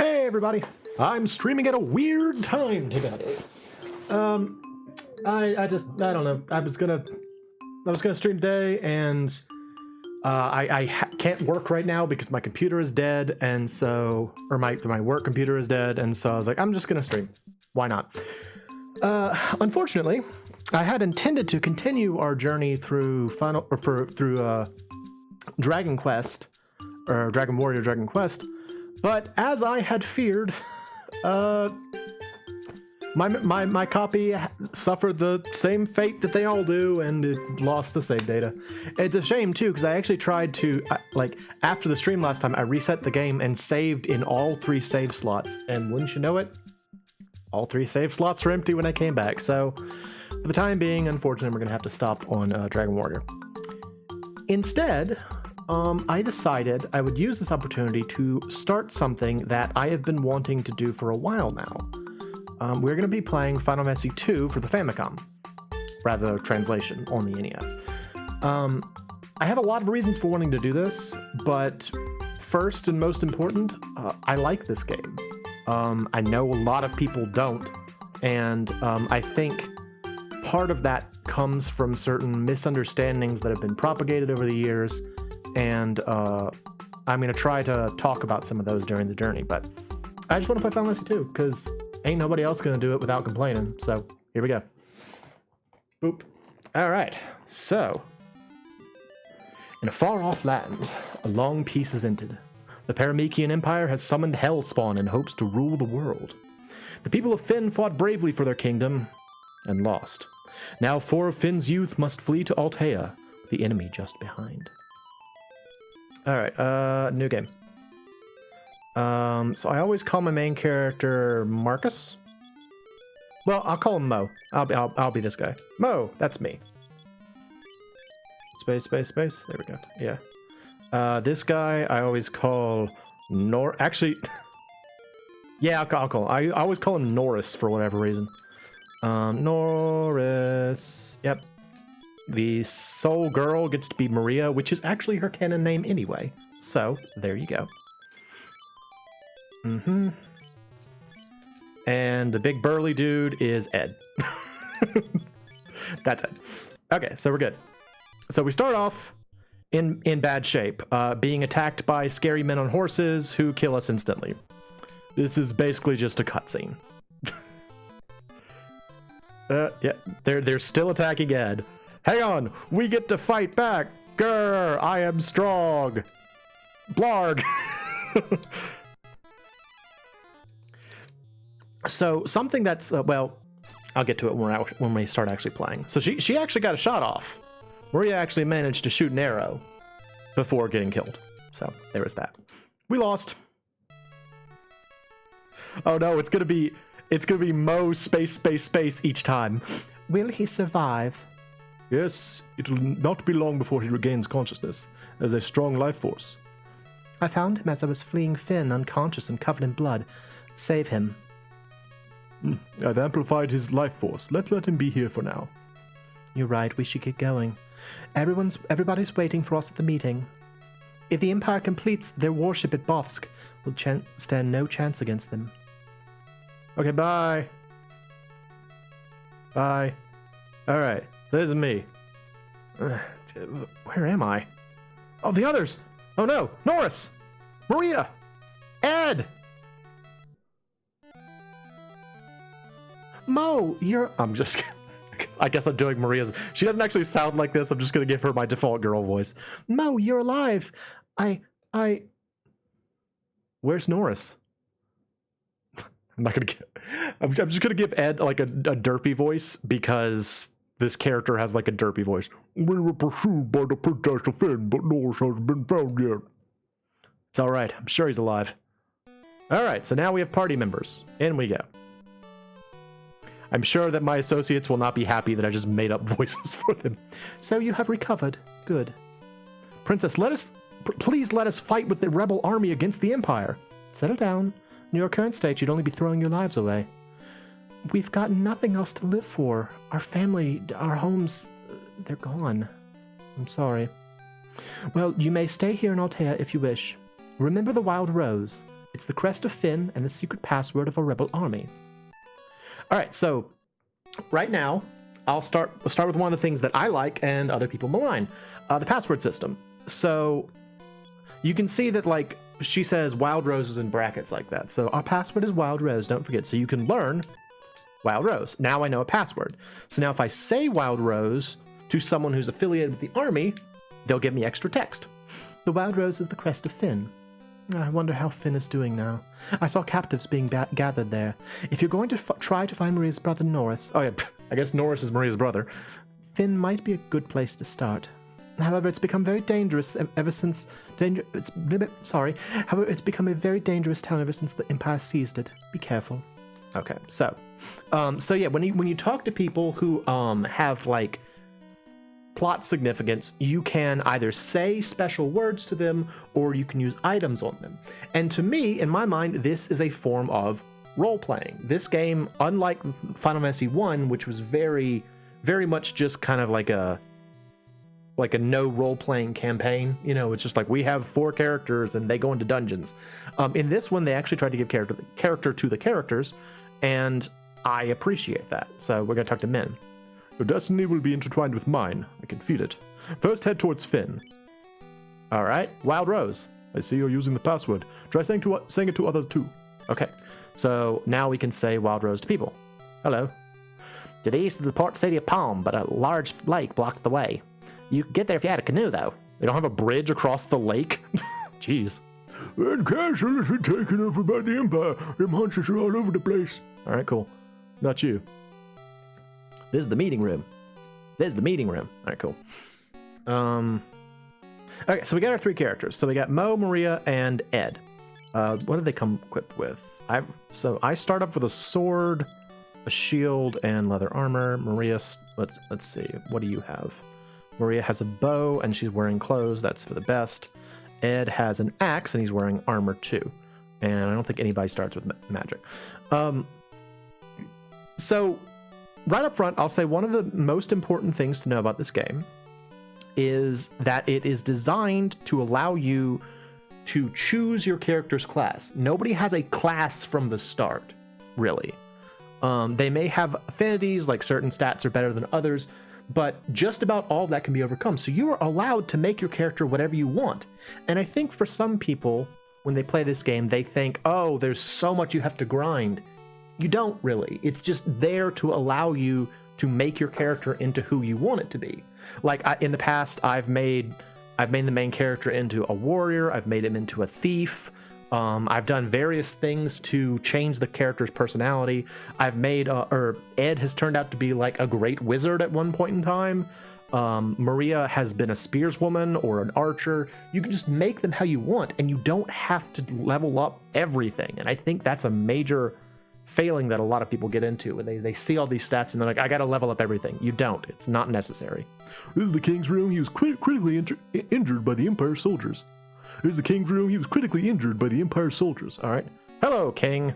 Hey everybody, I'm streaming at a weird time today. I don't know. I was gonna stream today, and I can't work right now because my computer is dead, and so, or my work computer is dead, and so I was like, I'm just gonna stream. Why not? Unfortunately, I had intended to continue our journey through Dragon Quest, or Dragon Warrior Dragon Quest, but as I had feared, my copy suffered the same fate that they all do, and it lost the save data. It's a shame too, because I actually tried to, after the stream last time, I reset the game and saved in all 3 save slots, and wouldn't you know it, all 3 save slots were empty when I came back. So for the time being, unfortunately, we're gonna have to stop on Dragon Warrior. Instead, I decided I would use this opportunity to start something that I have been wanting to do for a while now. We're going to be playing Final Fantasy II for the Famicom, rather translation on the NES. I have a lot of reasons for wanting to do this, but first and most important, I like this game. I know a lot of people don't, and I think part of that comes from certain misunderstandings that have been propagated over the years, and I'm going to try to talk about some of those during the journey, but I just want to play Final Fantasy II, because ain't nobody else going to do it without complaining, so here we go. Boop. Alright, so, in a far-off land, a long peace is ended. The Paramikian Empire has summoned Hellspawn in hopes to rule the world. The people of Fynn fought bravely for their kingdom, and lost. Now 4 of Finn's youth must flee to Altea, with the enemy just behind. Alright, new game. So I always call my main character Marcus. Well, I'll call him Moe. I'll be this guy. Moe, that's me. Space, space, space. There we go. Yeah. This guy I always call Actually, yeah, I'll call. I always call him Norris for whatever reason. Norris. Yep. The soul girl gets to be Maria, which is actually her canon name anyway. So, there you go. Mm-hmm. And the big burly dude is Ed. That's it. Okay, so we're good. So we start off in bad shape, being attacked by scary men on horses who kill us instantly. This is basically just a cutscene. Yeah, they're still attacking Ed. Hang on, we get to fight back. Grr, I am strong. Blarg. So something that's, well, I'll get to it when we start actually playing. So she actually got a shot off. Maria actually managed to shoot an arrow before getting killed. So there is that. We lost. Oh no, it's gonna be Moe space space space each time. Will he survive? Yes, it will not be long before he regains consciousness as a strong life force. I found him as I was fleeing Fynn, unconscious and covered in blood. Save him. I've amplified his life force. Let's let him be here for now. You're right, we should get going. Everybody's waiting for us at the meeting. If the Empire completes their warship at Bofsk, we'll stand no chance against them. Okay, bye. Bye. Alright, so this is me. Where am I? Oh, the others! Oh no! Norris! Maria! Ed! Moe, I'm just... I guess I'm doing Maria's... She doesn't actually sound like this. I'm just going to give her my default girl voice. Moe, you're alive. Where's Norris? I'm not going to get... I'm just going to give Ed, like, a derpy voice, because this character has, like, a derpy voice. We were pursued by the Princess of Fynn, but Norris hasn't been found yet. It's alright. I'm sure he's alive. Alright, so now we have party members. In we go. I'm sure that my associates will not be happy that I just made up voices for them. So you have recovered. Good. Princess, please let us fight with the rebel army against the Empire. Settle down. In your current state, you'd only be throwing your lives away. We've got nothing else to live for. Our family, our homes, they're gone. I'm sorry. Well, you may stay here in Altea if you wish. Remember the Wild Rose. It's the crest of Finn and the secret password of a rebel army. All right, so right now, I'll start with one of the things that I like and other people malign, the password system. So you can see that, like, she says Wild Rose in brackets like that. So our password is Wild Rose, don't forget. So you can learn Wild Rose. Now I know a password. So now if I say Wild Rose to someone who's affiliated with the army, they'll give me extra text. The Wild Rose is the crest of Finn. I wonder how Finn is doing now. I saw captives being gathered there. If you're going to try to find Maria's brother Norris... Oh yeah, I guess Norris is Maria's brother. Finn might be a good place to start. However, it's become very dangerous ever since... However, it's become a very dangerous town ever since the Empire seized it. Be careful. Okay, so yeah, when you talk to people who have, like, plot significance, you can either say special words to them or you can use items on them. And to me, in my mind, this is a form of role-playing. This game, unlike Final Fantasy 1, which was very, very much just kind of like a no role-playing campaign, you know, it's just like we have 4 characters and they go into dungeons. In this one, they actually tried to give character to the characters, and I appreciate that. So we're going to talk to Min. Your destiny will be intertwined with mine. I can feel it. First, head towards Finn. All right. Wild Rose. I see you're using the password. Try saying it to others too. Okay. So now we can say Wild Rose to people. Hello. To the east of the port city of Palm, but a large lake blocks the way. You can get there if you had a canoe, though. They don't have a bridge across the lake? Jeez. That castle has been taken over by the Empire. The monsters are all over the place. All right, cool. Not you. This is the meeting room. This is the meeting room. All right, cool. Okay, so we got our 3 characters. So we got Moe, Maria, and Ed. What did they come equipped with? I start up with a sword, a shield, and leather armor. Maria, let's see. What do you have? Maria has a bow, and she's wearing clothes. That's for the best. Ed has an axe, and he's wearing armor too. And I don't think anybody starts with magic. So right up front, I'll say one of the most important things to know about this game is that it is designed to allow you to choose your character's class. Nobody has a class from the start, really. They may have affinities, like certain stats are better than others, but just about all that can be overcome. So you are allowed to make your character whatever you want. And I think for some people, when they play this game, they think, oh, there's so much you have to grind. You don't really. It's just there to allow you to make your character into who you want it to be. Like in the past, I've made the main character into a warrior. I've made him into a thief. I've done various things to change the character's personality. I've made, Ed has turned out to be like a great wizard at one point in time. Maria has been a spearswoman or an archer. You can just make them how you want, and you don't have to level up everything. And I think that's a major failing that a lot of people get into when they see all these stats and they're like, I gotta level up everything. You don't. It's not necessary. This is the king's room. He was critically injured by the Empire soldiers. This is the king's room. He was critically injured by the Empire soldiers. All right. Hello, king.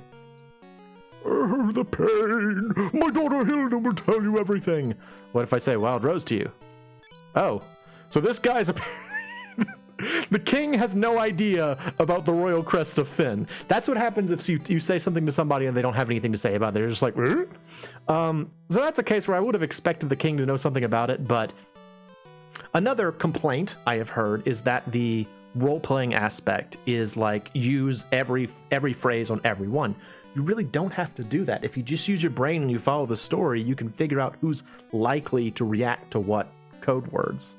The pain. My daughter Hilda will tell you everything. What if I say Wild Rose to you? Oh, so this guy's apparently... The king has no idea about the royal crest of Finn. That's what happens if you say something to somebody and they don't have anything to say about it. They're just like, so that's a case where I would have expected the king to know something about it. But another complaint I have heard is that the role-playing aspect is like use every phrase on everyone. You really don't have to do that. If you just use your brain and you follow the story, you can figure out who's likely to react to what code words.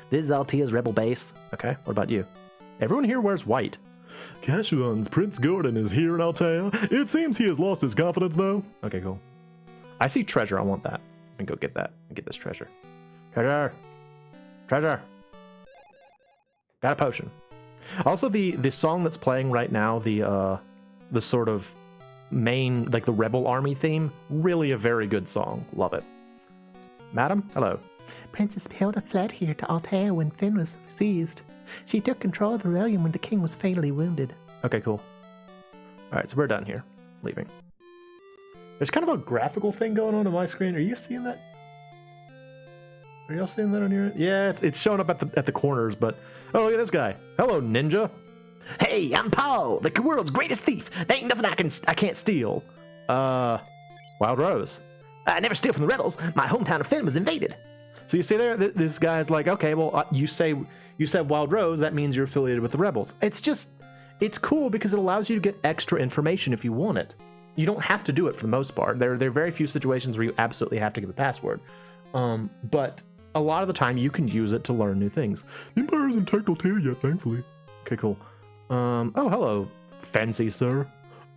This is Altia's rebel base. Okay, what about you? Everyone here wears white. Cashuan's Prince Gordon is here in Altea. It seems he has lost his confidence, though. Okay, cool. I see treasure. I want that. I can go get that. And get this treasure. Treasure. Treasure. Got a potion. Also, the song that's playing right now, the sort of main, like the rebel army theme, really a very good song. Love it. Madam, hello. Princess Hilda fled here to Altea when Finn was seized. She took control of the rebellion when the king was fatally wounded. Okay, cool. Alright, so we're done here. Leaving. There's kind of a graphical thing going on my screen. Are you seeing that? Are y'all seeing that on your end? Yeah, it's showing up at the corners, but... Oh, look at this guy. Hello, ninja. Hey, I'm Paul, the world's greatest thief. There ain't nothing I can't steal. Wild Rose. I never steal from the rebels. My hometown of Finn was invaded. So you see there, this guy's like, okay, well, you said Wild Rose, that means you're affiliated with the rebels. It's cool because it allows you to get extra information if you want it. You don't have to do it for the most part. There are very few situations where you absolutely have to give a password. But a lot of the time you can use it to learn new things. The Empire isn't technical tier yet, thankfully. Okay, cool. Oh, hello, fancy sir.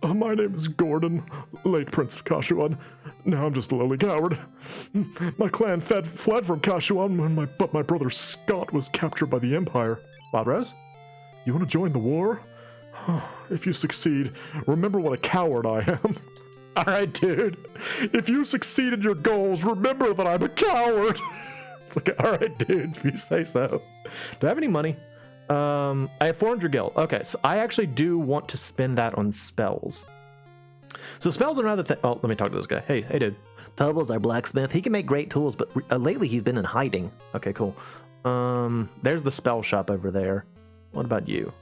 My name is Gordon, late Prince of Kashuan. Now I'm just a lowly coward. My clan fled from Kashuan, but my brother Scott was captured by the Empire. Wild Rose? You want to join the war? If you succeed, remember what a coward I am. Alright, dude. If you succeed in your goals, remember that I'm a coward. It's like, alright, dude, if you say so. Do I have any money? I have 400 gil. Okay, so I actually do want to spend that on spells. So spells are another thing. Oh, let me talk to this guy. Hey, dude. Tubble's our blacksmith. He can make great tools, but lately he's been in hiding. Okay, cool. There's the spell shop over there. What about you?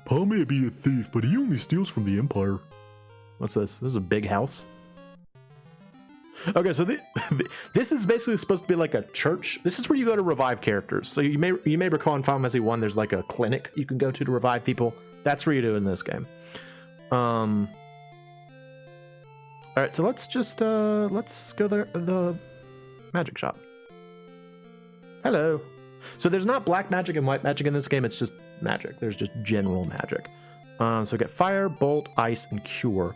Paul may be a thief, but he only steals from the Empire. What's this? This is a big house. Okay, so this is basically supposed to be like a church. This is where you go to revive characters. So you may recall in Final Fantasy 1 there's like a clinic you can go to revive people. That's where you do in this game. All right, so let's just let's go there, the magic shop. Hello. So there's not black magic and white magic in this game. It's just magic. There's just general magic. So we get fire, bolt, ice, and cure.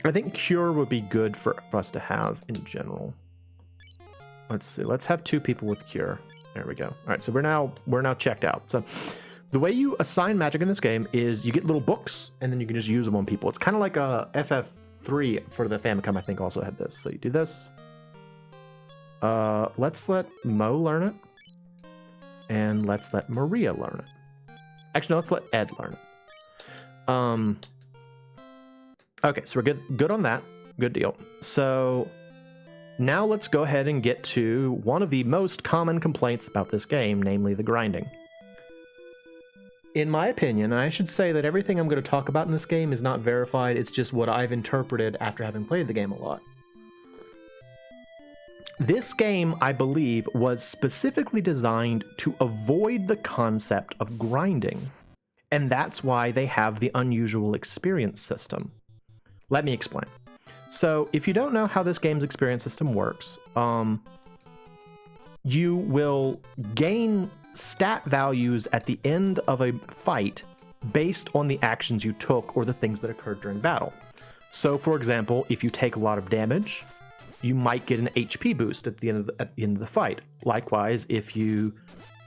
I think cure would be good for us to have in general. Let's see. Let's have 2 people with cure. There we go. All right, so we're now checked out. So the way you assign magic in this game is you get little books and then you can just use them on people. It's kind of like a FF3 for the Famicom. I think also had this. So you do this. Let's let Mo learn it, and let's let Maria learn it. Actually, no, let's let Ed learn it. Okay, so we're good on that. Good deal. So now let's go ahead and get to one of the most common complaints about this game, namely the grinding. In my opinion, and I should say that everything I'm going to talk about in this game is not verified, it's just what I've interpreted after having played the game a lot. This game, I believe, was specifically designed to avoid the concept of grinding, and that's why they have the unusual experience system. Let me explain. So, if you don't know how this game's experience system works, you will gain stat values at the end of a fight based on the actions you took or the things that occurred during battle. So, for example, if you take a lot of damage, you might get an HP boost at the end of the fight. Likewise, if you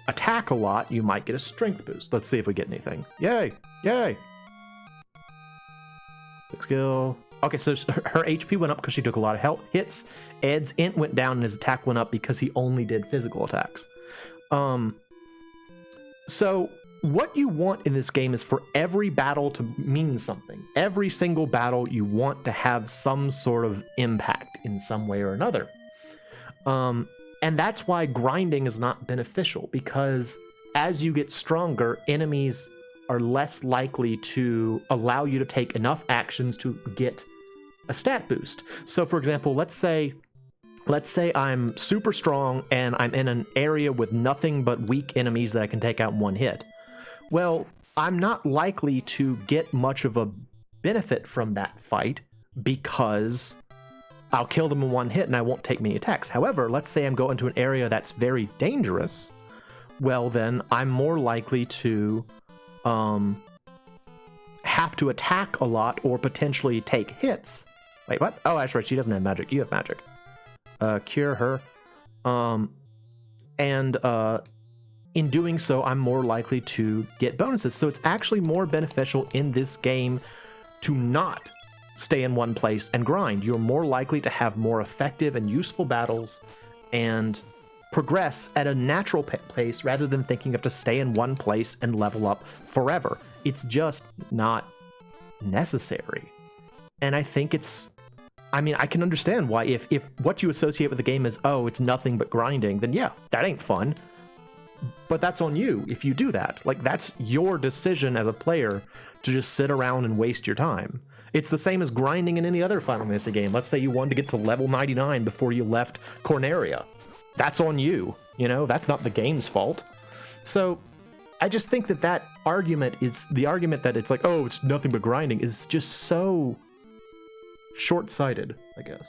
attack a lot, you might get a strength boost. Let's see if we get anything. Yay! Yay! 6 skill. Okay, so her HP went up because she took a lot of hits. Ed's int went down and his attack went up because he only did physical attacks. So what you want in this game is for every battle to mean something. Every single battle you want to have some sort of impact in some way or another. And that's why grinding is not beneficial, because as you get stronger, enemies are less likely to allow you to take enough actions to get a stat boost. So for example, let's say I'm super strong and I'm in an area with nothing but weak enemies that I can take out in one hit. Well, I'm not likely to get much of a benefit from that fight because I'll kill them in one hit and I won't take many attacks. However, let's say I'm going to an area that's very dangerous. Well, then I'm more likely to have to attack a lot or potentially take hits. Wait, what? Oh, that's right. She doesn't have magic. You have magic. Cure her. In doing so, I'm more likely to get bonuses. So it's actually more beneficial in this game to not stay in one place and grind. You're more likely to have more effective and useful battles and progress at a natural pace rather than thinking you have to stay in one place and level up forever. It's just not necessary. And I think I can understand why if what you associate with the game is, oh, it's nothing but grinding, then yeah, that ain't fun. but that's on you if you do that. Like, that's your decision as a player to just sit around and waste your time. It's the same as grinding in any other Final Fantasy game. Let's say you wanted to get to level 99 before you left Corneria. That's on you, you know? That's not the game's fault. So I just think that that argument is the argument that it's like, oh, it's nothing but grinding is just so short-sighted, I guess.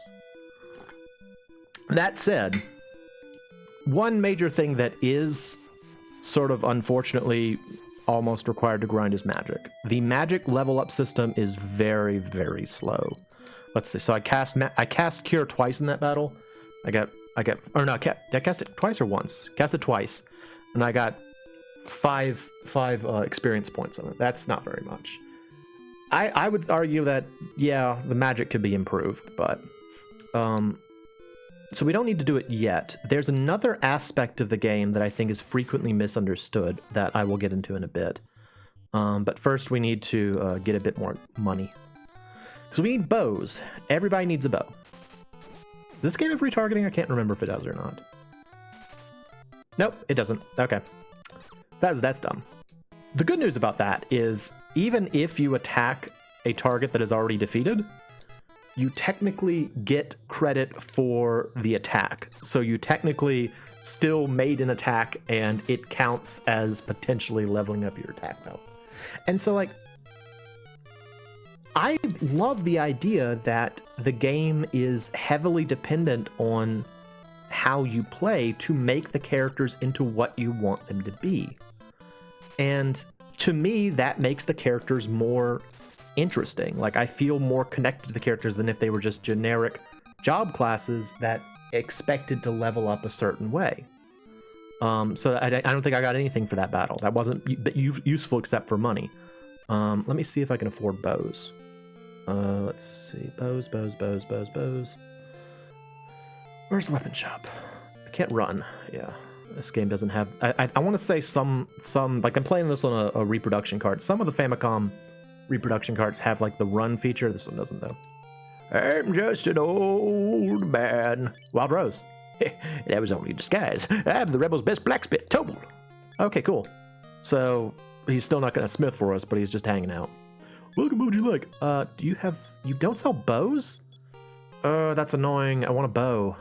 That said, one major thing that is sort of unfortunately almost required to grind is magic. The magic level up system is very, very slow. Let's see. So I cast Cure twice in that battle. Did I cast it twice or once? Cast it twice, and I got five experience points on it. That's not very much. I would argue that, yeah, the magic could be improved, but so we don't need to do it yet. There's another aspect of the game that I think is frequently misunderstood that I will get into in a bit. But first we need to get a bit more money. Because we need bows. Everybody needs a bow. Does this game have retargeting? I can't remember if it does or not. Nope, it doesn't. Okay. That's dumb. The good news about that is even if you attack a target that is already defeated, you technically get credit for the attack. So you technically still made an attack and it counts as potentially leveling up your attack now. And so, like, I love the idea that the game is heavily dependent on how you play to make the characters into what you want them to be. And to me, that makes the characters more interesting. Like, I feel more connected to the characters than if they were just generic job classes that expected to level up a certain way. So I don't think I got anything for that battle. That wasn't useful except for money. Let me see if I can afford bows. Let's see. Bows. Where's the weapon shop? I can't run. Yeah. This game doesn't have... I want to say some... Like, I'm playing this on a reproduction card. Some of the Famicom reproduction cards have, like, the run feature. This one doesn't, though. I'm just an old man. Wild Rose. That was only a disguise. I'm the Rebel's best blacksmith, Tobal. Okay, cool. So, he's still not going to smith for us, but he's just hanging out. Welcome, what would you like? Do you have... You don't sell bows? That's annoying. I want a bow.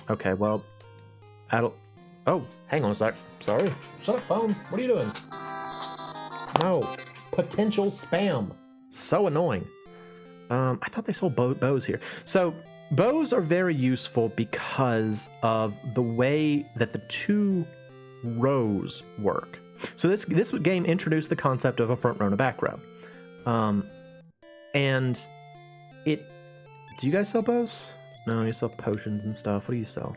Okay, well... Oh, hang on a sec. Sorry. Shut up, phone. What are you doing? No. Potential spam. So annoying. I thought they sold bows here. So, bows are very useful because of the way that the two rows work. So this game introduced the concept of a front row and a back row. And it... Do you guys sell bows? No, you sell potions and stuff. What do you sell?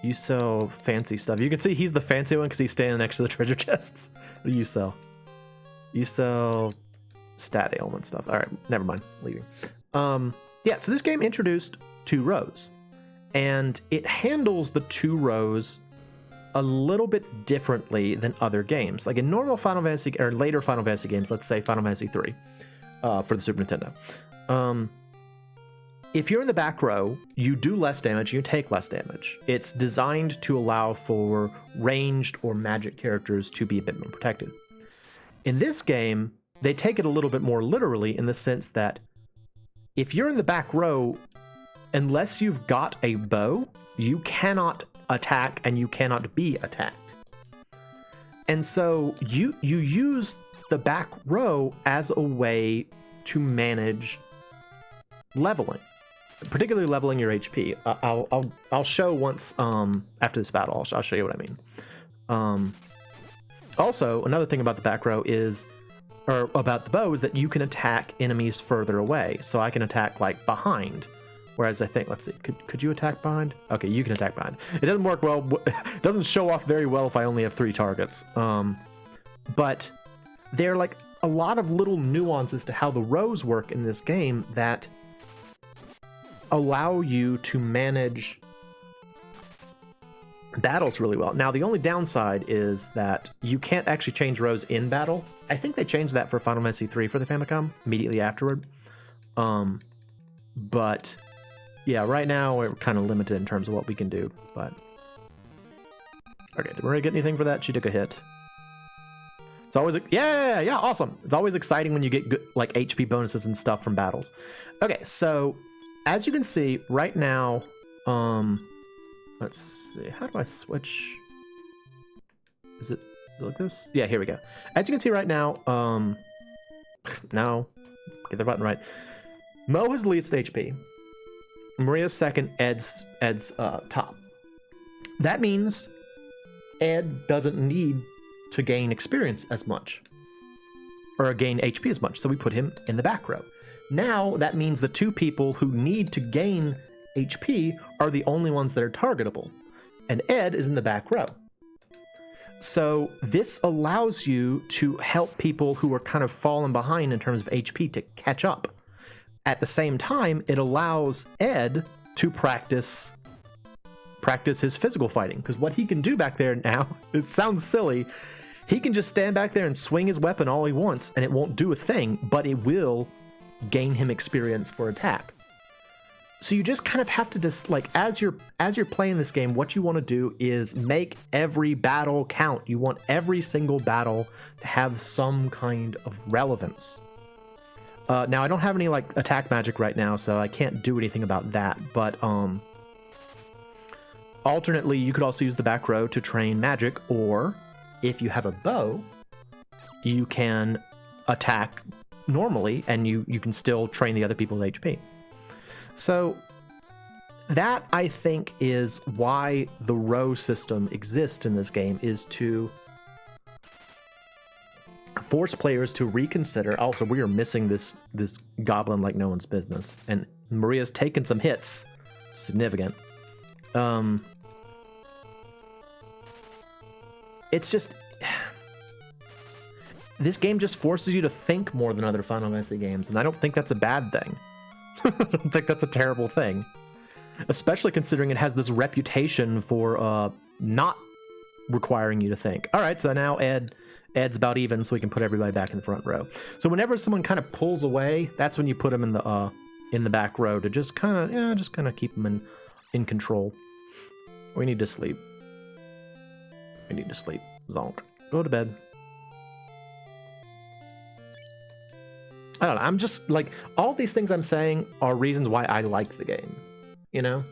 You sell fancy stuff. You can see he's the fancy one because he's standing next to the treasure chests. What do you sell? You sell stat ailment stuff. All right, never mind. Leaving. Yeah, so this game introduced two rows. And it handles the two rows a little bit differently than other games. Like in normal Final Fantasy, or later Final Fantasy games, let's say Final Fantasy 3 for the Super Nintendo. If you're in the back row, you do less damage, you take less damage. It's designed to allow for ranged or magic characters to be a bit more protected. In this game, they take it a little bit more literally in the sense that if you're in the back row, unless you've got a bow, you cannot attack and you cannot be attacked. And so you use the back row as a way to manage leveling, particularly leveling your HP. I'll show once after this battle. I'll show you what I mean. Also, another thing about the back row is, or about the bow, is that you can attack enemies further away. So I can attack like behind. Whereas I think, let's see, could you attack behind? Okay, you can attack behind. It doesn't work well. It doesn't show off very well if I only have 3 targets. But there are like a lot of little nuances to how the rows work in this game that allow you to manage battles really well. Now, the only downside is that you can't actually change rows in battle. I think they changed that for Final Fantasy 3 for the Famicom immediately afterward. But yeah, right now we're kind of limited in terms of what we can do, but... Okay, did Maria get anything for that? She took a hit. It's always... Yeah, awesome. It's always exciting when you get good, like, HP bonuses and stuff from battles. Okay, so, as you can see, right now... Let's see, how do I switch? Is it like this? Yeah, here we go. As you can see right now, now, get the button right. Mo has least HP. Maria's second, Ed's top. That means Ed doesn't need to gain experience as much, or gain HP as much, so we put him in the back row. Now, that means the two people who need to gain HP are the only ones that are targetable, and Ed is in the back row. So this allows you to help people who are kind of falling behind in terms of HP to catch up. At the same time, it allows Ed to practice his physical fighting, because what he can do back there now, it sounds silly, he can just stand back there and swing his weapon all he wants and it won't do a thing, but it will gain him experience for attack. So you just kind of have to just, like, as you're playing this game, what you want to do is make every battle count. You want every single battle to have some kind of relevance. Now I don't have any like attack magic right now, so I can't do anything about that, but alternately you could also use the back row to train magic, or if you have a bow, you can attack normally and you can still train the other people with HP. So that, I think, is why the row system exists in this game, is to force players to reconsider. Also, we are missing this goblin like no one's business, and Maria's taken some hits, significant. It's just, this game just forces you to think more than other Final Fantasy games, and I don't think that's a bad thing. I don't think that's a terrible thing, especially considering it has this reputation for not requiring you to think. All right, so now Ed's about even, so we can put everybody back in the front row. So whenever someone kind of pulls away, that's when you put them in the back row to just kind of keep them in control. We need to sleep. Zonk. Go to bed. I don't know. I'm just like, all these things I'm saying are reasons why I like the game, you know?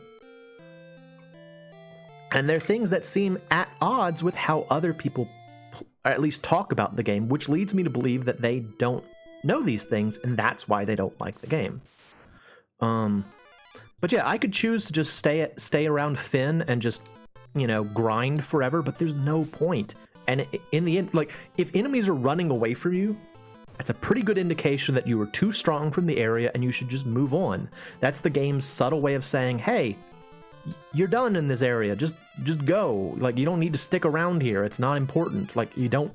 And they're things that seem at odds with how other people, or at least talk about the game, which leads me to believe that they don't know these things, and that's why they don't like the game. But yeah, I could choose to just stay around Finn and just, you know, grind forever, but there's no point. And in the end, like, if enemies are running away from you, that's a pretty good indication that you were too strong from the area and you should just move on. That's the game's subtle way of saying, hey, you're done in this area. Just go. Like, you don't need to stick around here. It's not important. Like, you don't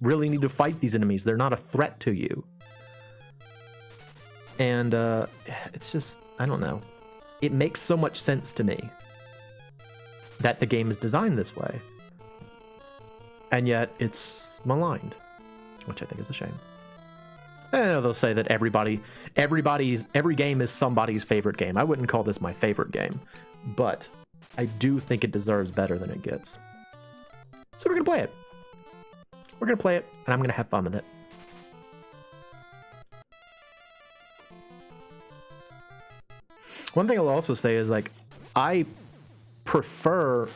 really need to fight these enemies. They're not a threat to you. And it's just, I don't know. It makes so much sense to me that the game is designed this way. And yet it's maligned, which I think is a shame. I know they'll say that every game is somebody's favorite game. I wouldn't call this my favorite game, but I do think it deserves better than it gets. So we're gonna play it. We're gonna play it, and I'm gonna have fun with it. One thing I'll also say is, like, I prefer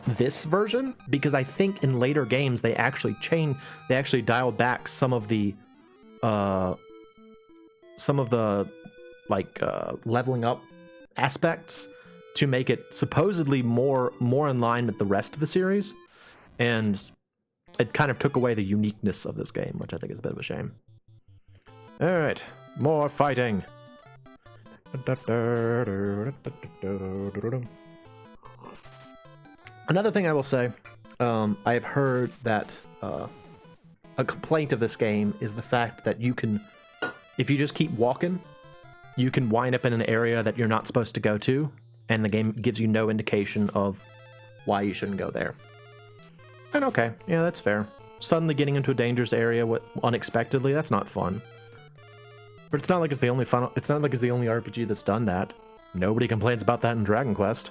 this version because I think in later games they actually dialed back some of the leveling up aspects to make it supposedly more in line with the rest of the series, and it kind of took away the uniqueness of this game, which I think is a bit of a shame. All right, more fighting. Another thing I will say, I have heard that a complaint of this game is the fact that you can, if you just keep walking, you can wind up in an area that you're not supposed to go to, and the game gives you no indication of why you shouldn't go there. And okay, yeah, that's fair. Suddenly getting into a dangerous area unexpectedly, that's not fun. But it's not like it's the only RPG that's done that. Nobody complains about that in Dragon Quest.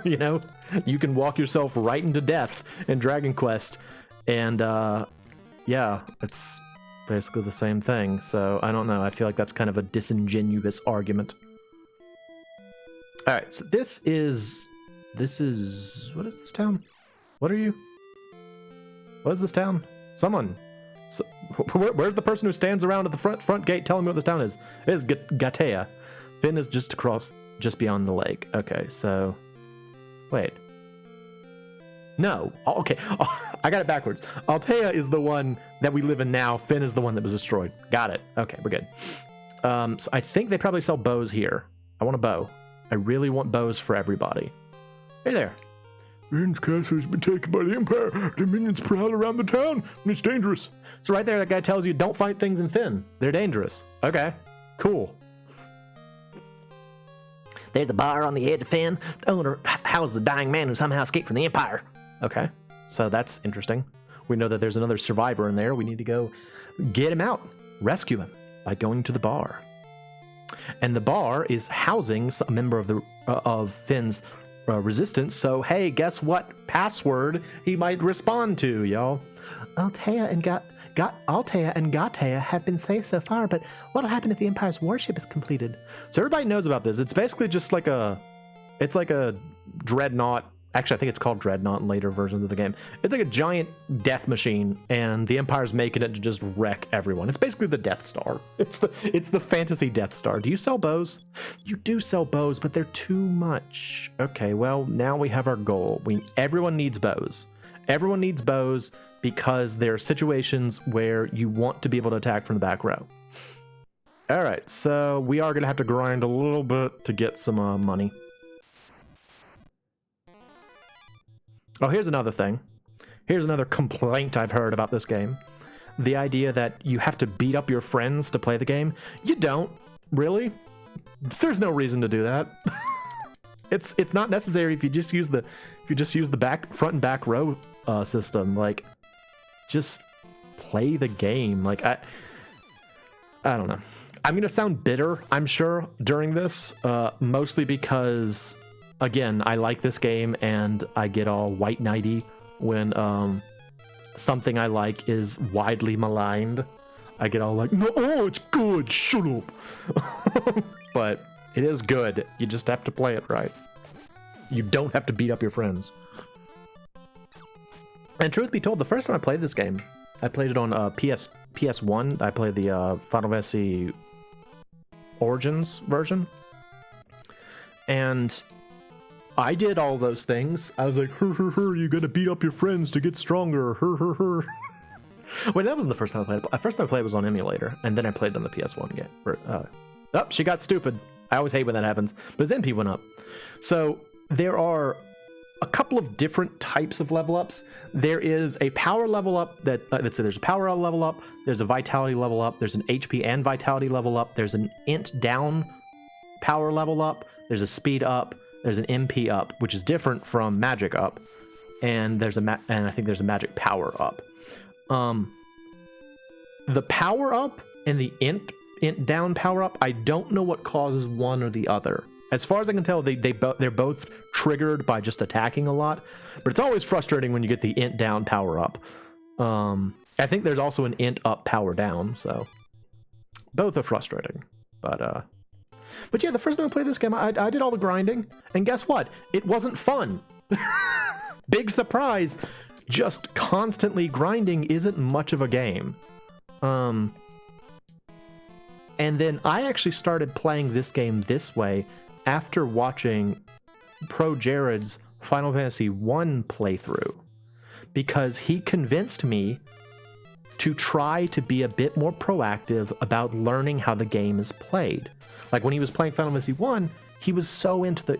You know, you can walk yourself right into death in Dragon Quest, and yeah, it's basically the same thing. So I don't know. I feel like that's kind of a disingenuous argument. All right, so this is what is this town? What are you? What is this town? Someone. So, where's the person who stands around at the front gate telling me what this town is? It is Gatea. Finn is just beyond the lake. Okay, so wait. No. Oh, okay. Oh, I got it backwards. Altea is the one that we live in now. Finn is the one that was destroyed. Got it. Okay, we're good. So I think they probably sell bows here. I want a bow. I really want bows for everybody. Hey there. Finn's castle has been taken by the Empire. The minions prowl around the town, and it's dangerous. So right there, that guy tells you, don't fight things in Finn. They're dangerous. Okay, cool. There's a bar on the edge of Finn. The owner houses a dying man who somehow escaped from the Empire. Okay, so that's interesting. We know that there's another survivor in there. We need to go get him out, rescue him by going to the bar. And the bar is housing a member of Finn's resistance. So hey, guess what password he might respond to, y'all? Altea and Gatea have been safe so far, but what'll happen if the Empire's warship is completed? So everybody knows about this. It's basically just like a dreadnought. Actually, I think it's called Dreadnought in later versions of the game. It's like a giant death machine, and the Empire's making it to just wreck everyone. It's basically the Death Star. It's the fantasy Death Star. Do you sell bows? You do sell bows, but they're too much. Okay, well, now we have our goal. Everyone needs bows. Everyone needs bows because there are situations where you want to be able to attack from the back row. All right, so we are going to have to grind a little bit to get some money. Oh, here's another thing. Here's another complaint I've heard about this game. The idea that you have to beat up your friends to play the game. You don't, really. There's no reason to do that. It's not necessary if you just use the front and back row system. Like, just play the game. Like, I don't know. I'm gonna sound bitter, I'm sure, during this, mostly because, again, I like this game and I get all white knighty when something I like is widely maligned. I get all like, no, oh, it's good, shut up. But it is good. You just have to play it right. You don't have to beat up your friends. And truth be told, the first time I played this game, I played it on PS1. I played the Final Fantasy Origins version. And I did all those things. I was like, you gotta beat up your friends to get stronger. Wait, that wasn't the first time I played it. The first time I played it was on emulator, and then I played it on the PS1 game. Oh, she got stupid. I always hate when that happens. But his MP went up. So there are a couple of different types of level ups. There is a power level up that, let's say there's a power level up, there's a vitality level up, there's an HP and vitality level up, there's an int down power level up, there's a speed up, there's an MP up, which is different from magic up, and I think there's a magic power up. The power up and the int down power up, I don't know what causes one or the other. As far as I can tell, they're both triggered by just attacking a lot, but it's always frustrating when you get the int down power up. I think there's also an int up power down, so both are frustrating. But yeah, the first time I played this game, I did all the grinding, and guess what? It wasn't fun. Big surprise. Just constantly grinding isn't much of a game. And then I actually started playing this game this way after watching Pro Jared's Final Fantasy 1 playthrough, because he convinced me to try to be a bit more proactive about learning how the game is played. Like when he was playing Final Fantasy 1, he was so into the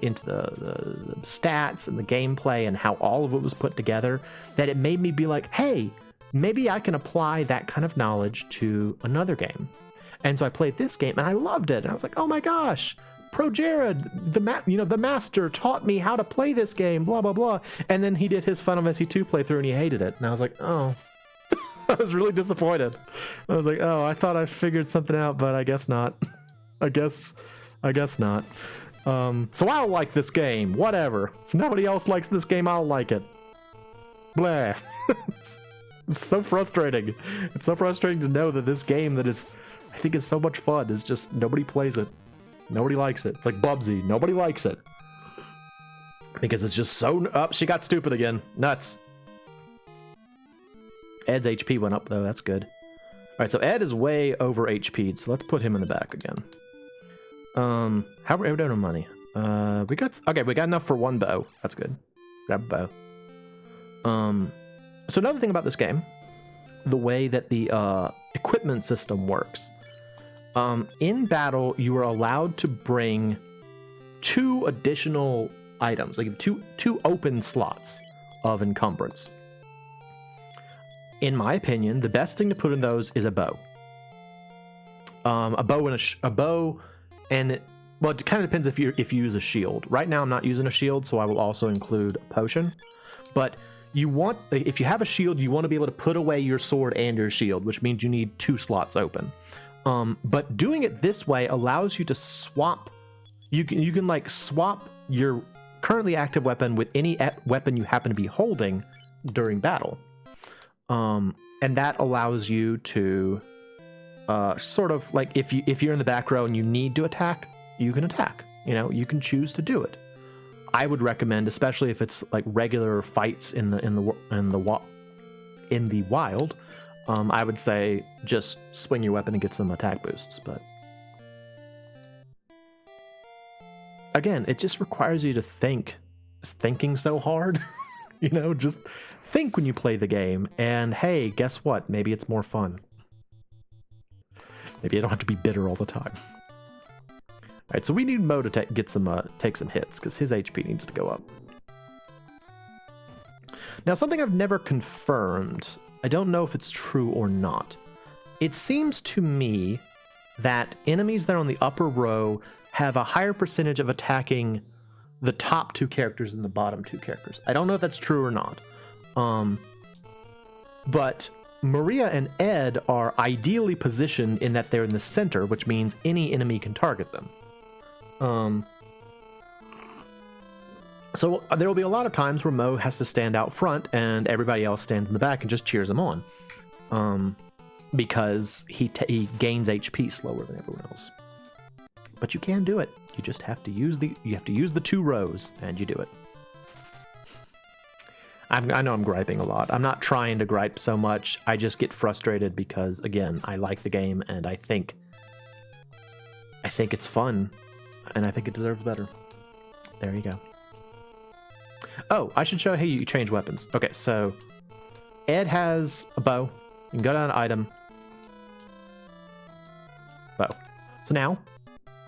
stats and the gameplay and how all of it was put together that it made me be like, hey, maybe I can apply that kind of knowledge to another game. And so I played this game and I loved it. And I was like, oh my gosh, Pro Jared, the master taught me how to play this game, blah, blah, blah. And then he did his Final Fantasy 2 playthrough and he hated it. And I was like, oh, I was really disappointed. I was like, oh, I thought I figured something out, but I guess not. I guess not. So I'll like this game. Whatever. If nobody else likes this game, I'll like it. Blah. It's so frustrating. It's so frustrating to know that this game that is, I think is so much fun, is just nobody plays it. Nobody likes it. It's like Bubsy. Nobody likes it. Because it's just so... Oh, she got stupid again. Nuts. Ed's HP went up, though. That's good. Alright, so Ed is way over HP'd, so let's put him in the back again. How are we doing on money? We got enough for one bow. That's good. Grab a bow. So another thing about this game, the way that the equipment system works. In battle, you are allowed to bring 2 additional items, like two open slots of encumbrance. In my opinion, the best thing to put in those is a bow. A bow, and well, it kind of depends if you use a shield. Right now, I'm not using a shield, so I will also include a potion. But if you have a shield, you want to be able to put away your sword and your shield, which means you need 2 slots open. But doing it this way allows you to swap. You can like swap your currently active weapon with any weapon you happen to be holding during battle. And that allows you to sort of like if you're in the back row and you need to attack, you can attack. You can choose to do it. I would recommend, especially if it's like regular fights in the wild, I would say just swing your weapon and get some attack boosts. But again, it just requires you to think. Just thinking so hard, just think when you play the game. And hey, guess what? Maybe it's more fun. Maybe I don't have to be bitter all the time. All right, so we need Mo to take some hits because his HP needs to go up. Now, something I've never confirmed. I don't know if it's true or not. It seems to me that enemies that are on the upper row have a higher percentage of attacking the top 2 characters than the bottom 2 characters. I don't know if that's true or not. But Maria and Ed are ideally positioned in that they're in the center, which means any enemy can target them. So there will be a lot of times where Mo has to stand out front and everybody else stands in the back and just cheers him on. Because he gains HP slower than everyone else. But you can do it. You just have to use the 2 rows, and you do it. I know I'm griping a lot. I'm not trying to gripe so much. I just get frustrated because, again, I like the game, and I think it's fun, and I think it deserves better. There you go. Oh, I should show how you change weapons. Okay, so Ed has a bow. You can go down to item. Bow. So now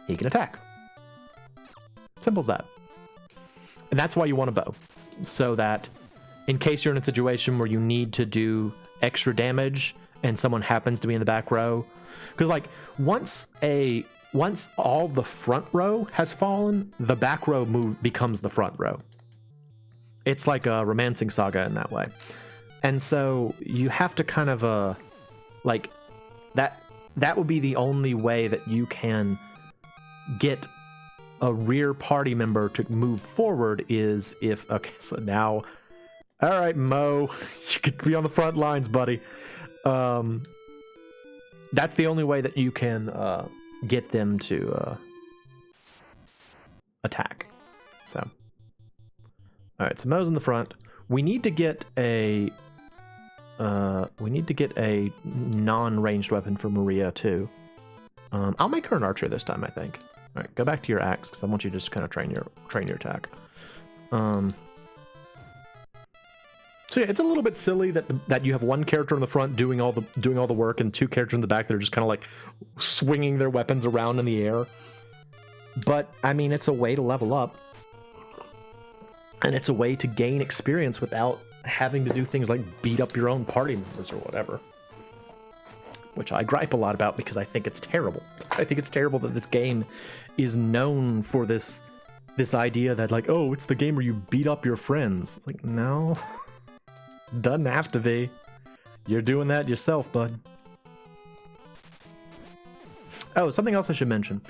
he can attack. Simple as that. And that's why you want a bow. So that in case you're in a situation where you need to do extra damage and someone happens to be in the back row. Because like once all the front row has fallen, the back row becomes the front row. It's like a romancing saga in that way. And so you have to kind of like that would be the only way that you can get a rear party member to move forward is if, okay, so now, all right, Mo, you could be on the front lines, buddy. That's the only way that you can get them to attack. So, all right, so Mo's in the front. We need to get a non-ranged weapon for Maria too. I'll make her an archer this time, I think. All right, go back to your axe because I want you to just kind of train your attack. So yeah, it's a little bit silly that you have one character in the front doing all the work and 2 characters in the back that are just kind of like swinging their weapons around in the air. But I mean, it's a way to level up, and it's a way to gain experience without having to do things like beat up your own party members or whatever. Which I gripe a lot about because I think it's terrible. I think it's terrible that this game is known for this idea that like, oh, it's the game where you beat up your friends. It's like, no. Doesn't have to be. You're doing that yourself, bud. Oh, something else I should mention.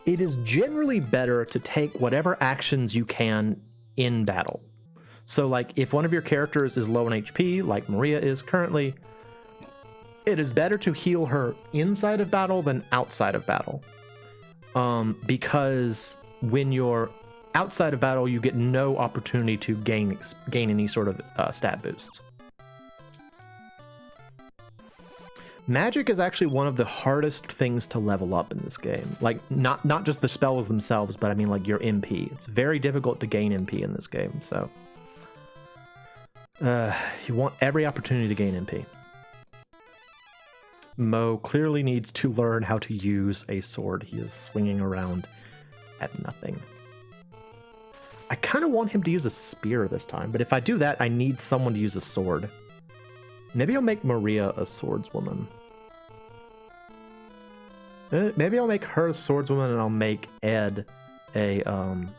it is generally better to take whatever actions you can in battle. So, like, if one of your characters is low in HP, like Maria is currently, it is better to heal her inside of battle than outside of battle. Because when you're outside of battle, you get no opportunity to gain any sort of stat boosts. Magic is actually one of the hardest things to level up in this game. Like, not just the spells themselves, but I mean, like, your MP. It's very difficult to gain MP in this game, so... you want every opportunity to gain MP. Mo clearly needs to learn how to use a sword. He is swinging around at nothing. I kind of want him to use a spear this time, but if I do that, I need someone to use a sword. Maybe I'll make Maria a swordswoman. Maybe I'll make her a swordswoman and I'll make Ed an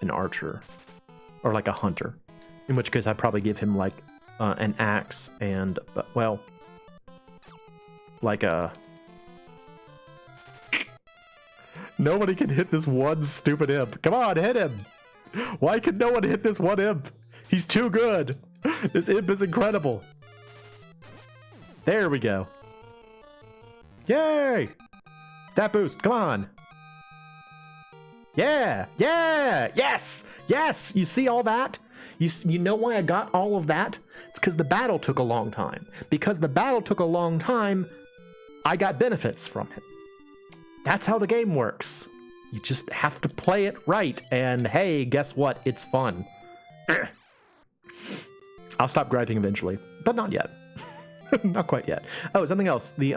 archer. Or like a hunter. In which case I'd probably give him like an axe and, well, like a... Nobody can hit this one stupid imp. Come on, hit him! Why can no one hit this one imp? He's too good! This imp is incredible! There we go. Yay! Stat boost, come on! Yeah! Yeah! Yes! Yes! You see all that? You know why I got all of that? It's because the battle took a long time. Because the battle took a long time, I got benefits from it. That's how the game works. You just have to play it right, and hey, guess what? It's fun. I'll stop griping eventually, but not yet. Not quite yet. Oh, something else. The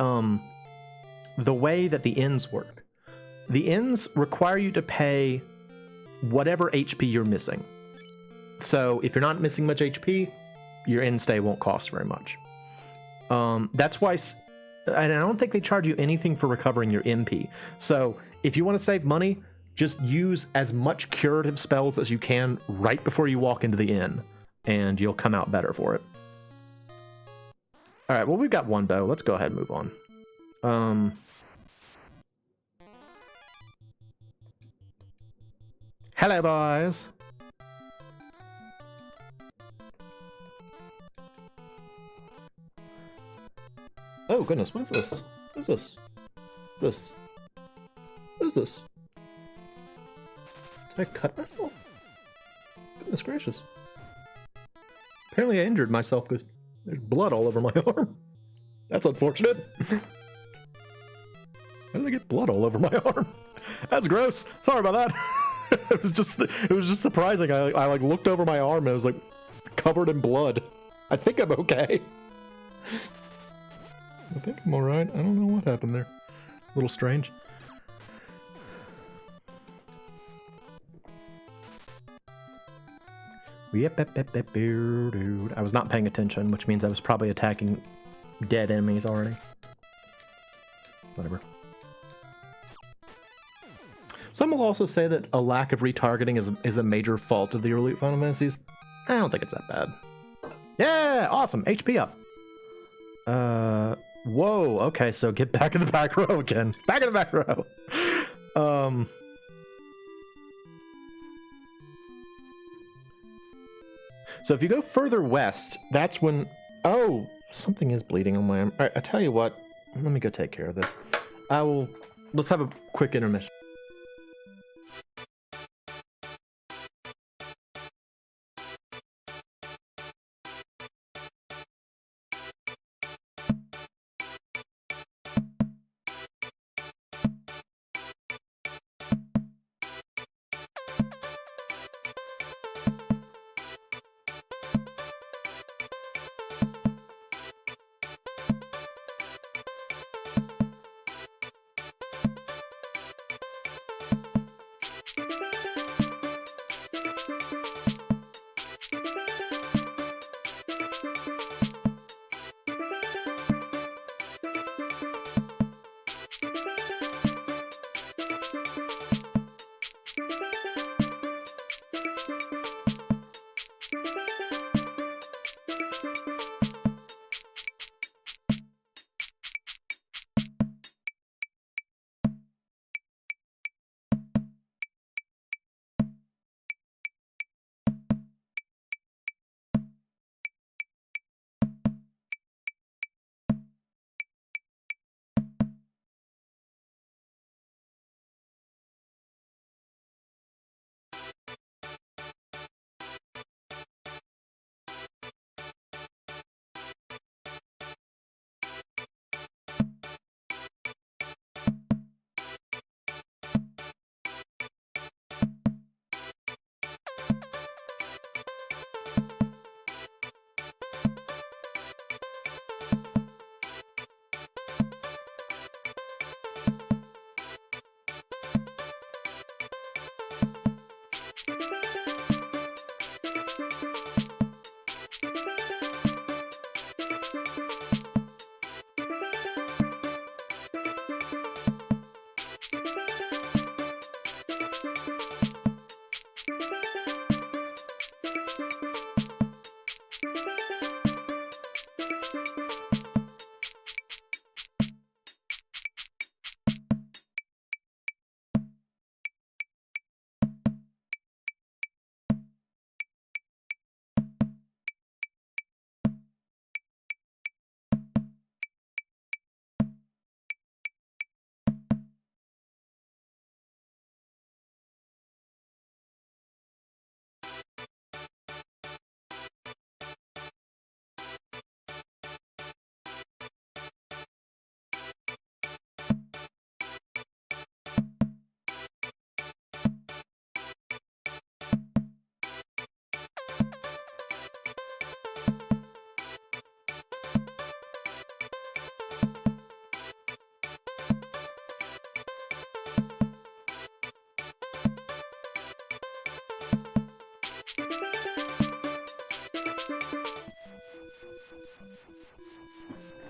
way that the inns work. The inns require you to pay whatever HP you're missing. So if you're not missing much HP, your inn stay won't cost very much. That's why, and I don't think they charge you anything for recovering your MP. So if you want to save money, just use as much curative spells as you can right before you walk into the inn, and you'll come out better for it. All right, well, we've got one bow. Let's go ahead and move on. Hello, boys. Oh, goodness, what is this? What is this? What is this? What is this? Did I cut myself? Goodness gracious. Apparently I injured myself because there's blood all over my arm. That's unfortunate. How did I get blood all over my arm? That's gross. Sorry about that. It was just surprising. I like looked over my arm and it was like covered in blood. I think I'm okay. I think I'm alright. I don't know what happened there. A little strange. I was not paying attention, which means I was probably attacking dead enemies already. Whatever. Some will also say that a lack of retargeting is a major fault of the early Final Fantasies. I don't think it's that bad. Yeah! Awesome! HP up! Whoa, okay, so get back in the back row again. Back in the back row! So if you go further west, that's when... Oh, something is bleeding on my arm. Alright, I tell you what. Let me go take care of this. Let's have a quick intermission.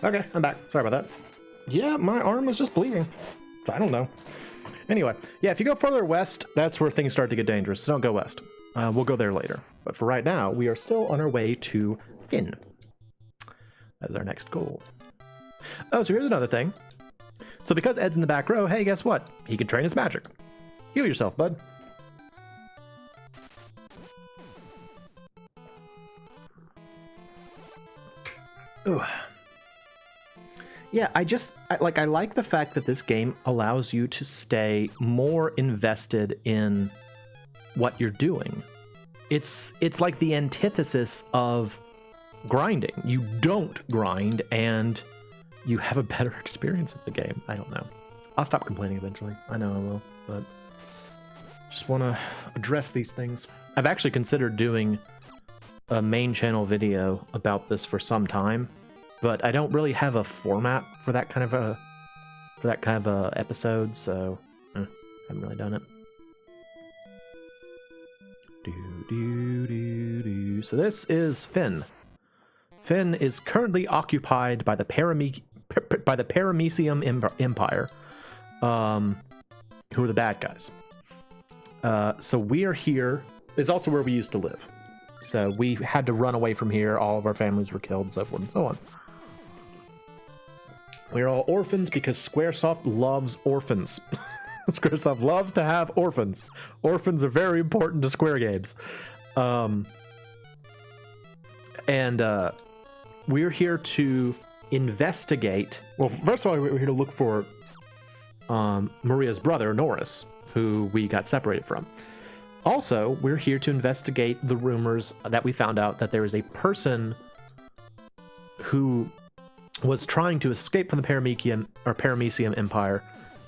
Okay, I'm back. Sorry about that. Yeah, my arm was just bleeding. I don't know. Anyway, yeah, if you go further west, that's where things start to get dangerous. So don't go west. We'll go there later. But for right now, we are still on our way to Finn. That's our next goal. Oh, so here's another thing. So because Ed's in the back row, hey, guess what? He can train his magic. Heal yourself, bud. Ooh. Yeah, I like the fact that this game allows you to stay more invested in what you're doing. It's like the antithesis of grinding. You don't grind and you have a better experience with the game. I don't know. I'll stop complaining eventually. I know I will, but just want to address these things. I've actually considered doing a main channel video about this for some time, but I don't really have a format for that kind of a episode, so haven't really done it. So this is Finn. Finn is currently occupied by the Paramecium Empire, who are the bad guys. So we are here. It's also where we used to live. So we had to run away from here. All of our families were killed, so forth and so on. We're all orphans because Squaresoft loves orphans. Squaresoft loves to have orphans. Orphans are very important to Square games. We're here to investigate. Well, first of all, we're here to look for Maria's brother, Norris, who we got separated from. Also, we're here to investigate the rumors that we found out that there is a person who was trying to escape from the Paramecium Empire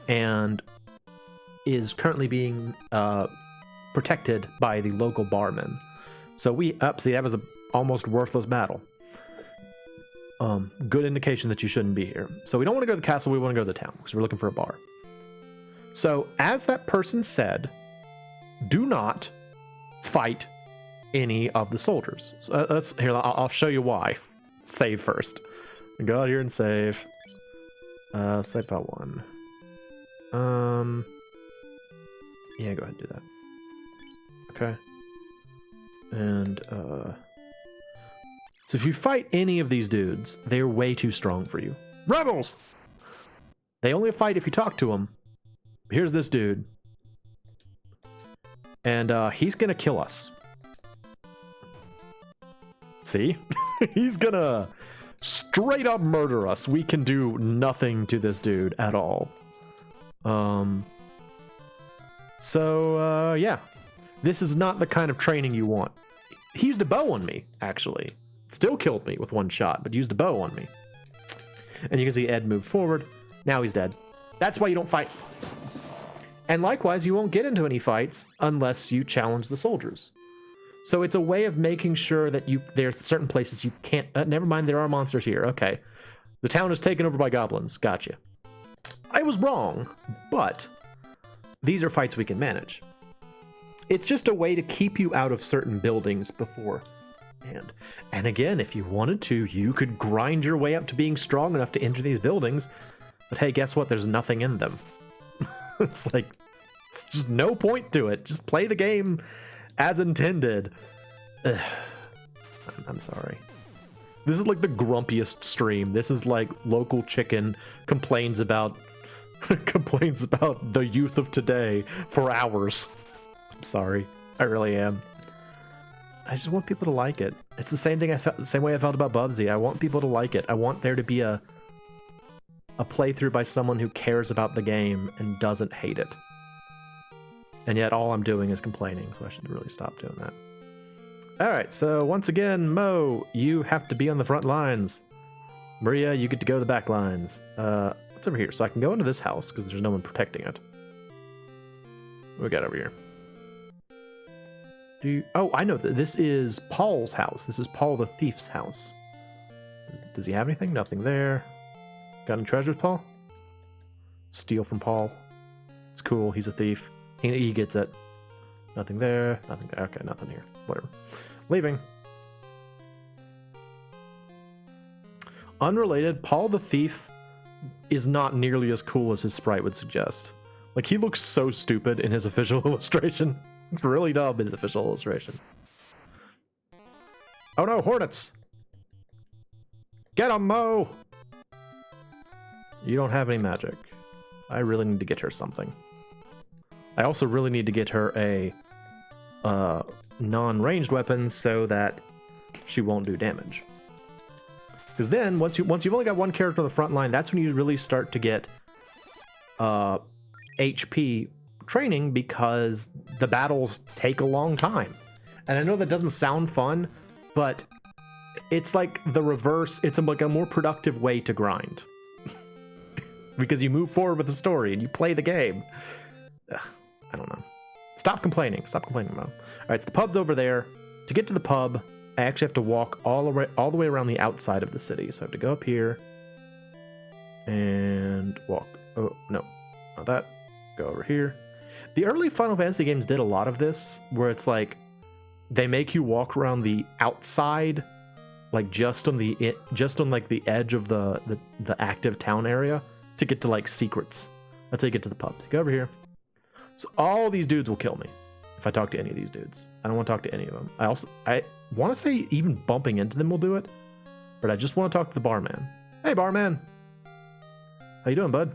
and is currently being protected by the local barmen. So see, that was an almost worthless battle. Good indication that you shouldn't be here. So we don't want to go to the castle, we want to go to the town because we're looking for a bar. So as that person said, do not fight any of the soldiers. So I'll show you why. Save first. Go out here and save. Save part1. Yeah, go ahead and do that. Okay. And so if you fight any of these dudes, they're way too strong for you. Rebels! They only fight if you talk to them. Here's this dude. And he's gonna kill us. See? He's gonna straight up murder us. We can do nothing to this dude at all. Yeah. This is not the kind of training you want. He used a bow on me, actually. Still killed me with one shot, but used a bow on me. And you can see Ed moved forward. Now he's dead. That's why you don't fight. And likewise, you won't get into any fights unless you challenge the soldiers. So it's a way of making sure that there are certain places you can't... never mind, there are monsters here. Okay. The town is taken over by goblins. Gotcha. I was wrong, but these are fights we can manage. It's just a way to keep you out of certain buildings beforehand. And again, if you wanted to, you could grind your way up to being strong enough to enter these buildings. But hey, guess what? There's nothing in them. It's like, it's just no point to it. Just play the game as intended. Ugh. I'm sorry. This is like the grumpiest stream. This is like MoeChicken complains about the youth of today for hours. I'm sorry. I really am. I just want people to like it. It's the same thing same way I felt about Bubsy. I want people to like it. I want there to be a playthrough by someone who cares about the game and doesn't hate it. And yet all I'm doing is complaining, so I should really stop doing that. Alright, so once again, Mo, you have to be on the front lines. Maria, you get to go to the back lines. What's over here? So I can go into this house, because there's no one protecting it. What we got over here? Oh, I know. This is Paul's house. This is Paul the Thief's house. Does he have anything? Nothing there. Got any treasures, Paul? Steal from Paul. It's cool. He's a thief. He gets it. Nothing there. Nothing there. Okay, nothing here. Whatever. Leaving. Unrelated, Paul the Thief is not nearly as cool as his sprite would suggest. Like, he looks so stupid in his official illustration. It's really dumb in his official illustration. Oh no, hornets! Get 'em, Mo! You don't have any magic. I really need to get her something. I also really need to get her a non-ranged weapon so that she won't do damage. Because then, once you've only got one character on the front line, that's when you really start to get HP training, because the battles take a long time. And I know that doesn't sound fun, but it's like the reverse. It's like a more productive way to grind. Because you move forward with the story and you play the game. Ugh, I don't know. Stop complaining. Stop complaining, Mo. All right, so the pub's over there. To get to the pub, I actually have to walk all the way around the outside of the city. So I have to go up here and walk. Oh, no. Not that. Go over here. The early Final Fantasy games did a lot of this, where it's like they make you walk around the outside, like just on like the edge of the active town area to get to like secrets. That's how you get to the pubs. You go over here. So all these dudes will kill me if I talk to any of these dudes. I don't want to talk to any of them. I want to say even bumping into them will do it, but I just want to talk to the barman. Hey, barman. How you doing, bud?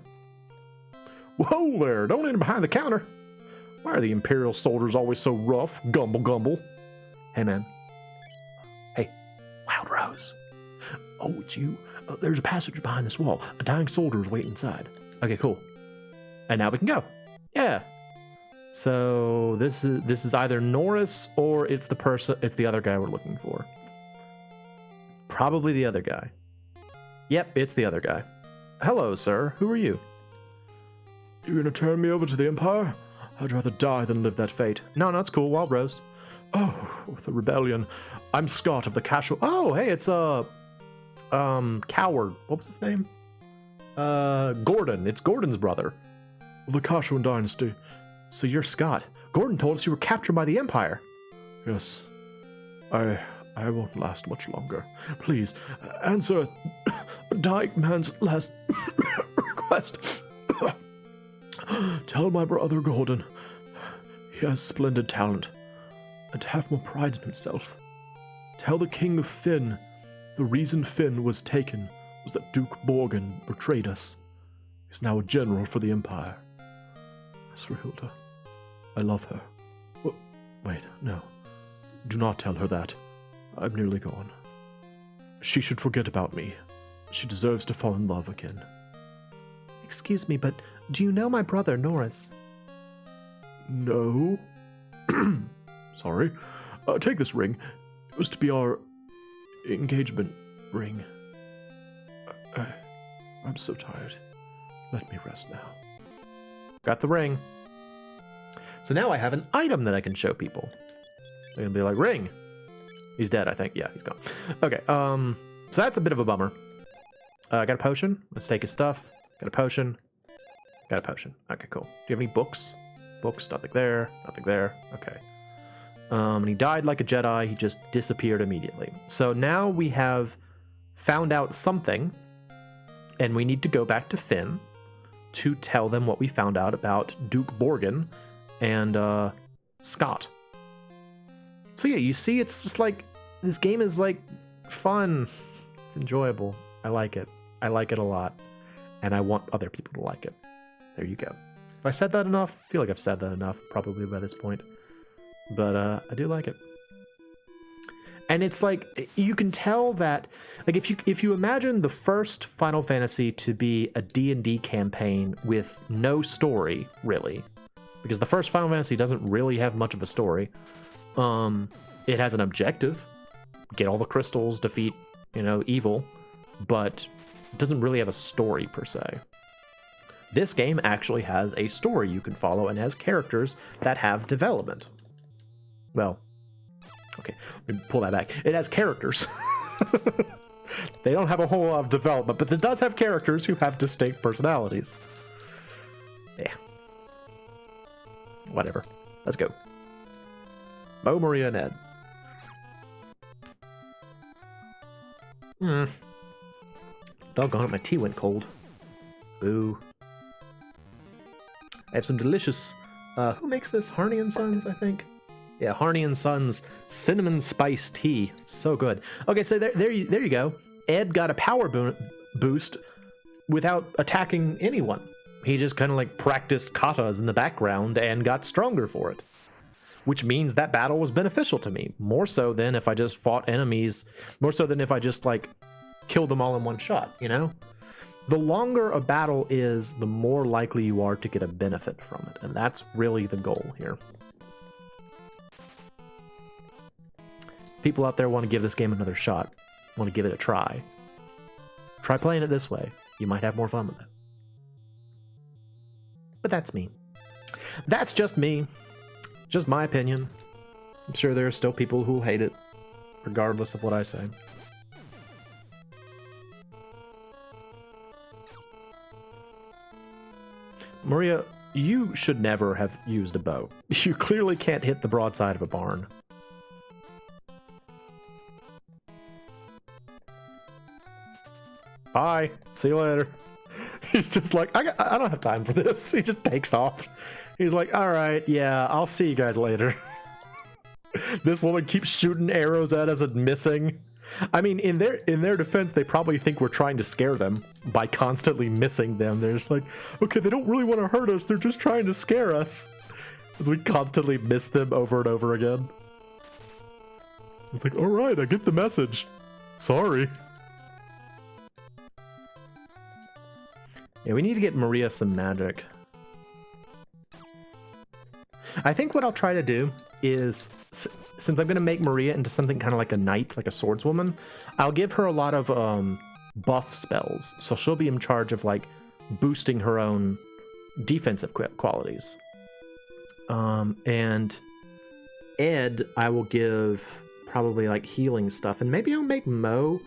Whoa there, don't enter behind the counter. Why are the Imperial soldiers always so rough? Gumble, gumble. Hey, man. Hey, Wild Rose. Oh, it's you. There's a passage behind this wall. A dying soldier is waiting inside. Okay, cool. And now we can go. Yeah. So this is either Norris or it's the other guy we're looking for. Probably the other guy. Yep, it's the other guy. Hello, sir. Who are you? You gonna turn me over to the Empire? I'd rather die than live that fate. No, it's cool. Wild Rose. Oh, with the rebellion. I'm Scott of the Casual. Oh, hey, it's Coward. What was his name? Gordon. It's Gordon's brother. Of the Kashuan dynasty. So you're Scott. Gordon told us you were captured by the Empire. Yes. I won't last much longer. Please, answer a dying man's last request. Tell my brother Gordon he has splendid talent and have more pride in himself. Tell the King of Finn the reason Finn was taken was that Duke Borgin betrayed us. He's now a general for the Empire. As for Hilda, I love her. Oh, wait, no. Do not tell her that. I'm nearly gone. She should forget about me. She deserves to fall in love again. Excuse me, but do you know my brother, Norris? No. Sorry. Take this ring. It was to be our engagement ring. I'm so tired. Let me rest now. Got the ring. So now I have an item that I can show people. They're gonna be like, ring. He's dead, I think. Yeah, he's gone. Okay, so that's a bit of a bummer. Got a potion. Let's take his stuff. Got a potion. Got a potion. Okay, cool. Do you have any books? Books, nothing there. Nothing there. Okay. And he died like a Jedi. He just disappeared immediately. So now we have found out something, and we need to go back to Finn to tell them what we found out about Duke Borgin and Scott. So yeah, you see, it's just like, this game is like fun. It's enjoyable. I like it. I like it a lot. And I want other people to like it. There you go. Have I said that enough? I feel like I've said that enough, probably by this point. But I do like it. And it's like, you can tell that, like, if you imagine the first Final Fantasy to be a D&D campaign with no story, really, because the first Final Fantasy doesn't really have much of a story. It has an objective, get all the crystals, defeat, evil, but it doesn't really have a story per se. This game actually has a story you can follow and has characters that have development. Well, okay, let me pull that back. It has characters. They don't have a whole lot of development, but it does have characters who have distinct personalities. Yeah. Whatever. Let's go. Mo, Maria, and Ed. Doggone it, my tea went cold. Boo. I have some delicious, who makes this? Harney and Sons, I think? Yeah, Harney and Sons cinnamon spice tea. So good. Okay, so there you go. Ed got a power boost without attacking anyone. He just kind of like practiced katas in the background and got stronger for it. Which means that battle was beneficial to me. More so than if I just fought enemies. More so than if I just like killed them all in one shot, you know? The longer a battle is, the more likely you are to get a benefit from it. And that's really the goal here. People out there want to give this game another shot. Want to give it a try. Try playing it this way. You might have more fun with it. But that's me. That's just me. Just my opinion. I'm sure there are still people who hate it, regardless of what I say. Maria, you should never have used a bow. You clearly can't hit the broadside of a barn. Bye. See you later. He's just like, I don't have time for this. He just takes off. He's like, all right, yeah, I'll see you guys later. This woman keeps shooting arrows at us and missing. I mean, in their defense, they probably think we're trying to scare them by constantly missing them. They're just like, okay, they don't really want to hurt us. They're just trying to scare us. As we constantly miss them over and over again. It's like, all right, I get the message. Sorry. Yeah, we need to get Maria some magic. I think what I'll try to do is, since I'm going to make Maria into something kind of like a knight, like a swordswoman, I'll give her a lot of buff spells. So she'll be in charge of like boosting her own defensive qualities. And Ed, I will give probably like healing stuff. And maybe I'll make Moe.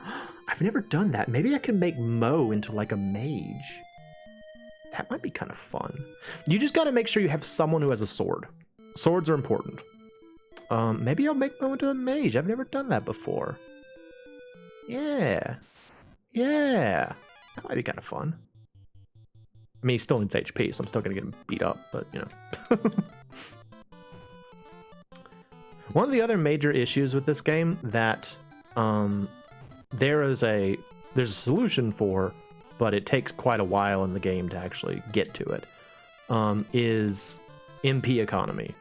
I've never done that. Maybe I can make Moe into like a mage. That might be kind of fun. You just got to make sure you have someone who has a sword. Swords are important. Maybe I'll make Moe into a mage. I've never done that before. Yeah. Yeah. That might be kind of fun. I mean, he still needs HP, so I'm still going to get him beat up, but, you know. One of the other major issues with this game that there's a solution for, but it takes quite a while in the game to actually get to it, is MP economy.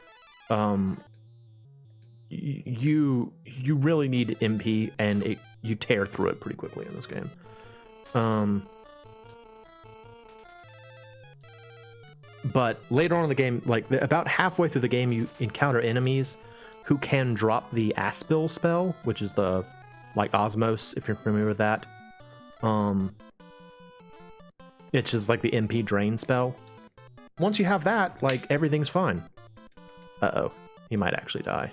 You really need MP, and you tear through it pretty quickly in this game. But later on in the game, like about halfway through the game, you encounter enemies who can drop the Aspil spell, which is the like Osmos, if you're familiar with that. It's just like the MP drain spell. Once you have that, like everything's fine. Uh-oh, he might actually die.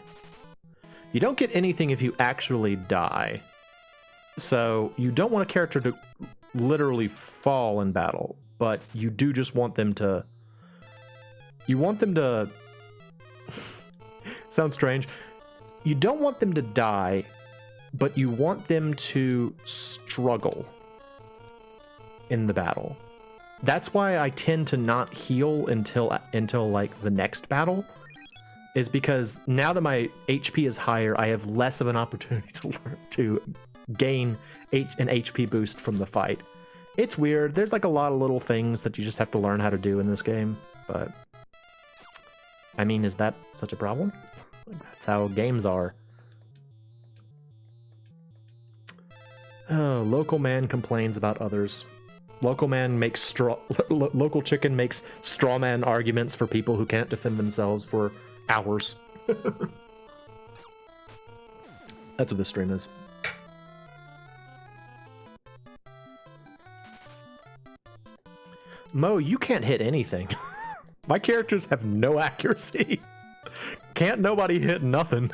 You don't get anything if you actually die. So you don't want a character to literally fall in battle, but you do just want them to... You want them to... Sounds strange. You don't want them to die, but you want them to struggle in the battle. That's why I tend to not heal until like the next battle, is because now that my HP is higher, I have less of an opportunity to gain an HP boost from the fight. It's weird. There's like a lot of little things that you just have to learn how to do in this game, but I mean, is that such a problem? That's how games are. Oh, local man complains about others. Local man makes local chicken makes straw man arguments for people who can't defend themselves for hours. That's what this stream is. Mo, you can't hit anything. My characters have no accuracy. Can't nobody hit nothing.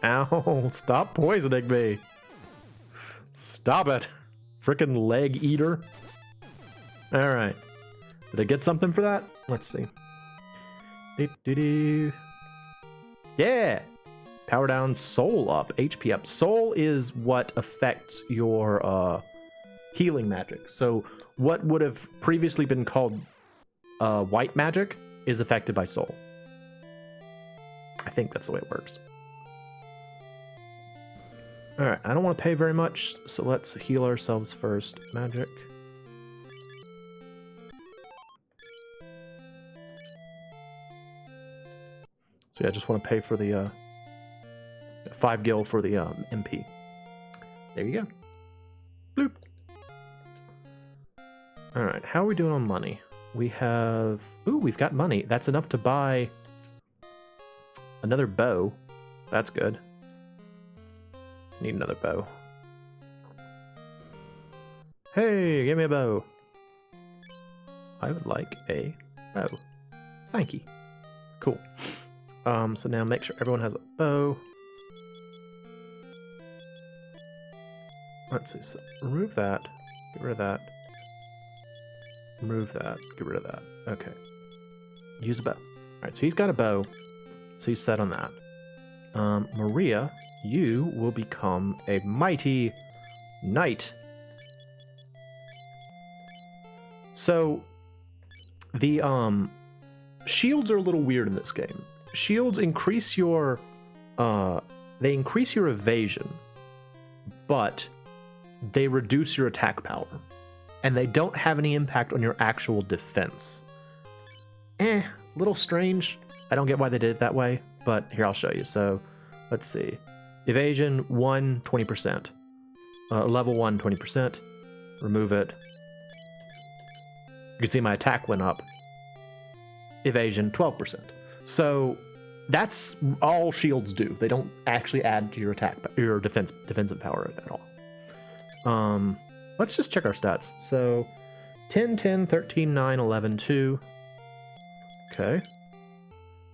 Ow, stop poisoning me. Stop it. Frickin' leg eater. Alright. Did I get something for that? Let's see. Yeah! Power down, soul up, HP up. Soul is what affects your healing magic. So what would have previously been called white magic is affected by soul. I think that's the way it works. Alright, I don't want to pay very much, so let's heal ourselves first. Magic. So yeah, I just want to pay for the 5 gil for the MP. There you go. Bloop. Alright, how are we doing on money? We have... Ooh, we've got money. That's enough to buy another bow. That's good. Need another bow. Hey, give me a bow. I would like a bow. Thank you. Cool. So now make sure everyone has a bow. Let's see. So remove that. Get rid of that. Remove that. Get rid of that. Okay. Use a bow. Alright, so he's got a bow. So he's set on that. Maria, you will become a mighty knight. So the shields are a little weird in this game. Shields increase your they increase your evasion, but they reduce your attack power. And they don't have any impact on your actual defense. Little strange. I don't get why they did it that way, but here I'll show you. So let's see. Evasion 1, 20%. Level 1, 20%. Remove it. You can see my attack went up. Evasion 12%. So that's all shields do. They don't actually add to your attack, your defensive power at all. Let's just check our stats. So 10, 10, 13, 9, 11, 2. Okay.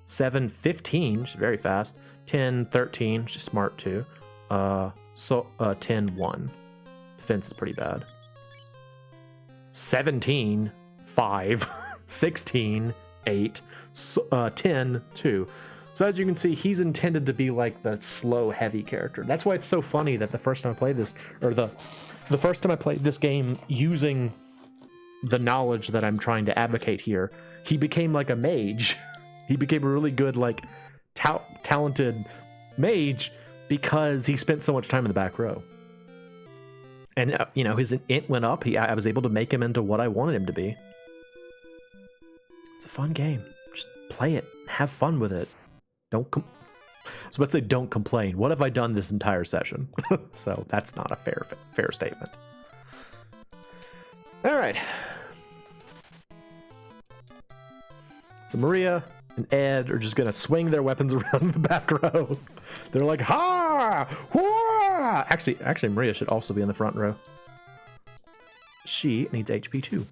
7, 15, she's very fast. 10, 13, she's smart too. 10, 1. Defense is pretty bad. 17, 5. 16, 8. 10, 2. So as you can see, he's intended to be like the slow, heavy character. That's why it's so funny that the first time I played this, or the first time I played this game using the knowledge that I'm trying to advocate here, he became like a mage. He became a really good, like, talented mage because he spent so much time in the back row. And, you know, his int went up. I was able to make him into what I wanted him to be. It's a fun game. Just play it. Have fun with it. I was about to say don't complain. What have I done this entire session? So that's not a fair statement. All right. So Maria and Ed are just going to swing their weapons around the back row. They're like, ha! Whoa! Actually, Maria should also be in the front row. She needs HP too.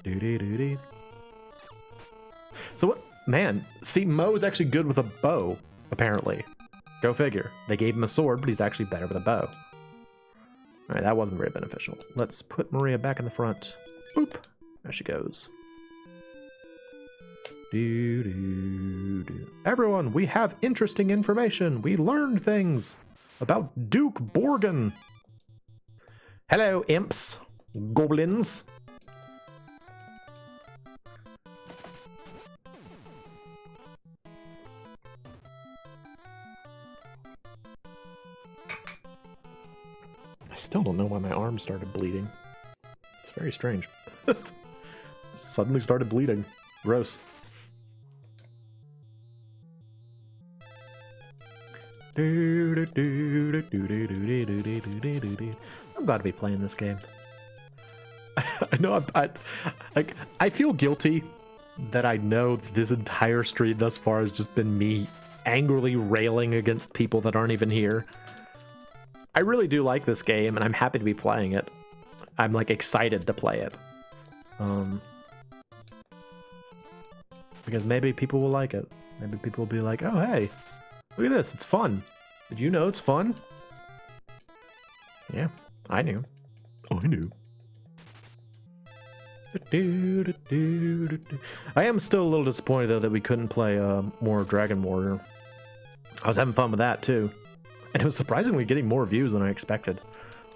Doo-doo-doo-doo. So what? Man, see, Mo is actually good with a bow, apparently. Go figure. They gave him a sword, but he's actually better with a bow. Alright, that wasn't very beneficial. Let's put Maria back in the front. Boop! There she goes. Everyone, we have interesting information. We learned things about Duke Borgin. Hello, imps. Goblins. I still don't know why my arm started bleeding. It's very strange. Suddenly started bleeding. Gross. I'm glad to be playing this game. I know I feel guilty that I know that this entire stream thus far has just been me angrily railing against people that aren't even here. I really do like this game, and I'm happy to be playing it. I'm, like, excited to play it. Because maybe people will like it. Maybe people will be like, oh, hey, look at this, it's fun. Did you know it's fun? Yeah, I knew. Oh, I knew. I am still a little disappointed though that we couldn't play more Dragon Warrior. I was having fun with that too, and it was surprisingly getting more views than I expected.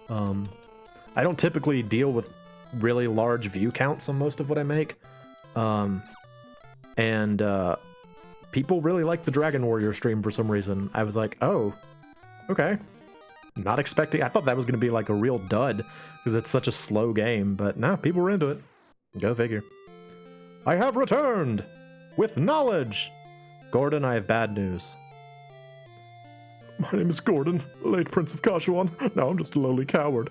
I don't typically deal with really large view counts on most of what I make, and people really like the Dragon Warrior stream for some reason. I was like, oh, okay. Not expecting. I thought that was going to be like a real dud because it's such a slow game, but no, people were into it. Go figure. I have returned with knowledge. Gordon, I have bad news. My name is Gordon, late Prince of Kashuan. Now I'm just a lowly coward.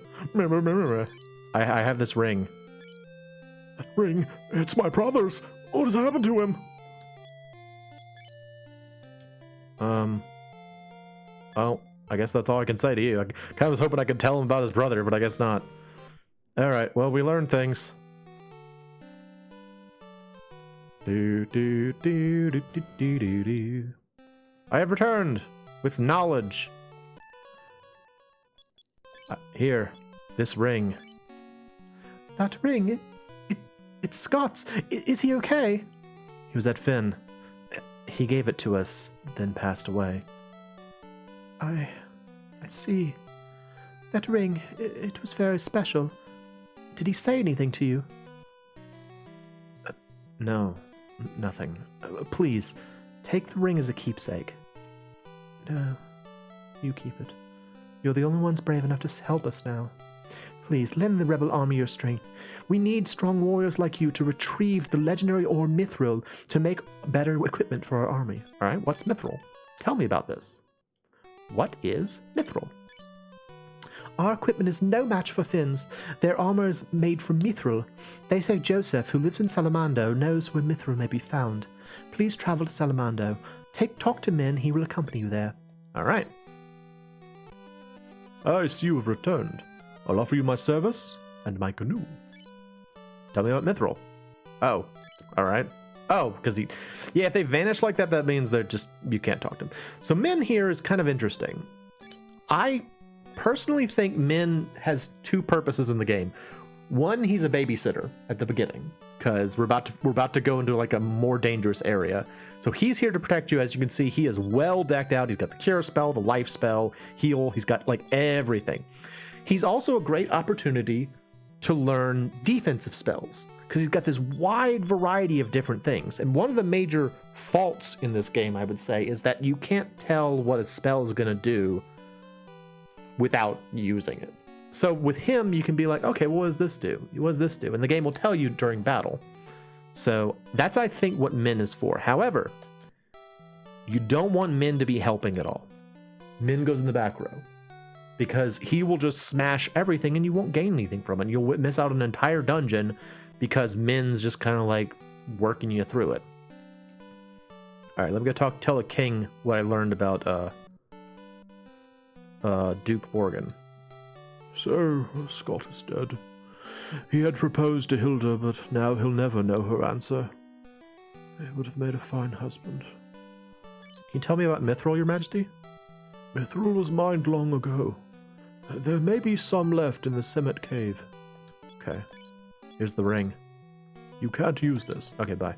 I have this ring. That ring, it's my brother's. What has happened to him? Well, I guess that's all I can say to you. I kind of was hoping I could tell him about his brother, but I guess not. All right, well, we learned things. Do do do do do do do do. I have returned with knowledge. Here, this ring. That ring? It's Scott's. Is he okay? He was at Finn. He gave it to us, then passed away. I see. That ring, it was very special. Did he say anything to you? No, nothing. Please, take the ring as a keepsake. No, you keep it. You're the only ones brave enough to help us now. Please, lend the rebel army your strength. We need strong warriors like you to retrieve the legendary ore Mithril to make better equipment for our army. All right, what's Mithril? Tell me about this. What is Mithril? Our equipment is no match for Finn's. Their armor is made from Mithril. They say Joseph, who lives in Salamando, knows where Mithril may be found. Please travel to Salamando. Talk to Min. He will accompany you there. All right. I see you have returned. I'll offer you my service and my canoe. Tell me about Mithril. Oh, all right. Oh, because if they vanish like that, that means they're just, you can't talk to them. So Min here is kind of interesting. I personally think Min has two purposes in the game. One, he's a babysitter at the beginning because we're about to go into like a more dangerous area. So he's here to protect you. As you can see, he is well decked out. He's got the cure spell, the life spell, heal. He's got like everything. He's also a great opportunity to learn defensive spells because he's got this wide variety of different things. And one of the major faults in this game, I would say, is that you can't tell what a spell is going to do without using it. So with him, you can be like, okay, what does this do? What does this do? And the game will tell you during battle. So that's, I think, what Min is for. However, you don't want Min to be helping at all. Min goes in the back row because he will just smash everything and you won't gain anything from it. You'll miss out on an entire dungeon because Min's just kind of like working you through it. All right, let me go tell the king what I learned about Duke Morgan. So, Scott is dead. He had proposed to Hilda, but now he'll never know her answer. He would have made a fine husband. Can you tell me about Mithril, Your Majesty? Mithril was mined long ago. There may be some left in the Semet Cave. Okay. Here's the ring. You can't use this. Okay, bye.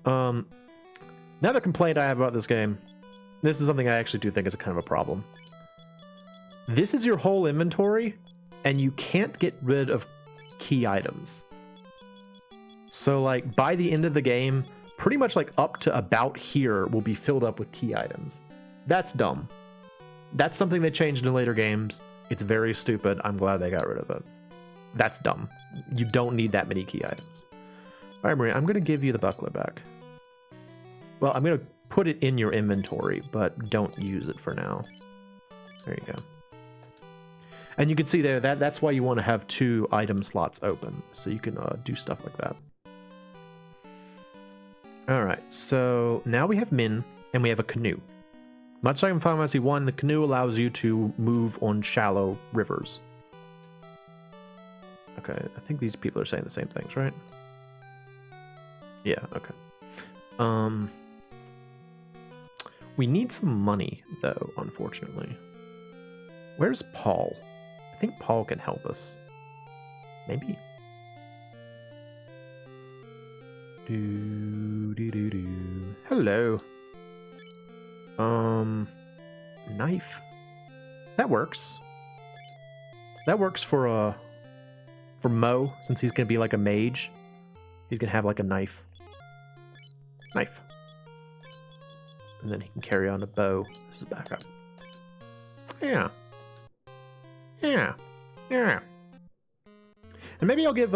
Another complaint I have about this game. This is something I actually do think is a kind of a problem. This is your whole inventory, and you can't get rid of key items. So, like, by the end of the game, pretty much like up to about here will be filled up with key items. That's dumb. That's something they changed in later games. It's very stupid. I'm glad they got rid of it. That's dumb. You don't need that many key items. All right, Maria, I'm going to give you the buckler back. Well, I'm going to put it in your inventory, but don't use it for now. There you go. And you can see there, that's why you want to have 2 item slots open, so you can do stuff like that. All right, so now we have Min, and we have a canoe. Much like in Final Fantasy 1, the canoe allows you to move on shallow rivers. Okay, I think these people are saying the same things, right? Yeah, okay. We need some money, though, unfortunately. Where's Paul? I think Paul can help us. Maybe. Hello. Knife. That works. That works for Moe, since he's gonna be like a mage. He's gonna have like a knife. Knife. And then he can carry on a bow as his backup. Yeah. Yeah. Yeah. And maybe I'll give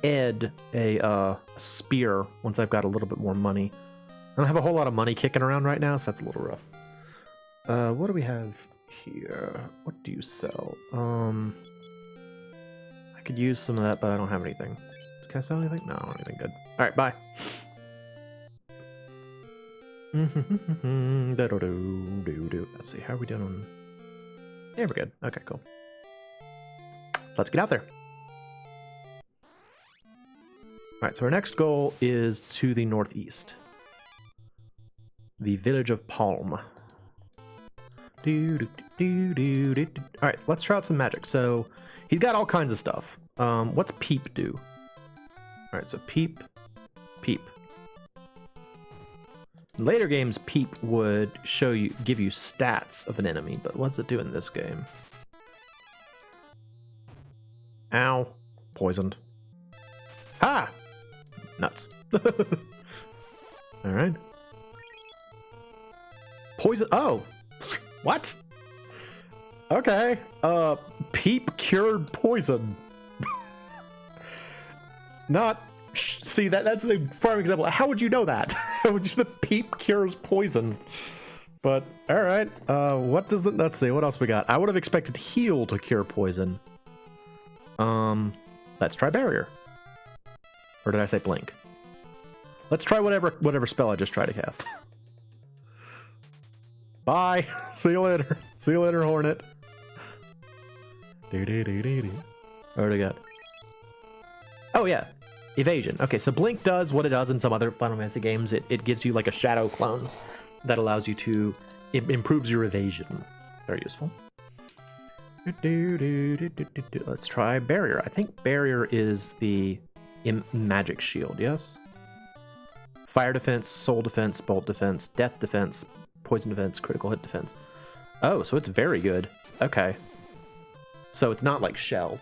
Ed a spear once I've got a little bit more money. I don't have a whole lot of money kicking around right now, so that's a little rough. What do we have here? What do you sell? I could use some of that, but I don't have anything. Can I sell anything? No, I don't have anything good. All right, bye. Let's see, how are we doing on... Yeah, we're good. Okay, cool. Let's get out there. All right, so our next goal is to the northeast. The village of Palm. All right, let's try out some magic. So he's got all kinds of stuff. What's Peep do? All right, so Peep. In later games, Peep would give you stats of an enemy, but what's it do in this game? Ow. Poisoned. Ha! Nuts. Alright. Poison. Oh! What? Okay. Peep cured poison. Not. See, that's the prime example. How would you know that? How would you the Peep cures poison? But, alright. What does the. Let's see, what else we got? I would have expected heal to cure poison. Let's try barrier. Or did I say blink? Let's try whatever spell I just tried to cast. Bye. See you later. See you later, Hornet. What do we got? Oh yeah, evasion. Okay, so blink does what it does in some other Final Fantasy games. It gives you like a shadow clone that allows you to improves your evasion. Very useful. Let's try barrier. I think barrier is the magic shield, yes? Fire defense, soul defense, bolt defense, death defense, poison defense, critical hit defense. Oh, so it's very good. Okay. So it's not like shell.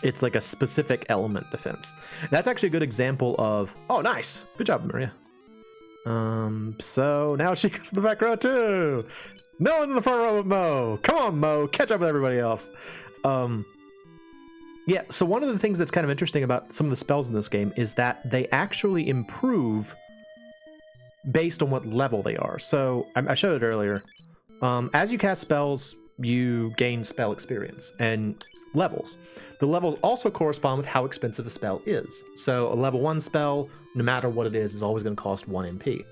It's like a specific element defense. That's actually a good example of... Oh, nice. Good job, Maria. So now she goes to the back row too. No one's in the front row with Moe. Come on, Moe. Catch up with everybody else. Yeah, so one of the things that's kind of interesting about some of the spells in this game is that they actually improve based on what level they are. So I showed it earlier. As you cast spells, you gain spell experience and levels. The levels also correspond with how expensive a spell is. So a level 1 spell, no matter what it is always going to cost 1 MP.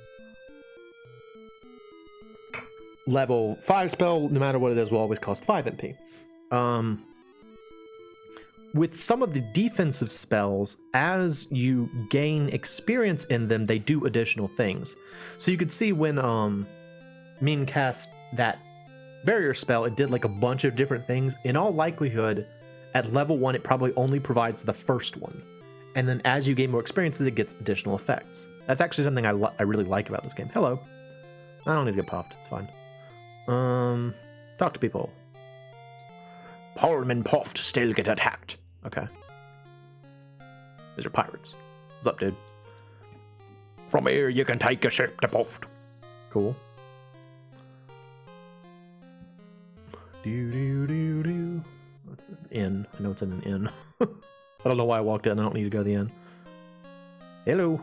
Level 5 spell, no matter what it is, will always cost 5 MP. With some of the defensive spells, as you gain experience in them, they do additional things. So you could see when Min cast that barrier spell, it did like a bunch of different things. In all likelihood, at level 1, it probably only provides the first one. And then as you gain more experiences, it gets additional effects. That's actually something I really like about this game. Hello. I don't need to get puffed. It's fine. Talk to people. Palm puffed still get attacked. Okay. These are pirates. What's up, dude? From here, you can take a ship to Puffed. Cool. What's the inn? I know it's in an inn. I don't know why I walked in. I don't need to go to the inn. Hello.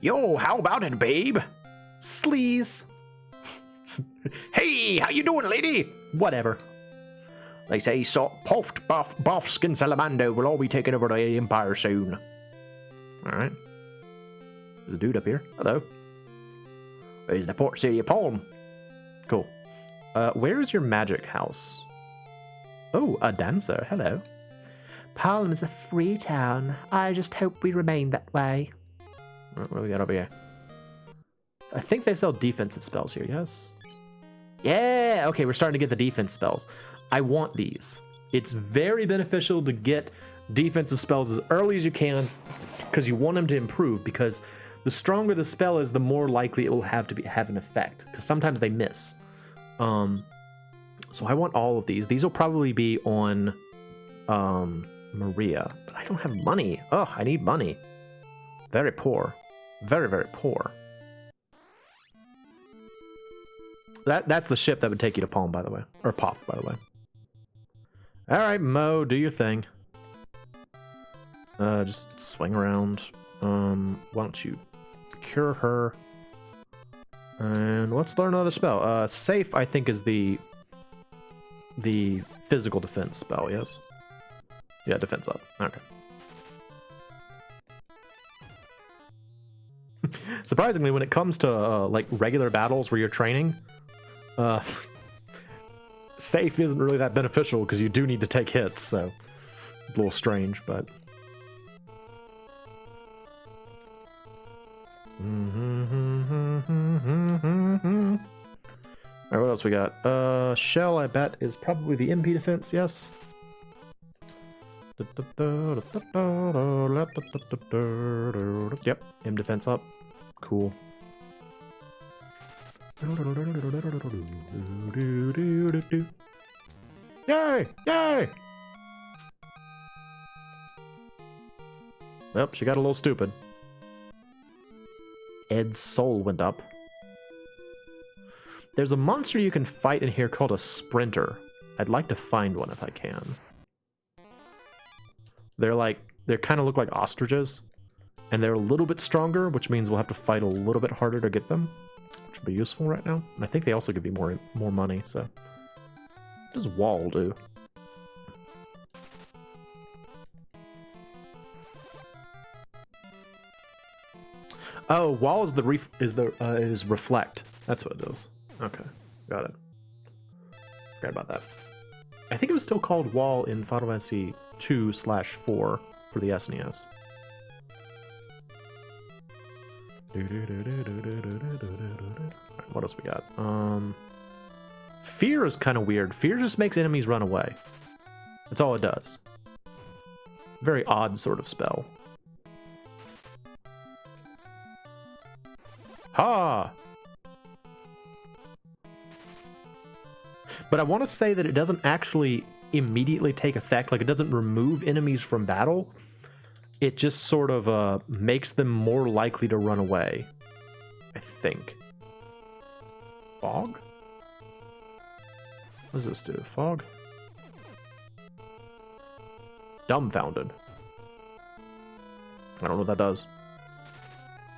Yo, how about it, babe? Sleaze. Hey, how you doing, lady? Whatever. They say Puffed, Buffsk, and Salamando will all be taking over the Empire soon. Alright. There's a dude up here. Hello. There's the port city of Palm. Cool. Where's your magic house? Oh, a dancer. Hello. Palm is a free town. I just hope we remain that way. What do we got over here? I think they sell defensive spells here, yes? Yeah! Okay, we're starting to get the defense spells. I want these. It's very beneficial to get defensive spells as early as you can because you want them to improve, because the stronger the spell is, the more likely it will have an effect, because sometimes they miss. So I want all of these. These will probably be on Maria, but I don't have money. Ugh, I need money. Very poor. Very, very poor. That's the ship that would take you to Palm, by the way. Or Poth, by the way. Alright, Mo, do your thing. Just swing around. Why don't you cure her? And let's learn another spell. Safe, I think, is the physical defense spell, yes? Yeah, defense up. Okay. Surprisingly, when it comes to like regular battles where you're training, safe isn't really that beneficial because you do need to take hits, so it's a little strange, but Alright, what else we got? Shell, I bet, is probably the MP defense, yes? Yep, M defense up. Cool. Yay! Yay! Well, she got a little stupid. Ed's soul went up. There's a monster you can fight in here called a sprinter. I'd like to find one if I can. They kind of look like ostriches, and they're a little bit stronger, which means we'll have to fight a little bit harder to get them, which would be useful right now. And I think they also give you more money, so. What does wall do? Oh, wall is is reflect. That's what it is. Okay, got it. Forgot about that. I think it was still called wall in Final Fantasy 2/4 for the SNES. What else we got? Fear is kind of weird. Fear just makes enemies run away. That's all it does. Very odd sort of spell. Ha! But I want to say that it doesn't actually immediately take effect. Like, it doesn't remove enemies from battle. It just sort of makes them more likely to run away, I think. Fog? What does this do? Fog? Dumbfounded. I don't know what that does.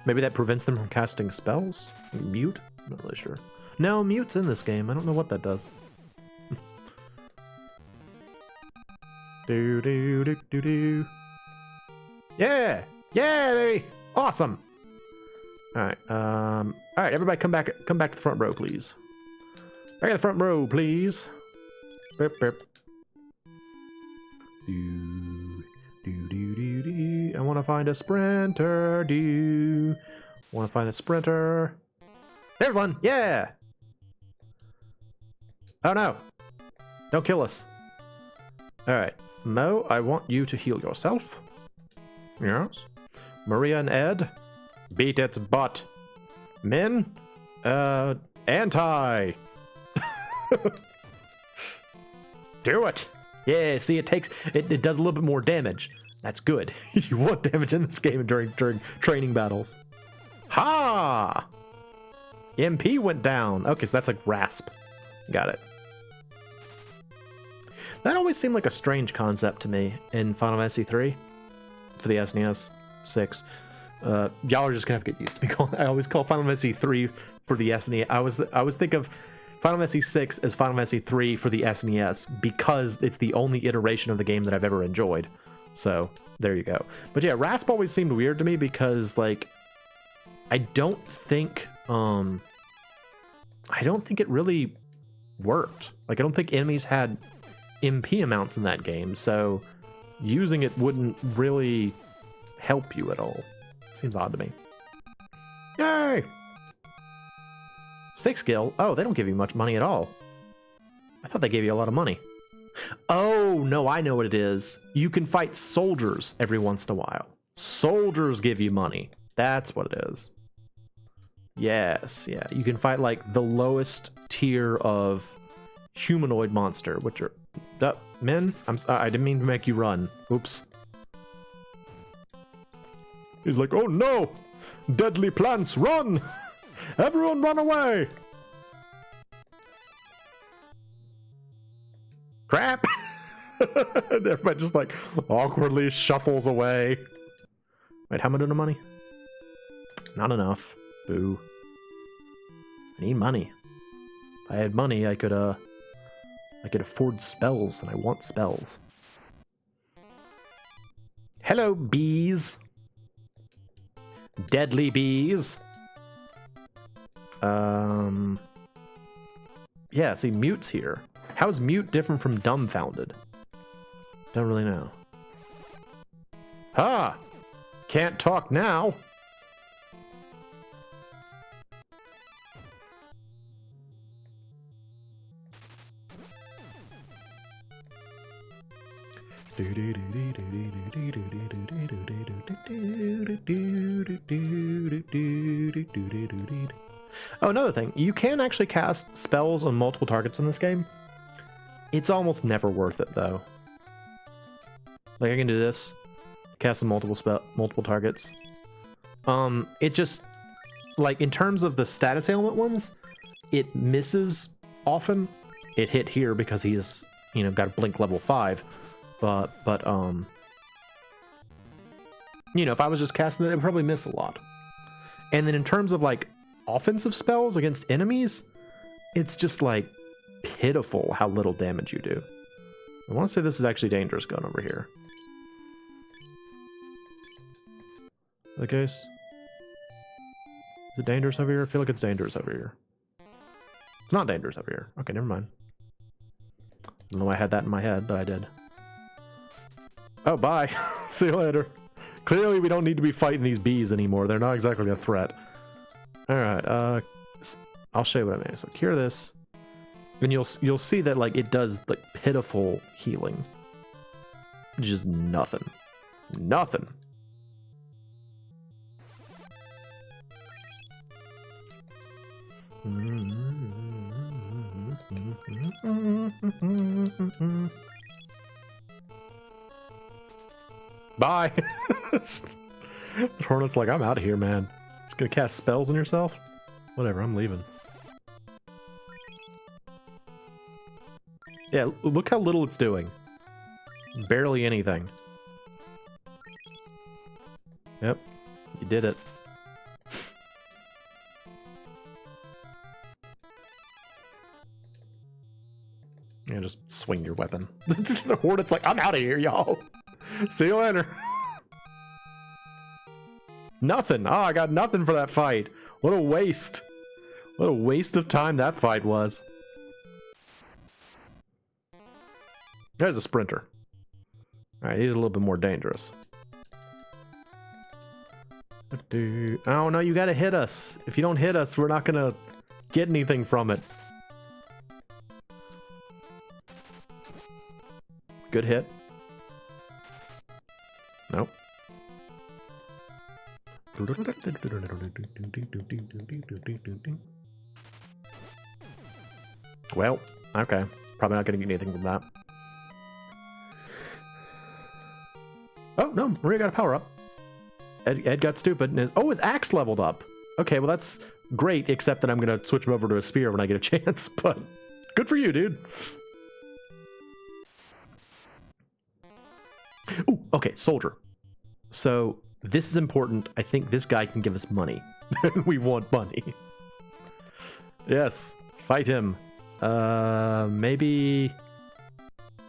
Maybe that prevents them from casting spells? Mute? I'm not really sure. No, mute's in this game. I don't know what that does. Do do do do do. Yeah! Yeah, baby! Awesome! Alright, alright, everybody come back to the front row, please. Back to the front row, please. Burp, burp. Do, do, do, do, do. I want to find a sprinter. Do. Want to find a sprinter. There's one! Yeah! Oh no! Don't kill us. Alright, Mo, I want you to heal yourself. Yes. Maria and Ed, beat its butt. Min, anti. Do it. Yeah, see, it does a little bit more damage. That's good. You want damage in this game during training battles. Ha! MP went down. Okay, so that's like rasp. Got it. That always seemed like a strange concept to me in Final Fantasy 3 for the SNES 6. Y'all are just gonna have to get used to me calling. I always call Final Fantasy 3 for the SNES. I always think of Final Fantasy 6 as Final Fantasy 3 for the SNES because it's the only iteration of the game that I've ever enjoyed. So there you go. But yeah, rasp always seemed weird to me because like I don't think it really worked. Like I don't think enemies had MP amounts in that game, so using it wouldn't really help you at all. Seems odd to me. Yay! 6 gil? Oh, they don't give you much money at all. I thought they gave you a lot of money. Oh, no, I know what it is. You can fight soldiers every once in a while. Soldiers give you money. That's what it is. Yes, yeah. You can fight like the lowest tier of humanoid monster, which are men. I didn't mean to make you run. Oops. He's like, oh no! Deadly plants, run! Everyone run away! Crap! Everybody just like awkwardly shuffles away. Wait, how much of the money? Not enough. Boo. I need money. If I had money, I could afford spells, and I want spells. Hello, bees. Deadly bees. Yeah, see, mute's here. How is mute different from dumbfounded? Don't really know. Ha! Can't talk now. Oh, another thing. You can actually cast spells on multiple targets in this game. It's almost never worth it, though. Like, I can do this. Cast on multiple targets. It just... Like, in terms of the status ailment ones, it misses often. It hit here because he's, you know, got a blink level 5. But, you know, if I was just casting it, it would probably miss a lot. And then in terms of, like, offensive spells against enemies, it's just, like, pitiful how little damage you do. I want to say this is actually dangerous gun over here. The case? Is it dangerous over here? I feel like it's dangerous over here. It's not dangerous over here. Okay, never mind. I don't know why I had that in my head, but I did. Oh, bye. See you later. Clearly, we don't need to be fighting these bees anymore. They're not exactly a threat. Alright, I'll show you what I mean. So, cure this. And you'll see that, like, it does, like, pitiful healing. Just nothing. Nothing. Bye. The Hornet's like, I'm out of here, man. Just gonna cast spells on yourself? Whatever, I'm leaving. Yeah, look how little it's doing. Barely anything. Yep, you did it. Yeah, just swing your weapon. The Hornet's like, I'm out of here, y'all. See you later. Nothing. Oh, I got nothing for that fight. What a waste. What a waste of time that fight was. There's a sprinter. Alright, he's a little bit more dangerous. Oh no, you gotta hit us. If you don't hit us, we're not gonna get anything from it. Good hit. Nope. Well, okay. Probably not gonna get anything from that. Oh, no, Maria got a power up. Ed got stupid and his axe leveled up. Okay, well that's great, except that I'm gonna switch him over to a spear when I get a chance, but good for you, dude. Ooh, okay, soldier. So this is important. I think this guy can give us money. We want money. Yes, fight him. Maybe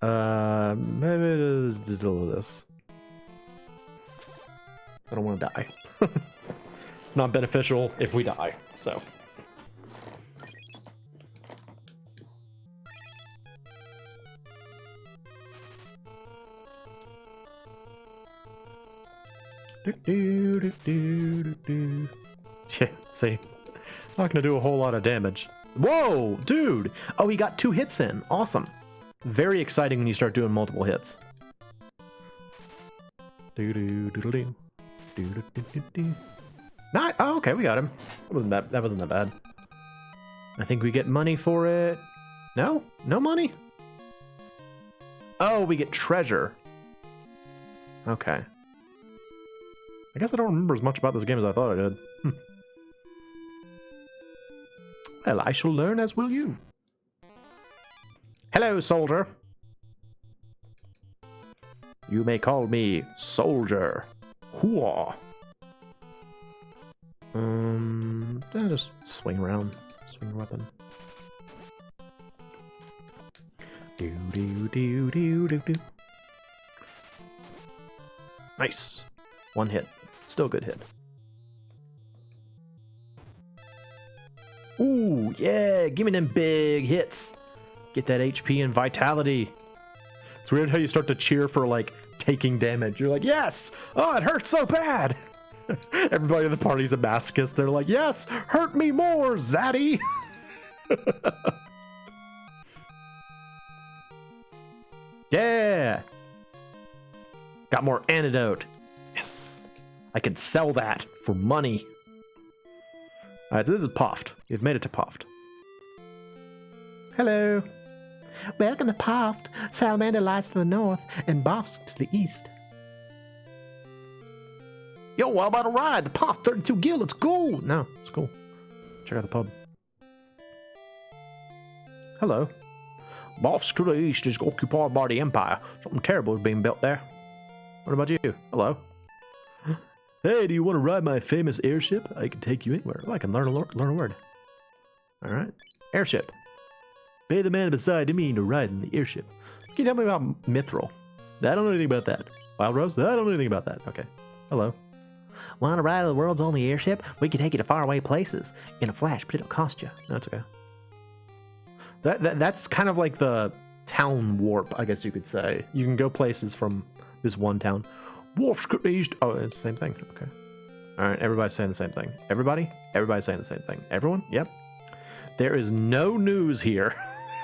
just do this. I don't want to die. It's not beneficial if we die, so. Yeah, see, not gonna do a whole lot of damage. Whoa, dude! Oh, he got 2 hits in. Awesome. very exciting when you start doing multiple hits. Oh, okay, we got him. That wasn't that bad. I think we get money for it. No? No money? Oh, we get treasure. Okay. I guess I don't remember as much about this game as I thought I did. Well, I shall learn, as will you. Hello, soldier. You may call me Soldier. Hooah. Just swing around. Swing your weapon. Do. Nice. One hit. Still good hit. Ooh, yeah. Give me them big hits. Get that HP and vitality. It's weird how you start to cheer for, like, taking damage. You're like, yes! Oh, it hurts so bad! Everybody in the party's a masochist. They're like, yes! Hurt me more, Zaddy! Yeah! Got more antidote. Yes! I can sell that for money. Alright, so this is Poft. We've made it to Poft. Hello. Welcome to Poft. Salamander lies to the north and Bosk to the east. Yo, how about a ride? The Poft 32 Guild, let's go! No, it's cool. Check out the pub. Hello. Bosk to the east is occupied by the Empire. Something terrible is being built there. What about you? Hello. Hey, do you want to ride my famous airship? I can take you anywhere. Oh, I can learn a word. Alright. Airship. Pay the man beside me to ride in the airship. Can you tell me about Mithril? I don't know anything about that. Wild Rose? I don't know anything about that. Okay. Hello. Want to ride the world's only airship? We can take you to faraway places in a flash, but it'll cost you. No, it's okay. That's kind of like the town warp, I guess you could say. You can go places from this one town. Oh, it's the same thing. Okay. All right, everybody's saying the same thing. Everybody? Everybody's saying the same thing. Everyone? Yep. There is no news here.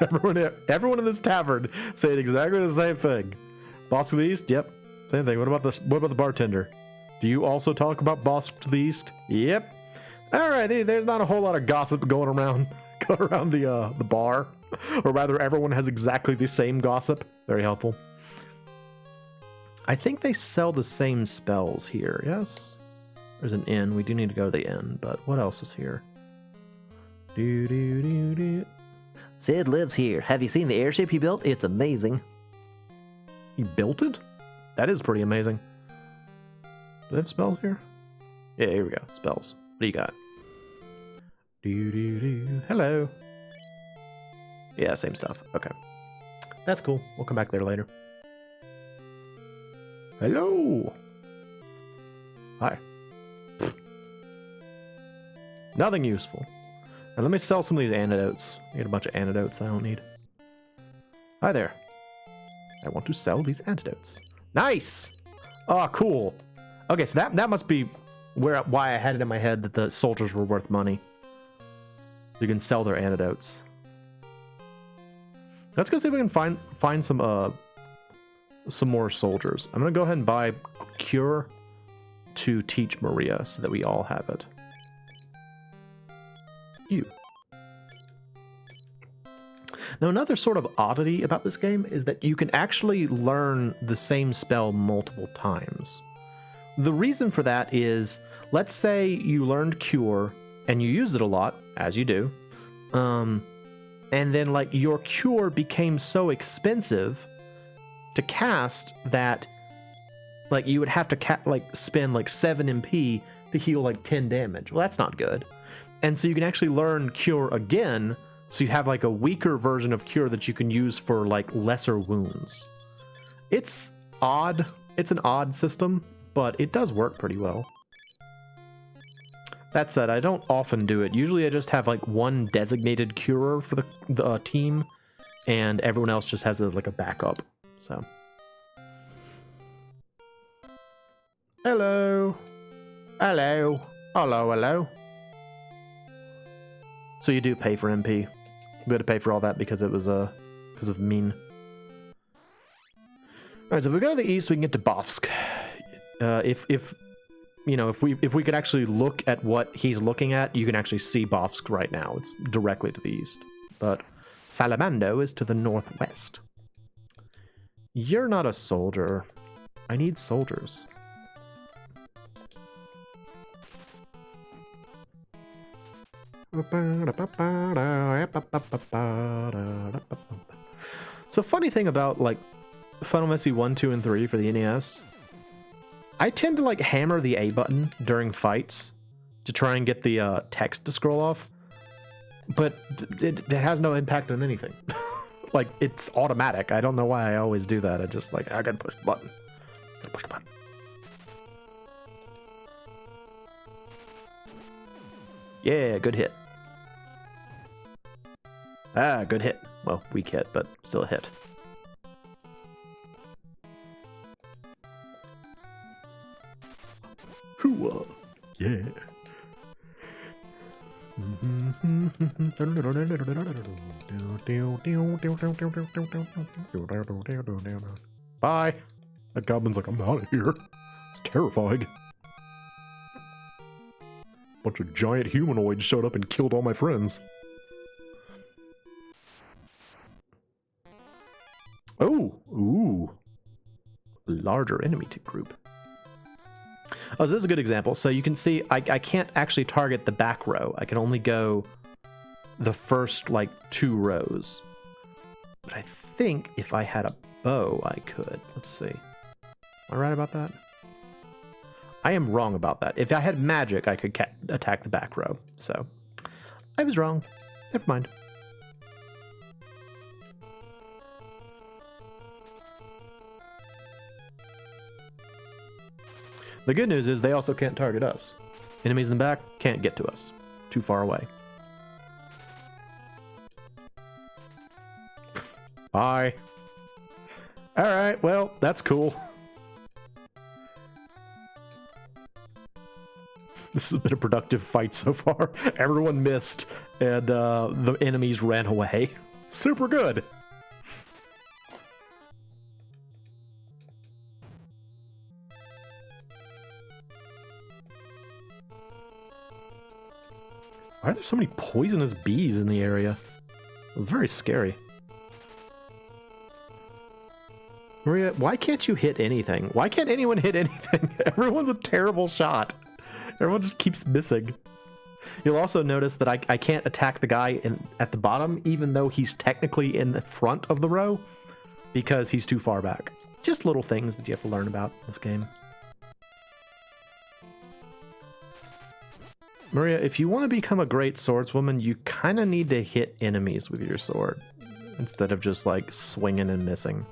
Everyone in this tavern saying exactly the same thing. Boss to the east? Yep. Same thing. What about the bartender? Do you also talk about Boss to the east? Yep. All right. There's not a whole lot of gossip going around the bar, or rather, everyone has exactly the same gossip. Very helpful. I think they sell the same spells here. Yes. There's an inn. We do need to go to the inn, but what else is here? Sid lives here. Have you seen the airship he built? It's amazing. He built it? That is pretty amazing. Do they have spells here? Yeah, here we go. Spells. What do you got? Hello. Yeah, same stuff. Okay. That's cool. We'll come back there later. Hello. Hi. Nothing useful. Now let me sell some of these antidotes. I get a bunch of antidotes I don't need. Hi there. I want to sell these antidotes. Nice! Oh, cool. Okay, so that must be why I had it in my head that the soldiers were worth money. You can sell their antidotes. Let's go see if we can find some more soldiers. I'm gonna go ahead and buy Cure to teach Maria so that we all have it. You. Now, another sort of oddity about this game is that you can actually learn the same spell multiple times. The reason for that is, let's say you learned Cure and you used it a lot, as you do, and then like your Cure became so expensive to cast that like you would have to spend like 7 MP to heal like 10 damage. Well, that's not good. And so you can actually learn Cure again, so you have like a weaker version of Cure that you can use for like lesser wounds. It's odd. It's an odd system, but it does work pretty well. That said, I don't often do it. Usually I just have like one designated curer for the team, and everyone else just has it as like a backup. So. Hello. Hello. Hello, hello. So you do pay for MP. We had to pay for all that because it was because of mean. right, so if we go to the east, we can get to Bofsk. If we could actually look at what he's looking at, you can actually see Bofsk right now. It's directly to the east. But Salamando is to the northwest. You're not a soldier. I need soldiers. So funny thing about like Final Fantasy 1, 2, and 3 for the NES, I tend to like hammer the A button during fights to try and get the text to scroll off, but it has no impact on anything. Like, it's automatic. I don't know why I always do that. I just like, I gotta push the button. Push the button. Yeah, good hit. Ah, good hit. Well, weak hit, but still a hit. Hooah! Yeah. Bye. That goblin's like, I'm out of here. It's terrifying. Bunch of giant humanoids showed up and killed all my friends. Oh, ooh. Larger enemy group. Oh, so this is a good example. So you can see I can't actually target the back row. I can only go the first, like, 2 rows. But I think if I had a bow, I could. Let's see. Am I right about that? I am wrong about that. If I had magic, I could attack the back row. So I was wrong. Never mind. The good news is they also can't target us. Enemies in the back can't get to us. Too far away. Bye. Alright, well, that's cool. This has been a productive fight so far. Everyone missed, and the enemies ran away. Super good. Why are there so many poisonous bees in the area? Very scary. Maria, why can't you hit anything? Why can't anyone hit anything? Everyone's a terrible shot. Everyone just keeps missing. You'll also notice that I can't attack the guy at the bottom, even though he's technically in the front of the row, because he's too far back. Just little things that you have to learn about in this game. Maria, if you want to become a great swordswoman, you kind of need to hit enemies with your sword, instead of just, like, swinging and missing.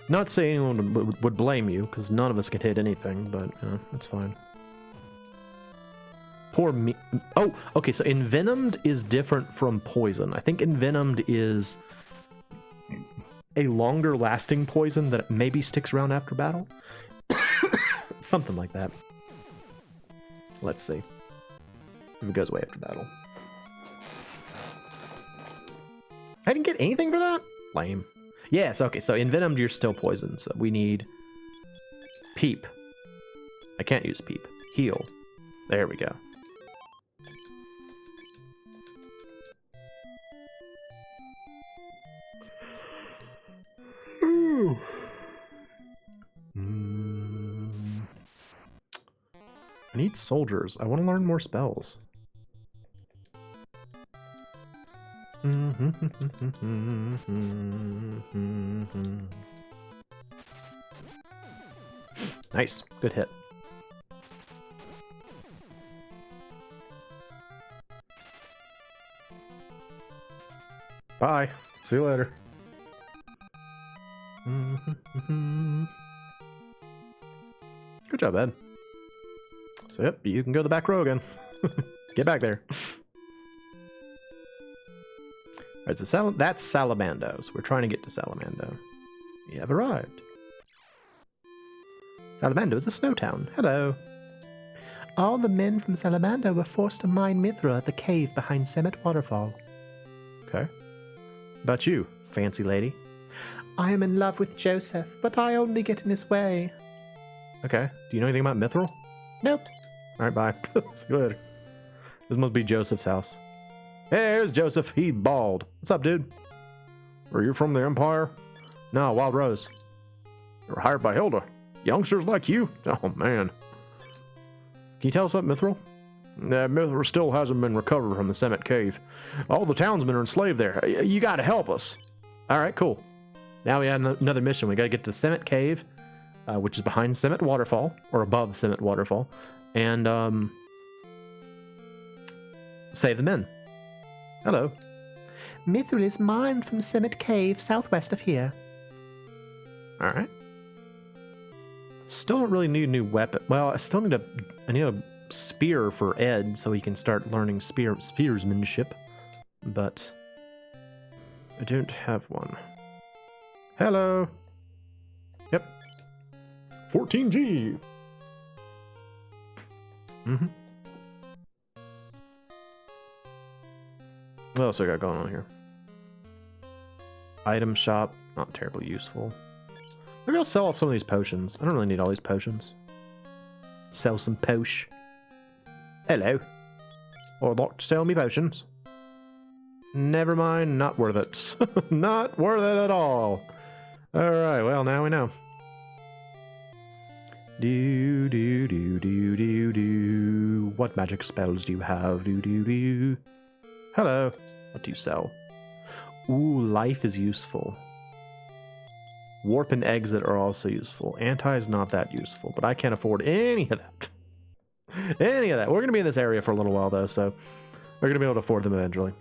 Not saying anyone would blame you, because none of us can hit anything, but, it's fine. Poor me. Oh, okay, so envenomed is different from poison. I think envenomed is a longer lasting poison that maybe sticks around after battle. Something like that. Let's see if it goes away after battle. I didn't get anything for that? Lame. Yes, okay, so envenomed, you're still poisoned, so we need peep. I can't use peep. Heal. There we go. Ooh. I need soldiers. I want to learn more spells. Nice. Good hit. Bye. See you later. Good job, Ed. So, yep, you can go to the back row again. Get back there. Alright, so that's Salamando. So we're trying to get to Salamando. We have arrived. Salamando is a snow town. Hello. All the men from Salamando were forced to mine Mithra at the cave behind Semet Waterfall. Okay. about you, fancy lady? I am in love with Joseph, but I only get in his way. Okay. Do you know anything about Mithril? Nope. All right, bye. That's good. This must be Joseph's house. Hey, here's Joseph. He bald. What's up, dude? Are you from the Empire? No, Wild Rose. You're hired by Hilda. Youngsters like you? Oh, man. Can you tell us about Mithril? Mithril still hasn't been recovered from the Semet Cave. All the townsmen are enslaved there. You gotta help us. All right, cool. Now we have another mission. We gotta get to Semet Cave, which is behind Semet Waterfall, or above Semet Waterfall, and save the men. Hello. Mithril is mined from Semet Cave, southwest of here. All right. Still don't really need a new weapon. Well, I need a spear for Ed so he can start learning spearsmanship, but I don't have one. Hello. Yep. 14G. Mm-hmm. What else I got going on here? Item shop, not terribly useful. Maybe I'll sell off some of these potions. I don't really need all these potions. Sell some posh. Hello. Or like to sell me potions. Never mind, not worth it. Not worth it at all. Alright, well, now we know. Do, do, do, do, do, do. What magic spells do you have? Do, do, do. Hello. What do you sell? Ooh, life is useful. Warp and exit are also useful. Anti is not that useful, but I can't afford any of that. Any of that. We're going to be in this area for a little while, though, so we're going to be able to afford them eventually.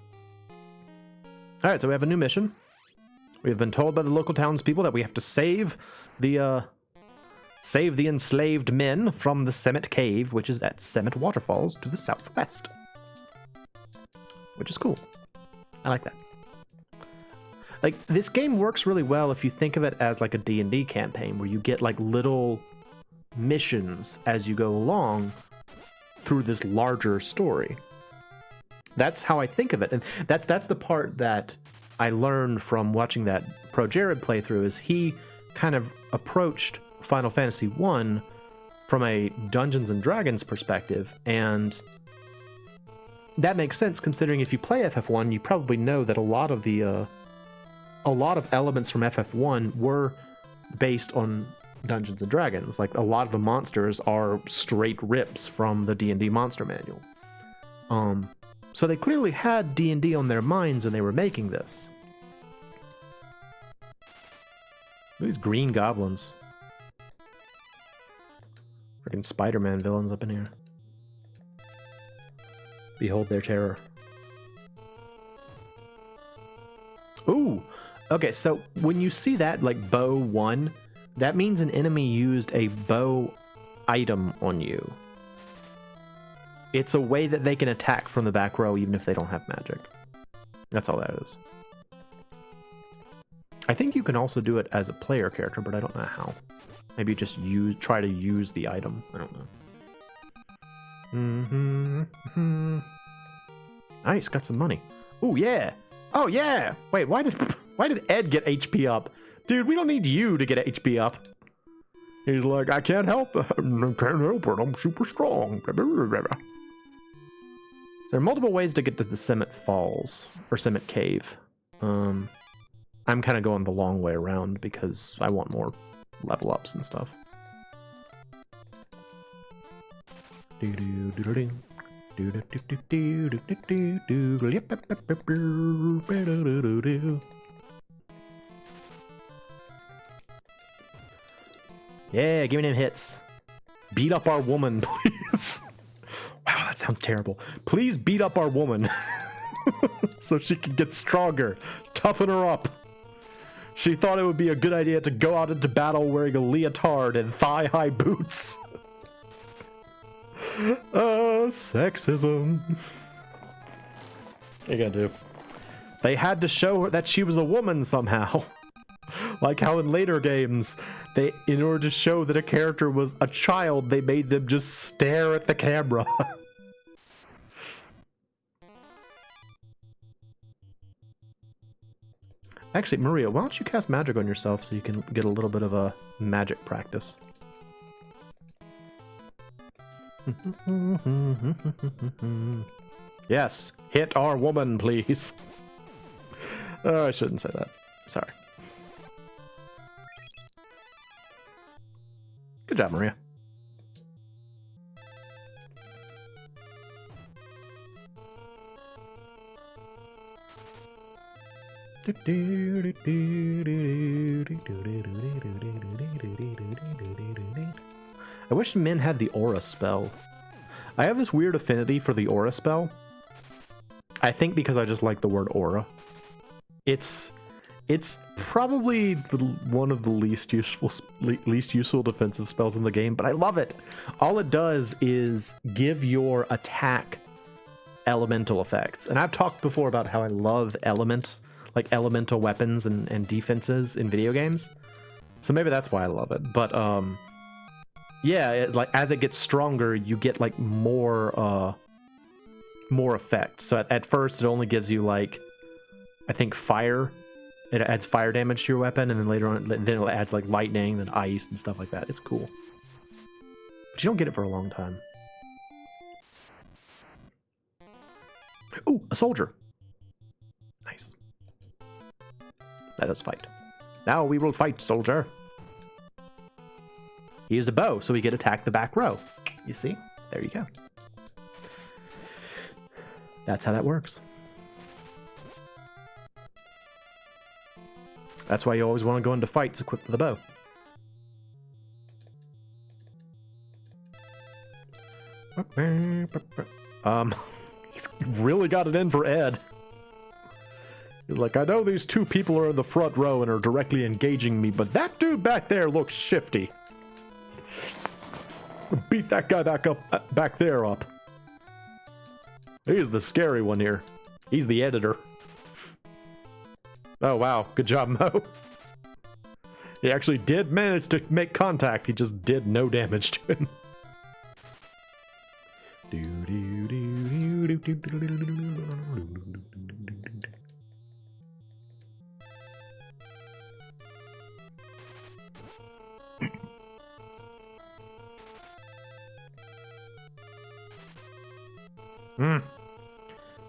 Alright, so we have a new mission. We have been told by the local townspeople that we have to save the enslaved men from the Semet Cave, which is at Semet Waterfalls to the southwest. Which is cool. I like that. Like, this game works really well if you think of it as like a D&D campaign, where you get like little missions as you go along through this larger story. That's how I think of it, and that's the part that I learned from watching that Pro Jared playthrough. Is he kind of approached Final Fantasy 1 from a Dungeons and Dragons perspective, and that makes sense considering if you play FF1, you probably know that a lot of elements from FF1 were based on Dungeons and Dragons. Like, a lot of the monsters are straight rips from the D&D monster manual. So they clearly had D&D on their minds when they were making this. Look at these green goblins. Freaking Spider-Man villains up in here. Behold their terror. Ooh! Okay, so when you see that, like, bow 1, that means an enemy used a bow item on you. It's a way that they can attack from the back row even if they don't have magic. That's all that is. I think you can also do it as a player character, but I don't know how. Maybe just try to use the item. I don't know. Nice, got some money. Oh yeah! Oh yeah! Wait, why did Ed get HP up? Dude, we don't need you to get HP up. He's like, I can't help it. I can't help it. I'm super strong. There are multiple ways to get to the Semet Falls, or Semet Cave. I'm kind of going the long way around because I want more level ups and stuff. Yeah, give me them hits. Beat up our woman, please. Wow, that sounds terrible. Please beat up our woman so she can get stronger. Toughen her up. She thought it would be a good idea to go out into battle wearing a leotard and thigh-high boots. Sexism. What are you gonna do? They had to show her that she was a woman somehow. Like how in later games, in order to show that a character was a child, they made them just stare at the camera. Actually, Maria, why don't you cast magic on yourself so you can get a little bit of a magic practice? Yes, hit our woman, please. Oh, I shouldn't say that. Sorry. Good job, Maria. I wish Min had the aura spell. I have this weird affinity for the aura spell. I think because I just like the word aura. It's probably one of the least useful defensive spells in the game, but I love it. All it does is give your attack elemental effects. And I've talked before about how I love elements, like elemental weapons and defenses in video games. So maybe that's why I love it. But yeah, it's like as it gets stronger, you get like more effect. So at first it only gives you like, I think fire. It adds fire damage to your weapon, and then later on, then it adds like lightning, then ice and stuff like that. It's cool, but you don't get it for a long time. Ooh, a soldier. Nice. Let us fight. Now we will fight, soldier. He used a bow, so he could attack the back row. You see? There you go. That's how that works. That's why you always want to go into fights equipped with a bow. He's really got it in for Ed. He's like, I know these two people are in the front row and are directly engaging me, but that dude back there looks shifty. Beat that guy back there up. He's the scary one here. He's the editor. Oh, wow. Good job, Mo. He actually did manage to make contact. He just did no damage to him.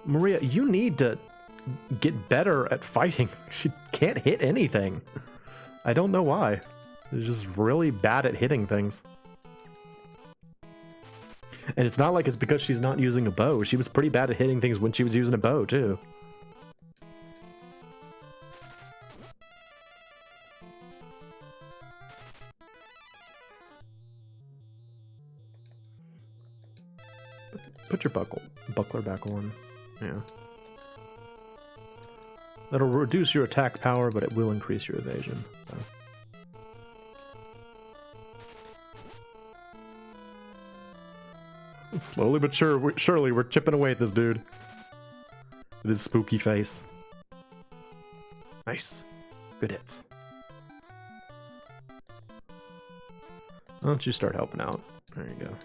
Maria, you need to get better at fighting. She can't hit anything. I don't know why. She's just really bad at hitting things. And it's not like it's because she's not using a bow. She was pretty bad at hitting things when she was using a bow, too. Put your buckler back on. Yeah. That'll reduce your attack power, but it will increase your evasion. So. Slowly but surely, we're chipping away at this dude. With his spooky face. Nice. Good hits. Why don't you start helping out? There you go.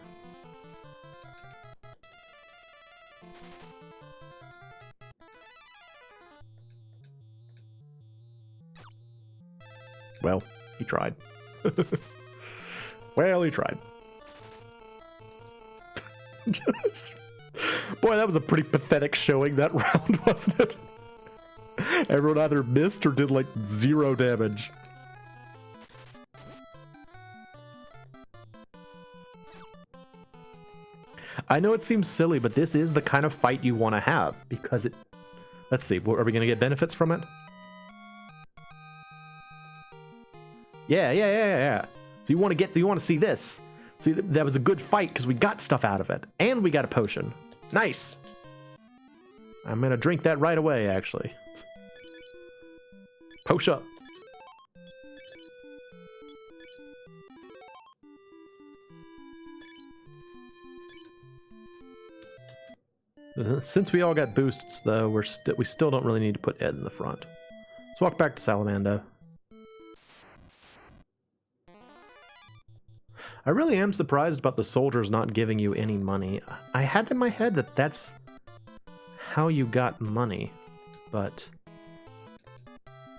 Well, he tried. Well, he tried. Boy, that was a pretty pathetic showing that round, wasn't it? Everyone either missed or did like 0 damage. I know it seems silly, but this is the kind of fight you want to have because it... Let's see, are we going to get benefits from it? Yeah. So you want to see this. See, that was a good fight because we got stuff out of it. And we got a potion. Nice. I'm going to drink that right away, actually. Potion up. Since we all got boosts, though, we still don't really need to put Ed in the front. Let's walk back to Salamando. I really am surprised about the soldiers not giving you any money. I had in my head that that's how you got money, but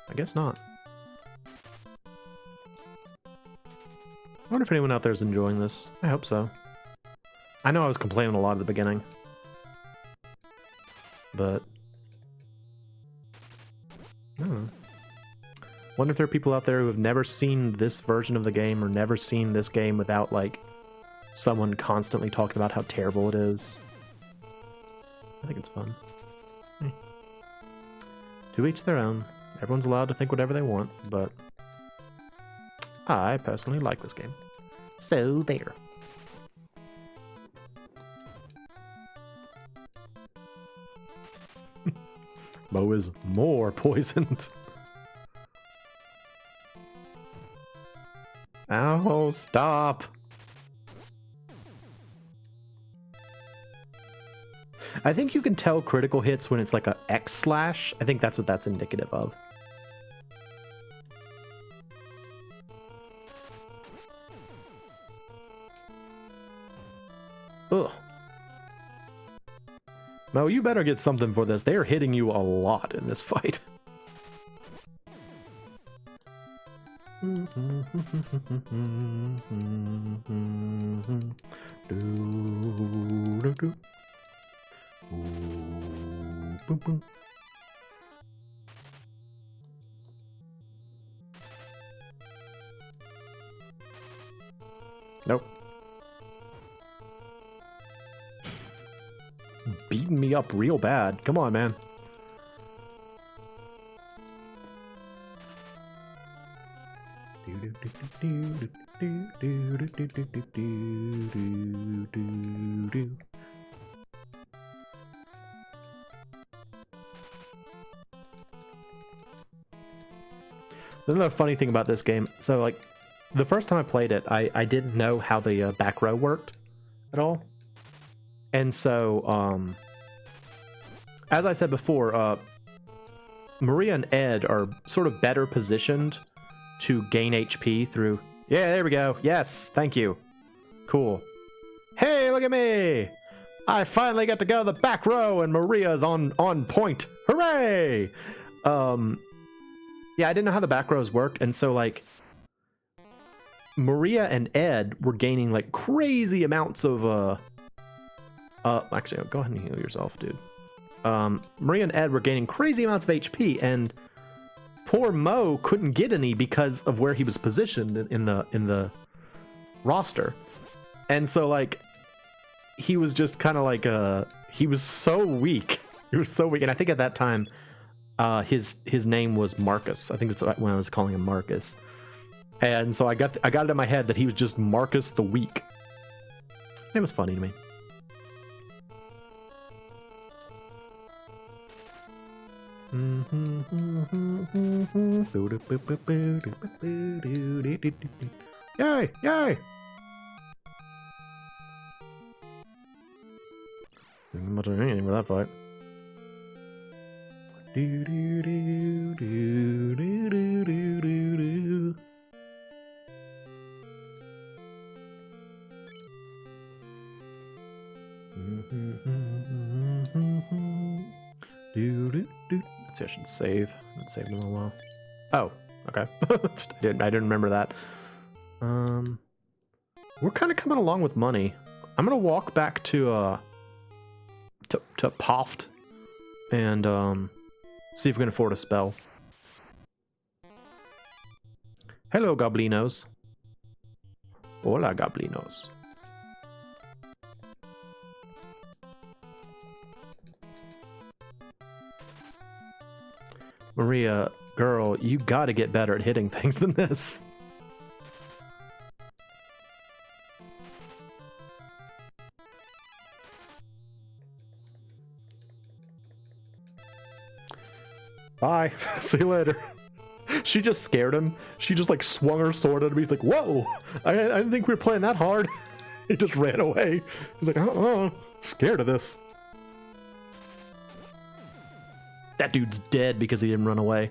I guess not. I wonder if anyone out there is enjoying this. I hope so. I know I was complaining a lot at the beginning. But... I don't know. Wonder if there are people out there who have never seen this version of the game or never seen this game without, like, someone constantly talking about how terrible it is. I think it's fun. To each their own. Everyone's allowed to think whatever they want, but I personally like this game. So there. Moe is more poisoned. Ow, stop. I think you can tell critical hits when it's like a X slash. I think that's what that's indicative of. Ugh. Mo, you better get something for this. They're hitting you a lot in this fight. Nope. Beating me up real bad. Come on, man. Another funny thing about this game, so like the first time I played it, I didn't know how the back row worked at all. And so, as I said before, Maria and Ed are sort of better positioned to gain HP through... Yeah, there we go. Yes, thank you. Cool. Hey, look at me! I finally get to go to the back row and Maria's on point. Hooray! Yeah, I didn't know how the back rows worked, and so, like, Maria and Ed were gaining, like, crazy amounts of, actually, go ahead and heal yourself, dude. Maria and Ed were gaining crazy amounts of HP, and poor Moe couldn't get any because of where he was positioned in the roster. And so, like, he was just kind of like, he was so weak. He was so weak, and I think at that time, his name was Marcus. I think that's when I was calling him Marcus. And so I got it in my head that he was just Marcus the Weak. It was funny to me. Yay! Yay! Didn't much of anything for that fight. Do do do do do do do do. Let's see, I should save. I haven't saved in a while. Oh, okay. I didn't remember that. We're kind of coming along with money. I'm gonna walk back to Poft and see if we can afford a spell. Hello, Goblinos. Hola, Goblinos. Maria, girl, you gotta get better at hitting things than this. Bye. See you later. She just scared him. She just like swung her sword at him. He's like, whoa! I didn't think we were playing that hard. He just ran away. He's like, oh, scared of this. That dude's dead because he didn't run away.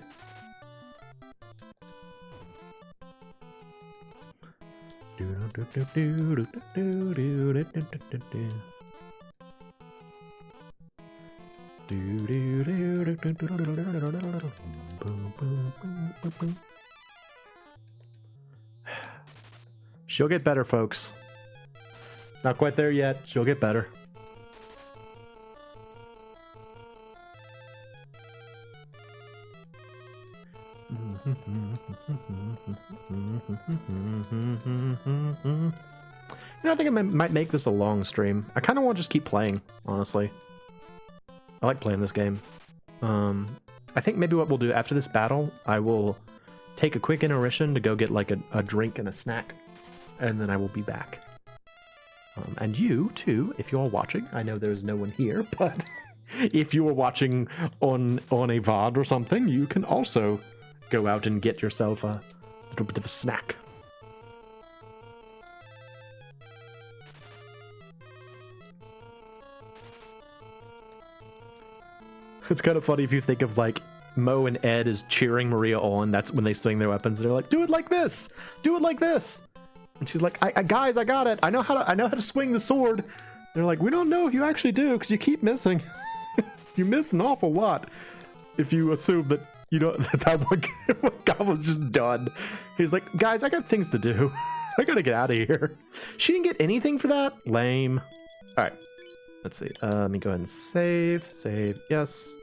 She'll get better, folks. It's not quite there yet. She'll get better. I think I might make this a long stream. I kind of want to just keep playing, honestly. I like playing this game. I think maybe what we'll do after this battle, I will take a quick intermission to go get like a drink and a snack, and then I will be back. And you too, if you're watching. I know there's no one here, but if you are watching on a VOD or something, you can also go out and get yourself a little bit of a snack. It's kind of funny if you think of like Mo and Ed is cheering Maria on. That's when they swing their weapons. They're like, "Do it like this. Do it like this." And she's like, "Guys, I got it. I know how to swing the sword." They're like, "We don't know if you actually do because you keep missing. You miss an awful lot if you assume that you know that one goblin's just done." He's like, "Guys, I got things to do. I gotta get out of here." She didn't get anything for that. Lame. All right. Let's see. Let me go ahead and save. Save. Yes.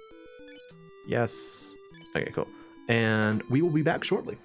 Yes. Okay, cool. And we will be back shortly.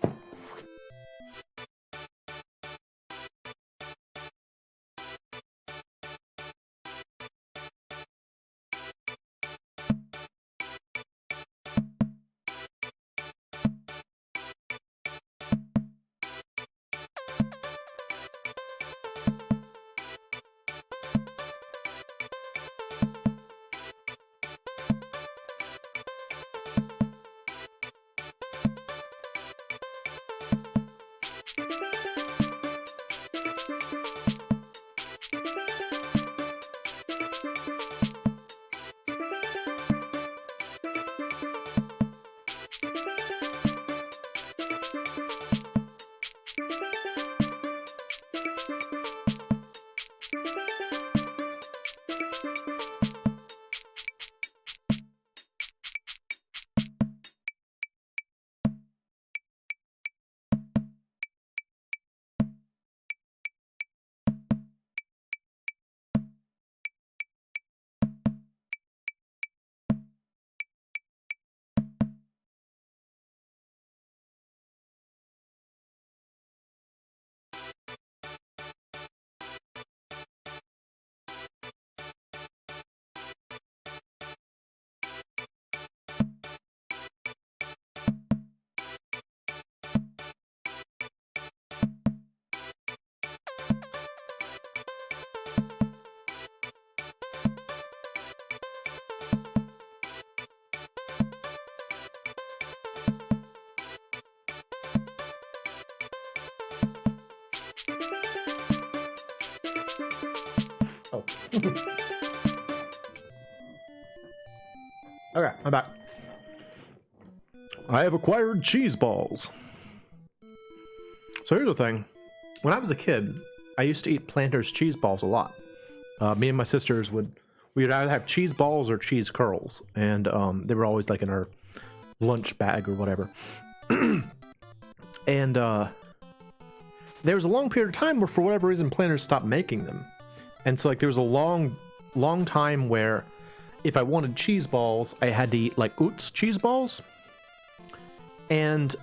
Oh. Okay, I'm back. I have acquired cheese balls. So here's the thing. When I was a kid, I used to eat Planters cheese balls a lot. Me and my sisters we'd either have cheese balls or cheese curls, and they were always like in our lunch bag or whatever. And there was a long period of time where, for whatever reason, Planters stopped making them. And so, like, there was a long time where if I wanted cheese balls, I had to eat, like, Utz cheese balls. And,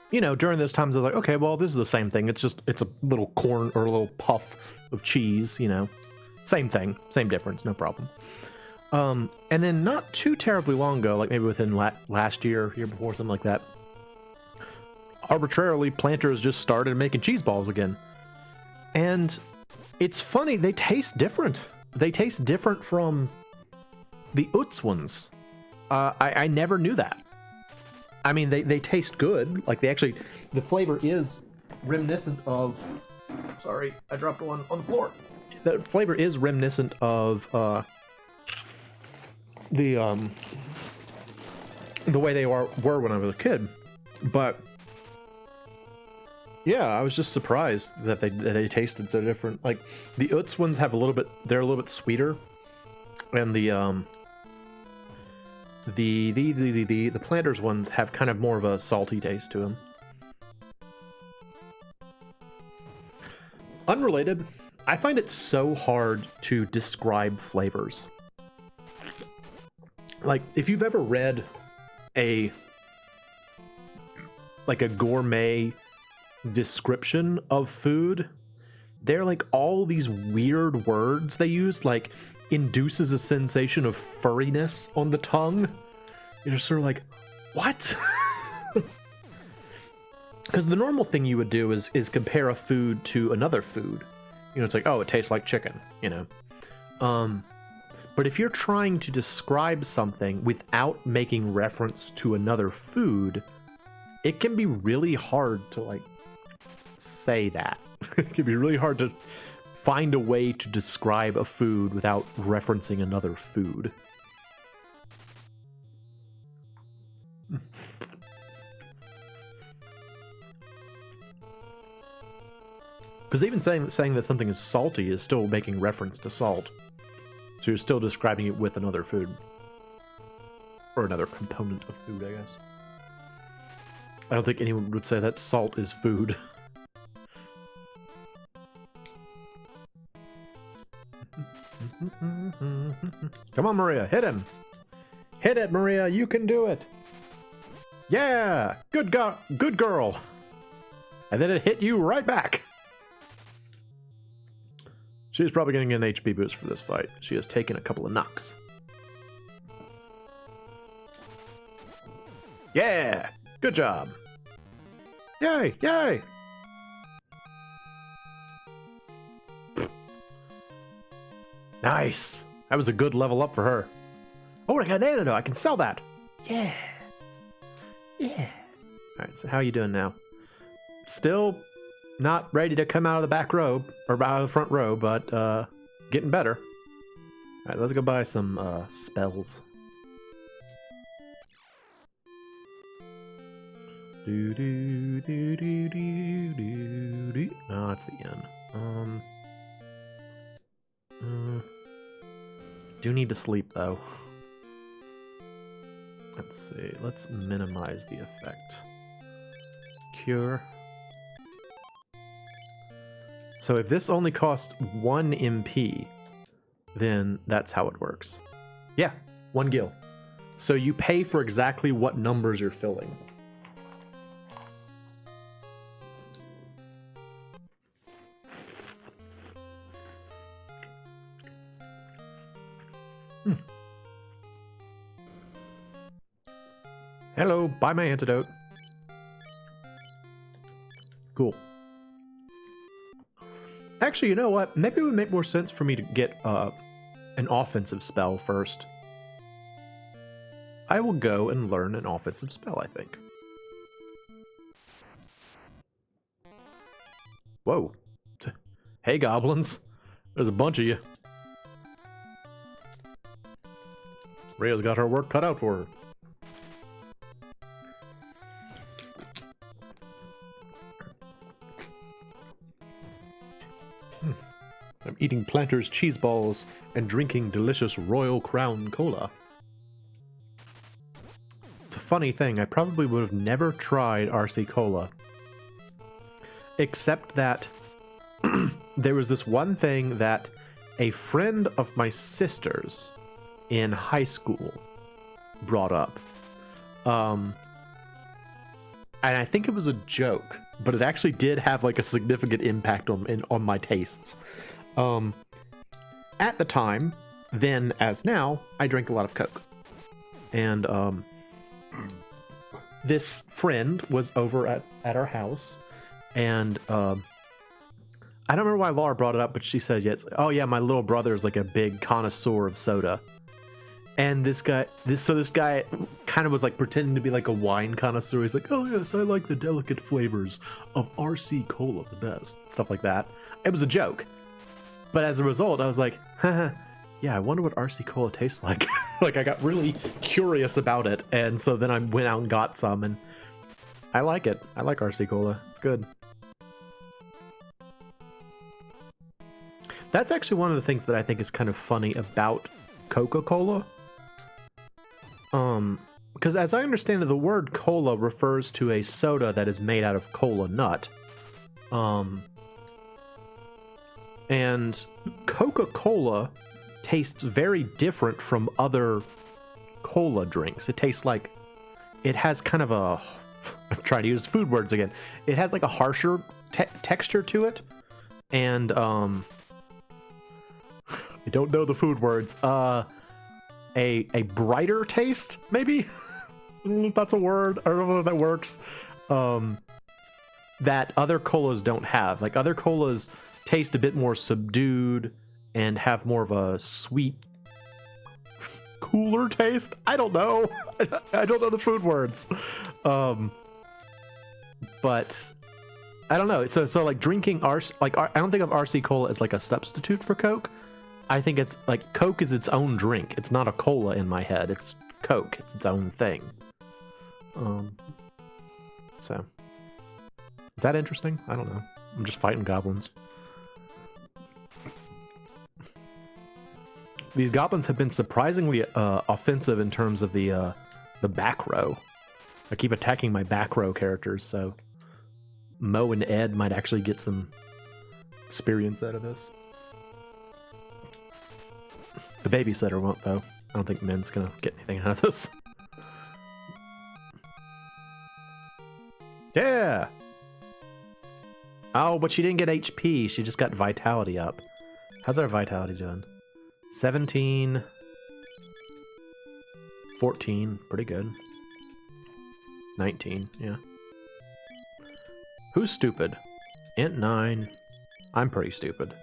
you know, during those times, I was like, okay, well, this is the same thing. It's a little corn or a little puff of cheese, you know. Same thing, same difference, no problem. And then not too terribly long ago, like maybe within last year before, something like that, arbitrarily, Planters just started making cheese balls again. And it's funny, they taste different. They taste different from the Utz ones. I never knew that. I mean, they taste good. Like, the flavor is reminiscent of... Sorry, I dropped one on the floor. The flavor is reminiscent of the way they were when I was a kid. But yeah, I was just surprised that they tasted so different. Like, the Utz ones have they're a little bit sweeter, And the Planters ones have kind of more of a salty taste to them. Unrelated, I find it so hard to describe flavors. Like, if you've ever read a gourmet description of food, they're like all these weird words they use, like induces a sensation of furriness on the tongue. You're just sort of like, what? Because the normal thing you would do is compare a food to another food. You know, it's like, oh, it tastes like chicken, you know. But if you're trying to describe something without making reference to another food, it can be really hard to, like, say that. It can be really hard to find a way to describe a food without referencing another food. Because even saying that something is salty is still making reference to salt. So you're still describing it with another food. Or another component of food, I guess. I don't think anyone would say that salt is food. Come on, Maria, hit him! Hit it, Maria, you can do it! Yeah! Good girl! And then it hit you right back! She's probably getting an HP boost for this fight. She has taken a couple of knocks. Yeah! Good job! Yay! Yay! Nice! That was a good level up for her. Oh, I got an antidote. I can sell that. Yeah. Yeah. Alright, so how you doing now? Still not ready to come out of the back row, or out of the front row, but getting better. Alright, let's go buy some spells. Do do do do do do do. Oh, that's the end. Do need to sleep though. Let's see. Let's minimize the effect. Cure. So if this only costs 1 MP, then that's how it works. Yeah, 1 gil. So you pay for exactly what numbers you're filling. Hello, buy my antidote. Cool. Actually, you know what? Maybe it would make more sense for me to get an offensive spell first. I will go and learn an offensive spell, I think. Whoa. Hey, goblins. There's a bunch of you. Rhea's got her work cut out for her. I'm eating Planters cheese balls and drinking delicious Royal Crown Cola. It's a funny thing, I probably would have never tried RC Cola. Except that there was this one thing that a friend of my sister's in high school brought up. And I think it was a joke, but it actually did have like a significant impact on my tastes. At the time, then as now, I drank a lot of Coke. And this friend was over at our house, and I don't remember why Laura brought it up, but she said, yes, oh yeah, my little brother is like a big connoisseur of soda. And this guy kind of was like pretending to be like a wine connoisseur. He's like, oh yes, I like the delicate flavors of RC Cola the best. Stuff like that. It was a joke. But as a result, I was like, haha, yeah, I wonder what RC Cola tastes like. Like, I got really curious about it. And so then I went out and got some, and I like it. I like RC Cola. It's good. That's actually one of the things that I think is kind of funny about Coca-Cola. Because as I understand it, the word cola refers to a soda that is made out of cola nut. And Coca-Cola tastes very different from other cola drinks. It tastes like it has kind of a, I'm trying to use food words again. It has like a harsher texture to it. And I don't know the food words. A brighter taste, maybe? I don't know if that's a word. I don't know if that works. That other colas don't have. Like, other colas taste a bit more subdued and have more of a sweet, cooler taste. I don't know. I don't know the food words. But I don't know. So like drinking RC, like I don't think of RC Cola as like a substitute for Coke. I think it's like Coke is its own drink. It's not a cola in my head. It's Coke. It's its own thing. So is that interesting? I don't know. I'm just fighting goblins. These goblins have been surprisingly offensive in terms of the back row. I keep attacking my back row characters, so Mo and Ed might actually get some experience out of this. The babysitter won't, though. I don't think Min's gonna get anything out of this. Yeah! Oh, but she didn't get HP. She just got vitality up. How's our vitality doing? 17. 14. Pretty good. 19. Yeah. Who's stupid? Int 9. I'm pretty stupid.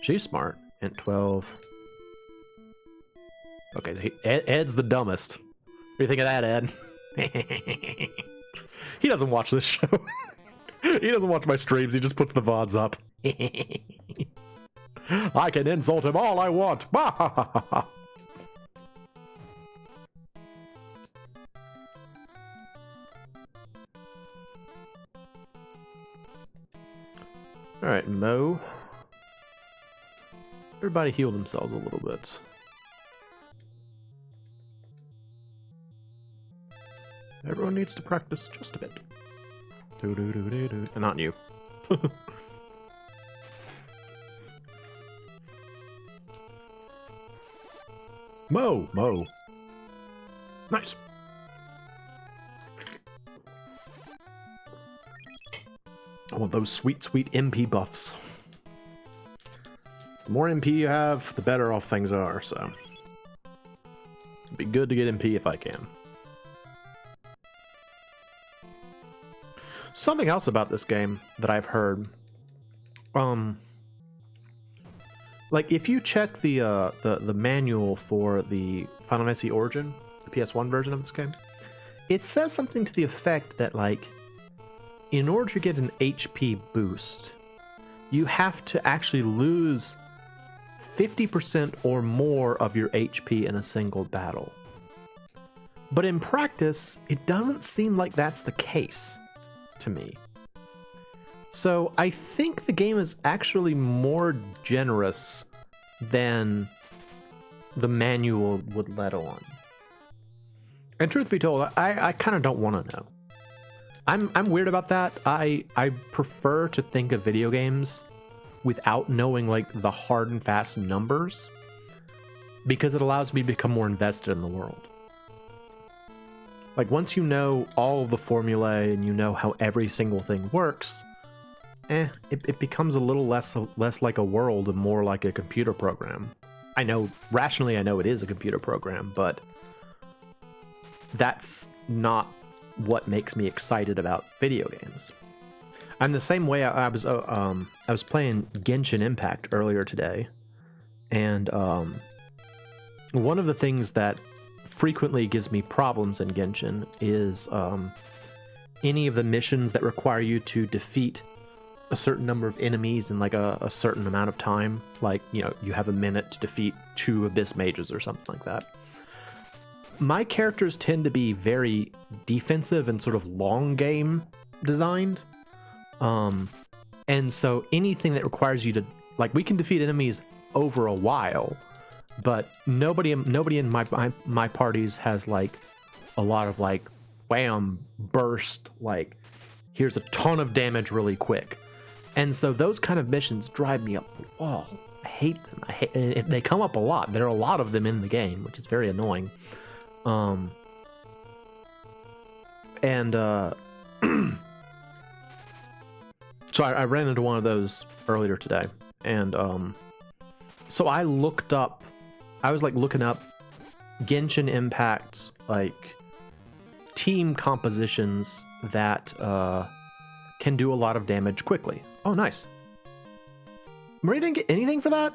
She's smart. Int 12. Okay, Ed's the dumbest. What do you think of that, Ed? He doesn't watch this show. He doesn't watch my streams. He just puts the VODs up. I can insult him all I want. Alright, Mo. Everybody heal themselves a little bit. Everyone needs to practice just a bit. Not you. Mo. Nice. I want those sweet, sweet MP buffs. So the more MP you have, the better off things are, so it'd be good to get MP if I can. Something else about this game that I've heard, like if you check the manual for the Final Fantasy Origin, the PS1 version of this game, it says something to the effect that like, in order to get an HP boost, you have to actually lose 50% or more of your HP in a single battle. But in practice, it doesn't seem like that's the case to me. So I think the game is actually more generous than the manual would let on. And truth be told, I kind of don't want to know. I'm weird about that. I prefer to think of video games without knowing like the hard and fast numbers, because it allows me to become more invested in the world. Like once you know all of the formulae and you know how every single thing works, it becomes a little less like a world and more like a computer program. I know rationally, I know it is a computer program, but that's not what makes me excited about video games. I'm the same way. I was playing Genshin Impact earlier today, and one of the things that frequently gives me problems in Genshin is any of the missions that require you to defeat a certain number of enemies in like a certain amount of time. Like, you know, you have a minute to defeat 2 Abyss Mages or something like that. My characters tend to be very defensive and sort of long game designed. And so anything that requires you to, like, we can defeat enemies over a while, but nobody in my parties has like a lot of like wham burst, like here's a ton of damage really quick. And so those kind of missions drive me up the wall. I hate them. They come up a lot. There are a lot of them in the game, which is very annoying. So I ran into one of those earlier today, and so I was like looking up Genshin Impact's like team compositions that can do a lot of damage quickly. Oh, nice. Maria didn't get anything for that?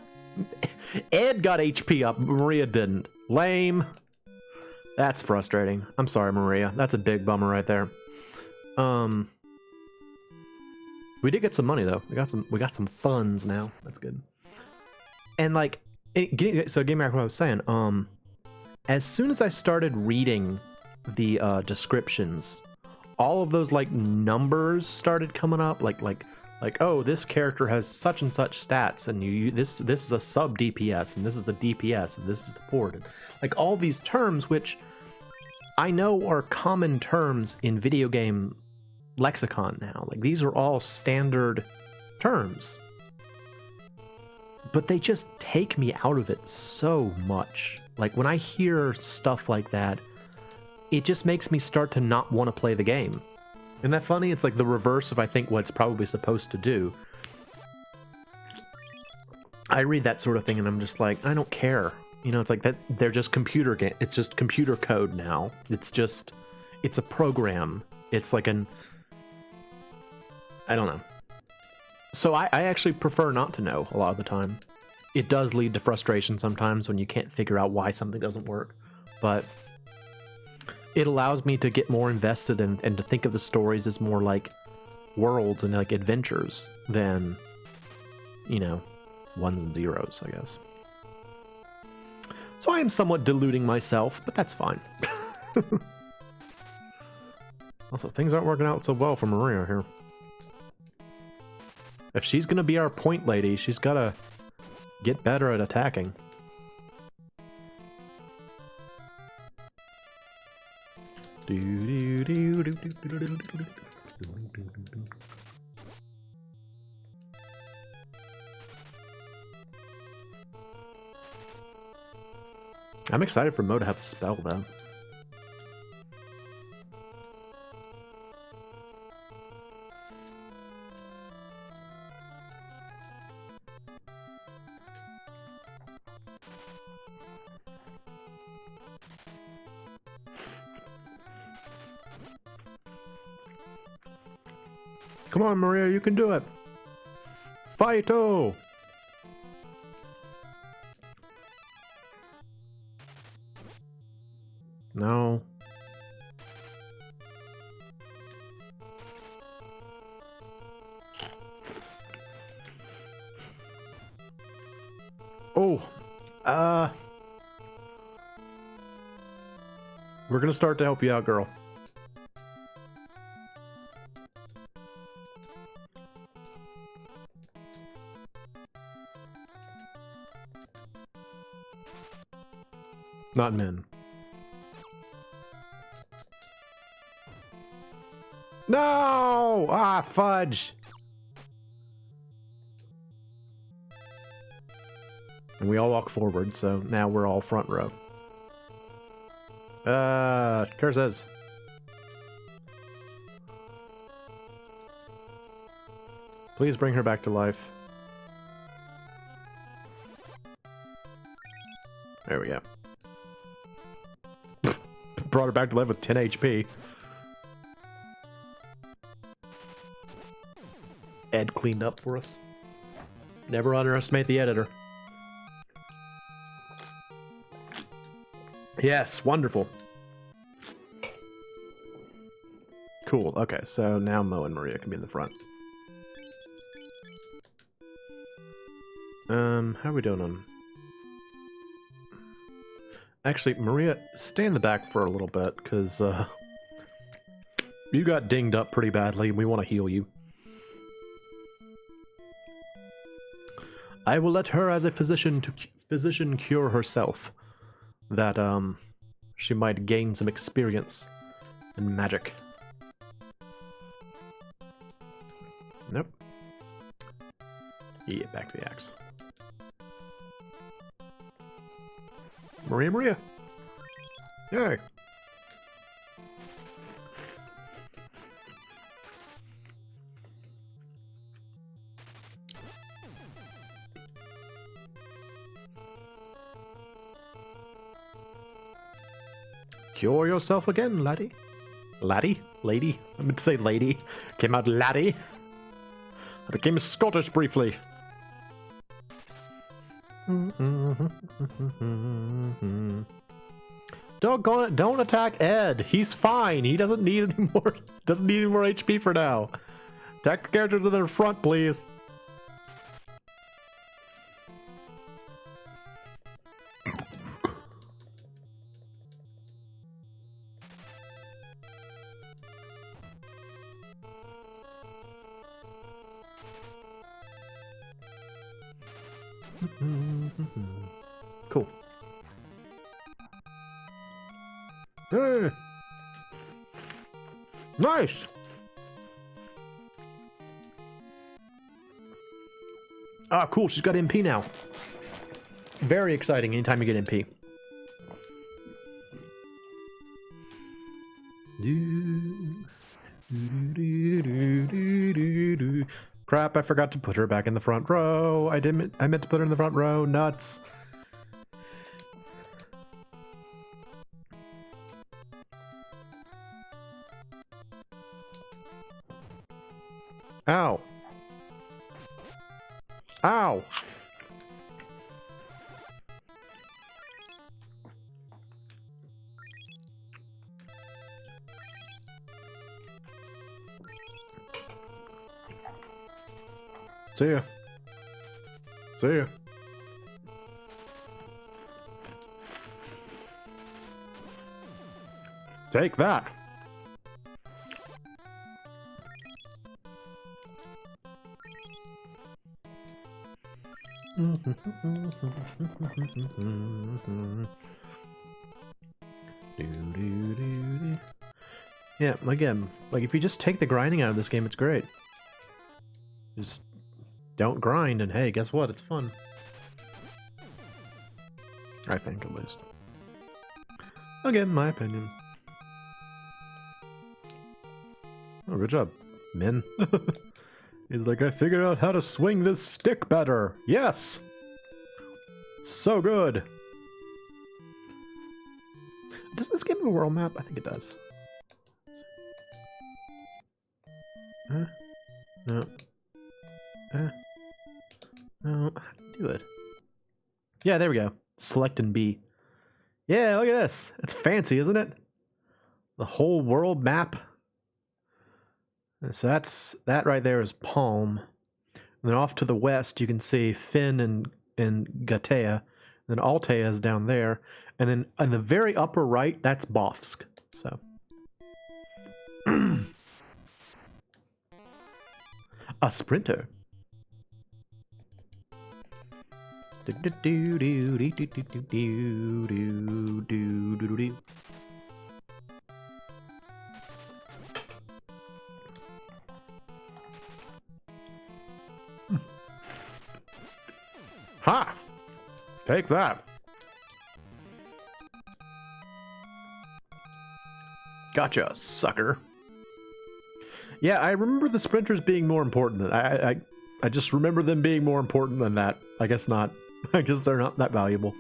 Ed got HP up, Maria didn't. Lame. That's frustrating. I'm sorry, Maria. That's a big bummer right there. We did get some money though. We got some funds now. That's good. And like, getting back to what I was saying. As soon as I started reading the descriptions, all of those like numbers started coming up. Like, oh, this character has such and such stats, and this is a sub DPS, and this is the DPS, and this is supported. Like all these terms, which I know are common terms in video game lexicon now. Like these are all standard terms, but they just take me out of it so much. Like when I hear stuff like that, it just makes me start to not want to play the game. Isn't that funny? It's like the reverse of I think what it's probably supposed to do. I read that sort of thing and I'm just like, I don't care. You know, it's like that they're just computer game. It's just computer code now. It's a program. It's like I don't know. So I actually prefer not to know a lot of the time. It does lead to frustration sometimes when you can't figure out why something doesn't work, but it allows me to get more invested and to think of the stories as more like worlds and like adventures than, you know, ones and zeros, I guess. So I am somewhat deluding myself, but that's fine. Also, things aren't working out so well for Maria here. If she's gonna be our point lady, she's gotta get better at attacking. I'm excited for Mo to have a spell, though. Come on, Maria, you can do it. Fight-o! No. Oh. We're gonna start to help you out, girl. Not men. No! Ah, fudge! And we all walk forward, so now we're all front row. Curses. Please bring her back to life. There we go. Brought her back to life with 10 HP. Ed cleaned up for us. Never underestimate the editor. Yes, wonderful. Cool, okay, so now Mo and Maria can be in the front. How are we doing on... Actually, Maria, stay in the back for a little bit, because, you got dinged up pretty badly, and we want to heal you. I will let her, as a physician, to physician cure herself, that she might gain some experience in magic. Nope. Yeah, back to the axe. Maria. Yay. Cure yourself again, laddie. Laddie? Lady? I meant to say lady. Came out laddie. I became Scottish briefly. Doggone it, don't attack Ed. He's fine. He doesn't need any more HP for now. Attack the characters in their front, please. Cool. Hey. Nice. Ah, cool. She's got MP now. Very exciting anytime you get MP. Crap, I forgot to put her back in the front row. I meant to put her in the front row. Nuts. Ow. Ow. See ya. See ya. Take that. Yeah, again, like if you just take the grinding out of this game, it's great. Just don't grind, and hey, guess what? It's fun. I think, at least. Again, my opinion. Oh, good job, Min. He's like, I figured out how to swing this stick better. Yes! So good. Does this game have a world map? I think it does. Huh? No. No, how do you do it? Yeah, there we go. Select and B. Yeah, look at this. It's fancy, isn't it? The whole world map. So that right there is Palm. And then off to the west, you can see Finn and Gatea. Then Altea is down there. And then in the very upper right, that's Bofsk. So. A sprinter. Ha! Take that. Gotcha, sucker. Yeah, I remember the sprinters being more important. I just remember them being more important than that. I guess not. I guess they're not that valuable.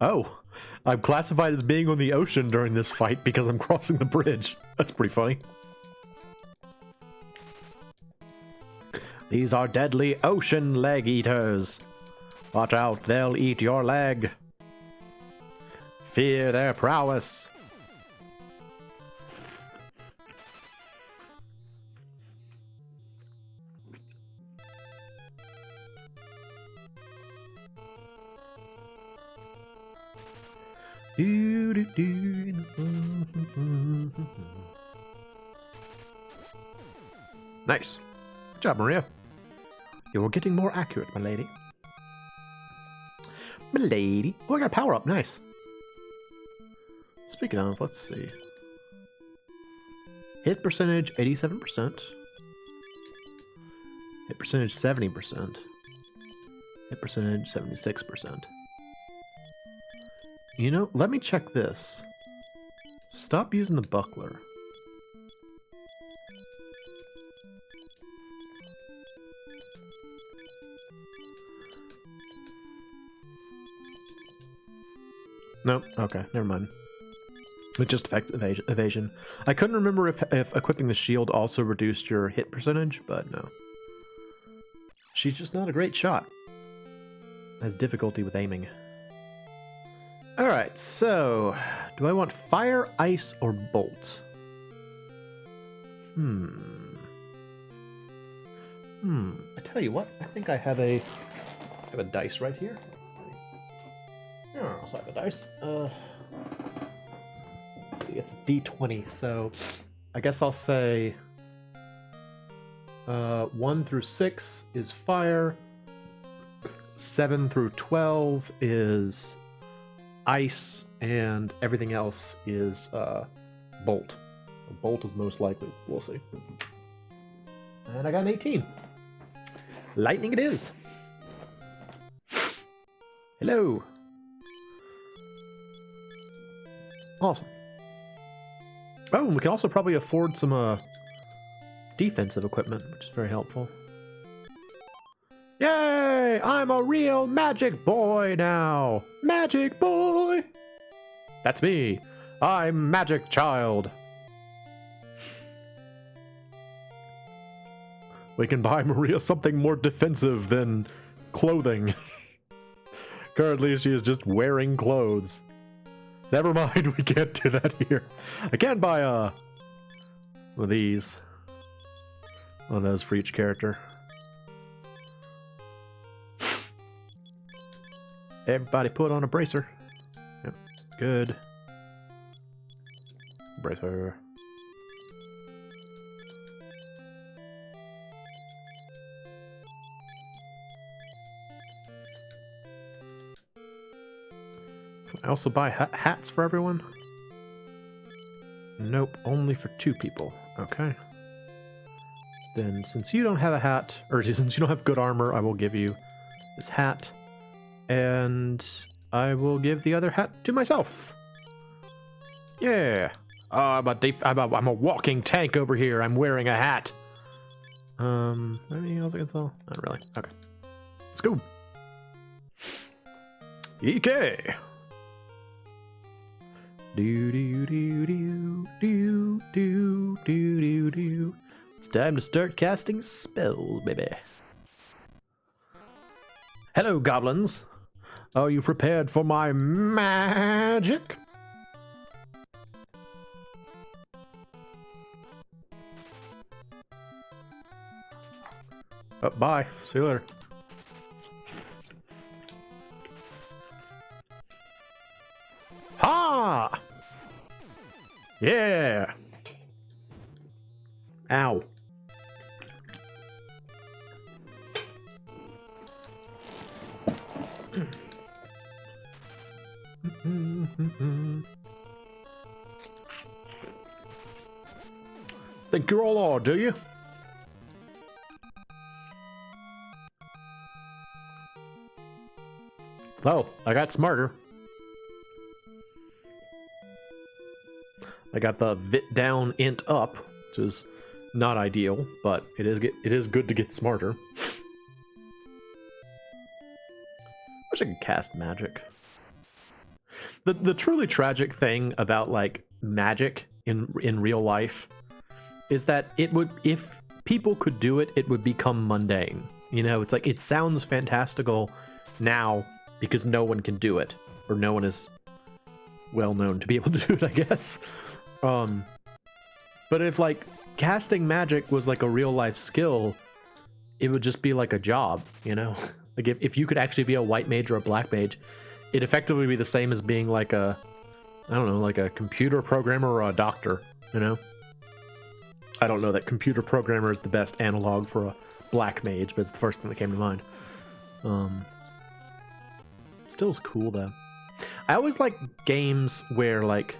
Oh, I'm classified as being on the ocean during this fight because I'm crossing the bridge. That's pretty funny. These are deadly ocean leg eaters. Watch out, they'll eat your leg. Fear their prowess. Nice. Good job, Maria. You're getting more accurate, my lady. My lady. Oh, I got a power up. Nice. Speaking of, let's see. Hit percentage 87%. Hit percentage 70%. Hit percentage 76%. You know, let me check this. Stop using the buckler. Nope. Okay, never mind. It just affects evasion. I couldn't remember if equipping the shield also reduced your hit percentage, but no. She's just not a great shot. Has difficulty with aiming. Alright, so... do I want fire, ice, or bolt? I tell you what, I think I have a dice right here. Let's see. Oh, I'll slide the dice. Let's see, it's a D20, so I guess I'll say 1 through 6 is fire, 7 through 12 is ice, and everything else is bolt. So bolt is most likely. We'll see. And I got an 18. Lightning it is. Hello. Awesome. Oh, and we can also probably afford some defensive equipment, which is very helpful. Yay! I'm a real magic boy now! Magic boy! That's me! I'm Magic Child! We can buy Maria something more defensive than clothing. Currently, she is just wearing clothes. Never mind, we can't do that here. I can buy one of these. One of those for each character. Everybody put on a bracer. Yep, good. Bracer. Can I also buy hats for everyone? Nope, only for 2 people. Okay. Then, since you don't have a hat, or since you don't have good armor, I will give you this hat. And I will give the other hat to myself. Yeah. I'm a walking tank over here. I'm wearing a hat. Anything else I can sell? Not really. Okay. Let's go. EK. Do do do do do do do do do. It's time to start casting spells, baby. Hello, goblins. Are you prepared for my magic? Oh, bye. See you later. Ha! Yeah! Ow. Think you're all are, do you? Oh, I got smarter. I got the vit down int up, which is not ideal, but it is good to get smarter. Wish I could cast magic. The truly tragic thing about like magic in real life is that it would, if people could do it, it would become mundane. You know, it's like it sounds fantastical now because no one can do it, or no one is well known to be able to do it, I guess. But if like casting magic was like a real life skill, it would just be like a job, you know? Like if you could actually be a white mage or a black mage, it'd effectively be the same as being like a, I don't know, like a computer programmer or a doctor, you know? I don't know that computer programmer is the best analog for a Black Mage, but it's the first thing that came to mind. Still is cool though. I always like games where like,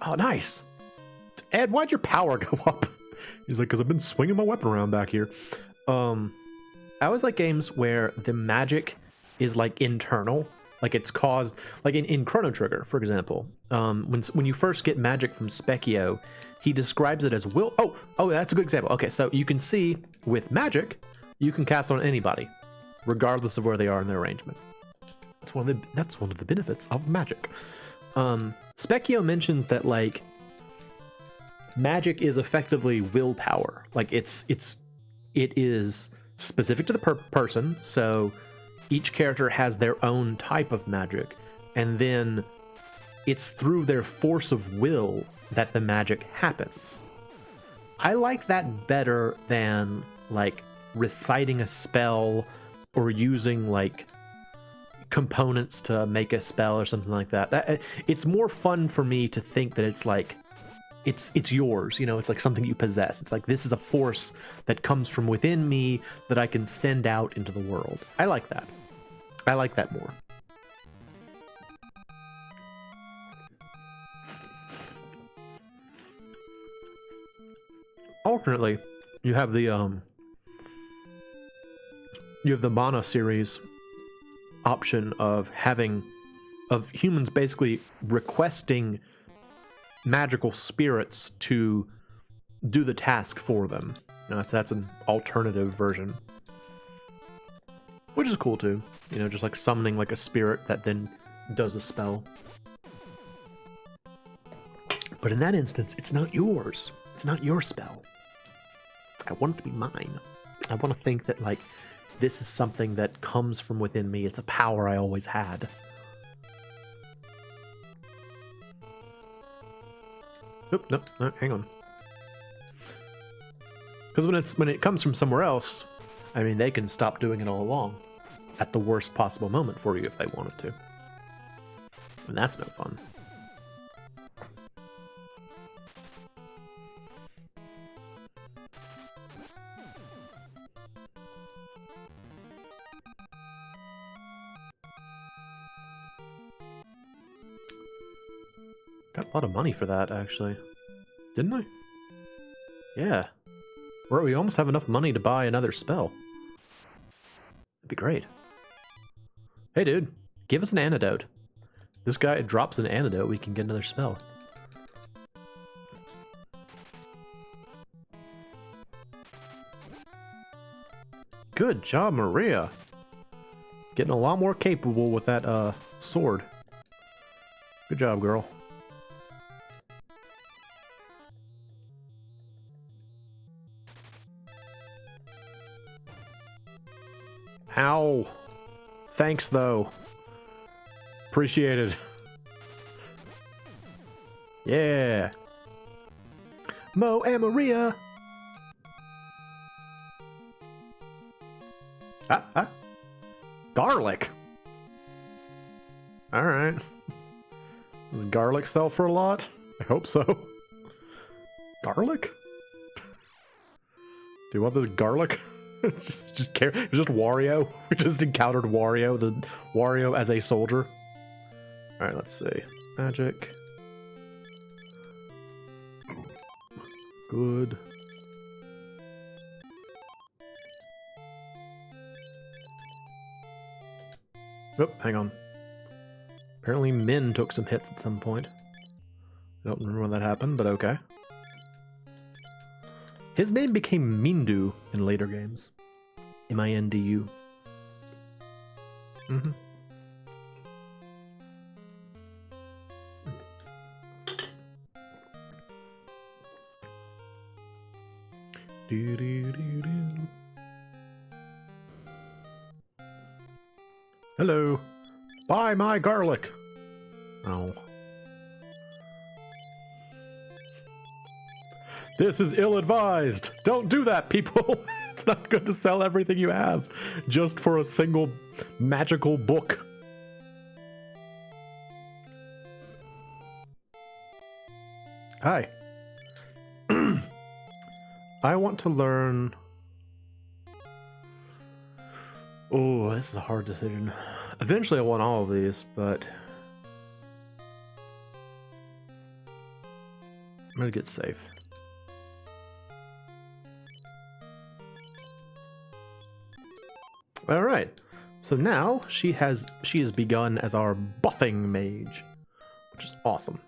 oh nice, Ed, why'd your power go up? He's like, because I've been swinging my weapon around back here. I always like games where the magic is like internal, like it's caused, like in Chrono Trigger, for example. When you first get magic from Specchio, he describes it as will. Oh, that's a good example. Okay, so you can see with magic, you can cast on anybody, regardless of where they are in their arrangement. That's one of the benefits of magic. Specchio mentions that like magic is effectively willpower. Like it is specific to the person. So each character has their own type of magic, and then it's through their force of will that the magic happens. I like that better than like reciting a spell or using like components to make a spell or something like that. It's more fun for me to think that it's like it's yours, you know, it's like something you possess. It's like this is a force that comes from within me that I can send out into the world. I like that. I like that more. Alternately, you have the mana series option of humans basically requesting magical spirits to do the task for them. That's an alternative version, which is cool too. You know, just like summoning like a spirit that then does a spell. But in that instance, it's not yours. It's not your spell. I want it to be mine. I want to think that like this is something that comes from within me. It's a power I always had. Oop, no, hang on. Because when it comes from somewhere else, I mean, they can stop doing it all along at the worst possible moment for you if they wanted to. And that's no fun. Got a lot of money for that, actually. Didn't I? Yeah. We almost have enough money to buy another spell. That'd be great. Hey, dude. Give us an antidote. This guy drops an antidote, we can get another spell. Good job, Maria. Getting a lot more capable with that, sword. Good job, girl. Ow. Thanks, though. Appreciate it. Yeah. Mo and Maria. Garlic. All right. Does garlic sell for a lot? I hope so. Garlic? Do you want this garlic? It's just Wario. We just encountered Wario as a soldier. All right, let's see. Magic. Good. Oh, hang on. Apparently Min took some hits at some point. I don't remember when that happened, but okay. His name became Mindu in later games. M-I-N-D-U. Mm-hmm. Hello. Buy my garlic. Oh. This is ill-advised. Don't do that, people. It's not good to sell everything you have just for a single magical book. Hi. I want to learn Oh, this is a hard decision. Eventually I want all of these, but I'm gonna get safe. All right, so now she has begun as our buffing mage, which is awesome.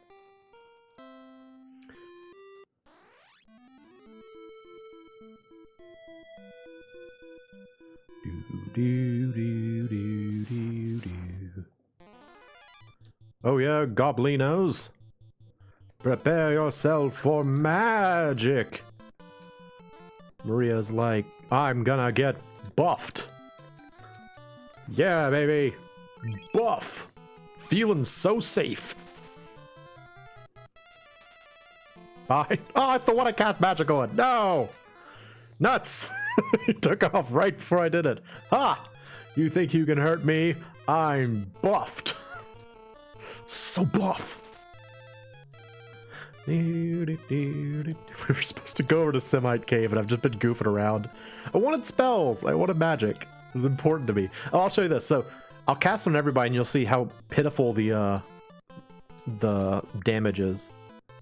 Oh yeah, goblinos, prepare yourself for magic. Maria's like, I'm gonna get buffed. Yeah, baby, buff. Feeling so safe. Bye. Oh, it's the one I cast magic on. No, nuts. He took off right before I did it. Ha! You think you can hurt me? I'm buffed. So buff. We were supposed to go over to Semite Cave, and I've just been goofing around. I wanted spells. I wanted magic. It was important to me. Oh, I'll show you this. So I'll cast on everybody, and you'll see how pitiful the damage is.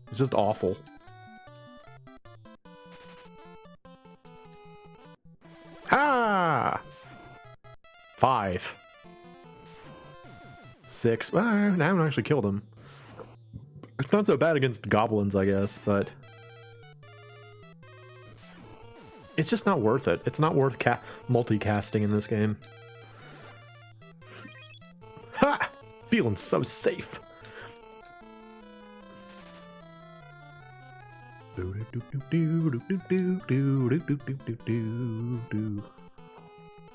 It's just awful. Ha! 5. 6. Well, I haven't actually killed him. It's not so bad against goblins, I guess, but it's just not worth it. It's not worth multicasting in this game. Ha! Feeling so safe.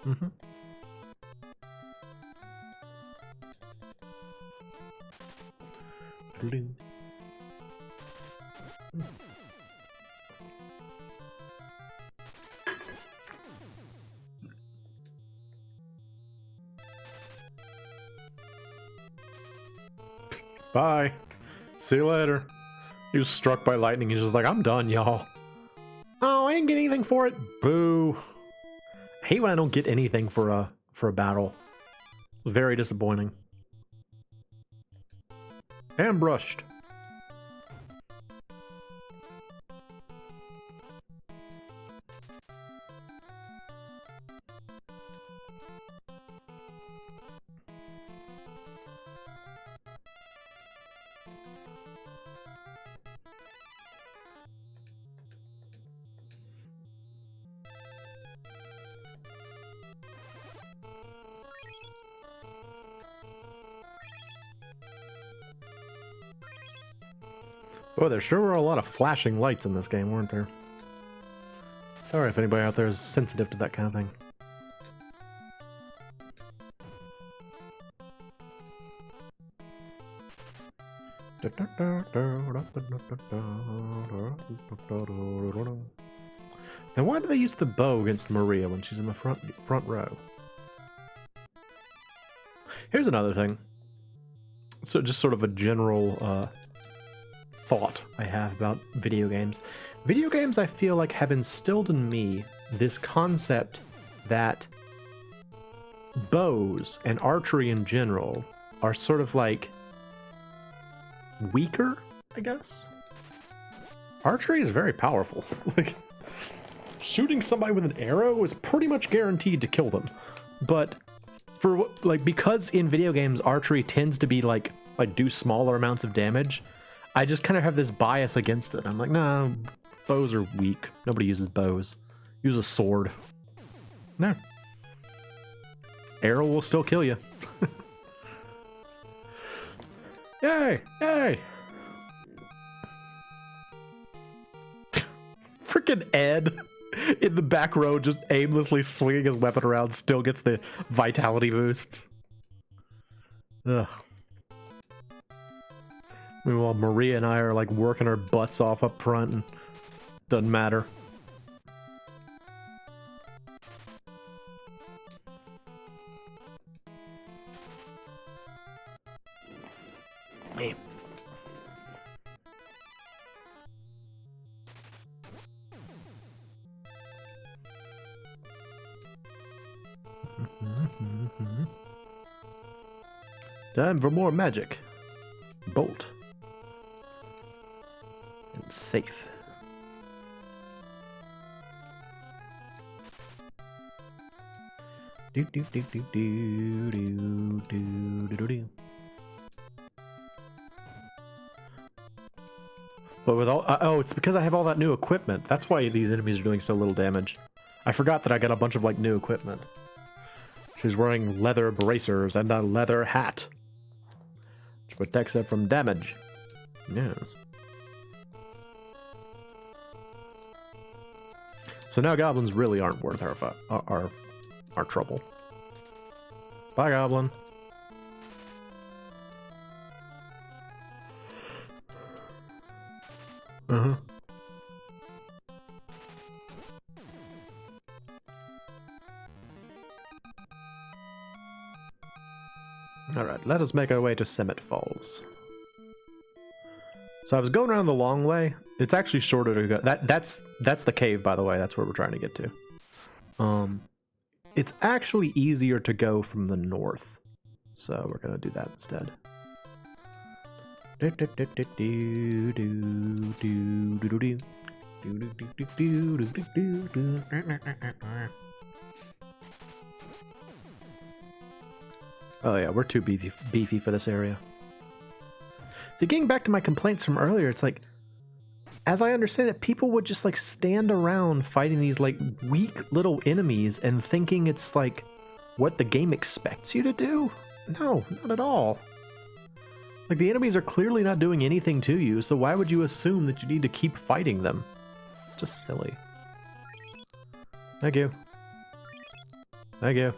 Mm-hmm. Bye. See you later. He was struck by lightning. He's just like, I'm done, y'all. Oh, I didn't get anything for it. Boo. I hate when I don't get anything for a battle. Very disappointing. And brushed. Oh, there sure were a lot of flashing lights in this game, weren't there? Sorry if anybody out there is sensitive to that kind of thing. And why do they use the bow against Maria when she's in the front row? Here's another thing. So just sort of a general thought I have about video games. Video games, I feel like, have instilled in me this concept that bows and archery in general are sort of like weaker, I guess. Archery is very powerful. Like, shooting somebody with an arrow is pretty much guaranteed to kill them. But for because in video games archery tends to be like do smaller amounts of damage, I just kind of have this bias against it. I'm like, nah, bows are weak. Nobody uses bows. Use a sword. No. Arrow will still kill you. Yay! Yay! Freaking Ed in the back row just aimlessly swinging his weapon around still gets the vitality boosts. Ugh. Meanwhile, Maria and I are like working our butts off up front and doesn't matter. Me. Time for more magic. Bolt. And safe. Do do do do do do do do do. But with all oh, it's because I have all that new equipment. That's why these enemies are doing so little damage. I forgot that I got a bunch of like new equipment. She's wearing leather bracers and a leather hat, which protects her from damage. Yes. So now goblins really aren't worth our trouble. Bye, goblin. Uh-huh. Alright, let us make our way to Summit Falls. So I was going around the long way. It's actually shorter to go. That's the cave, by the way. That's where we're trying to get to. It's actually easier to go from the north. So we're gonna do that instead. Oh yeah, we're too beefy for this area. So getting back to my complaints from earlier, it's like, as I understand it, people would just like stand around fighting these like weak little enemies and thinking it's like what the game expects you to do. No, not at all. Like, the enemies are clearly not doing anything to you, so why would you assume that you need to keep fighting them? It's just silly. Thank you. Thank you.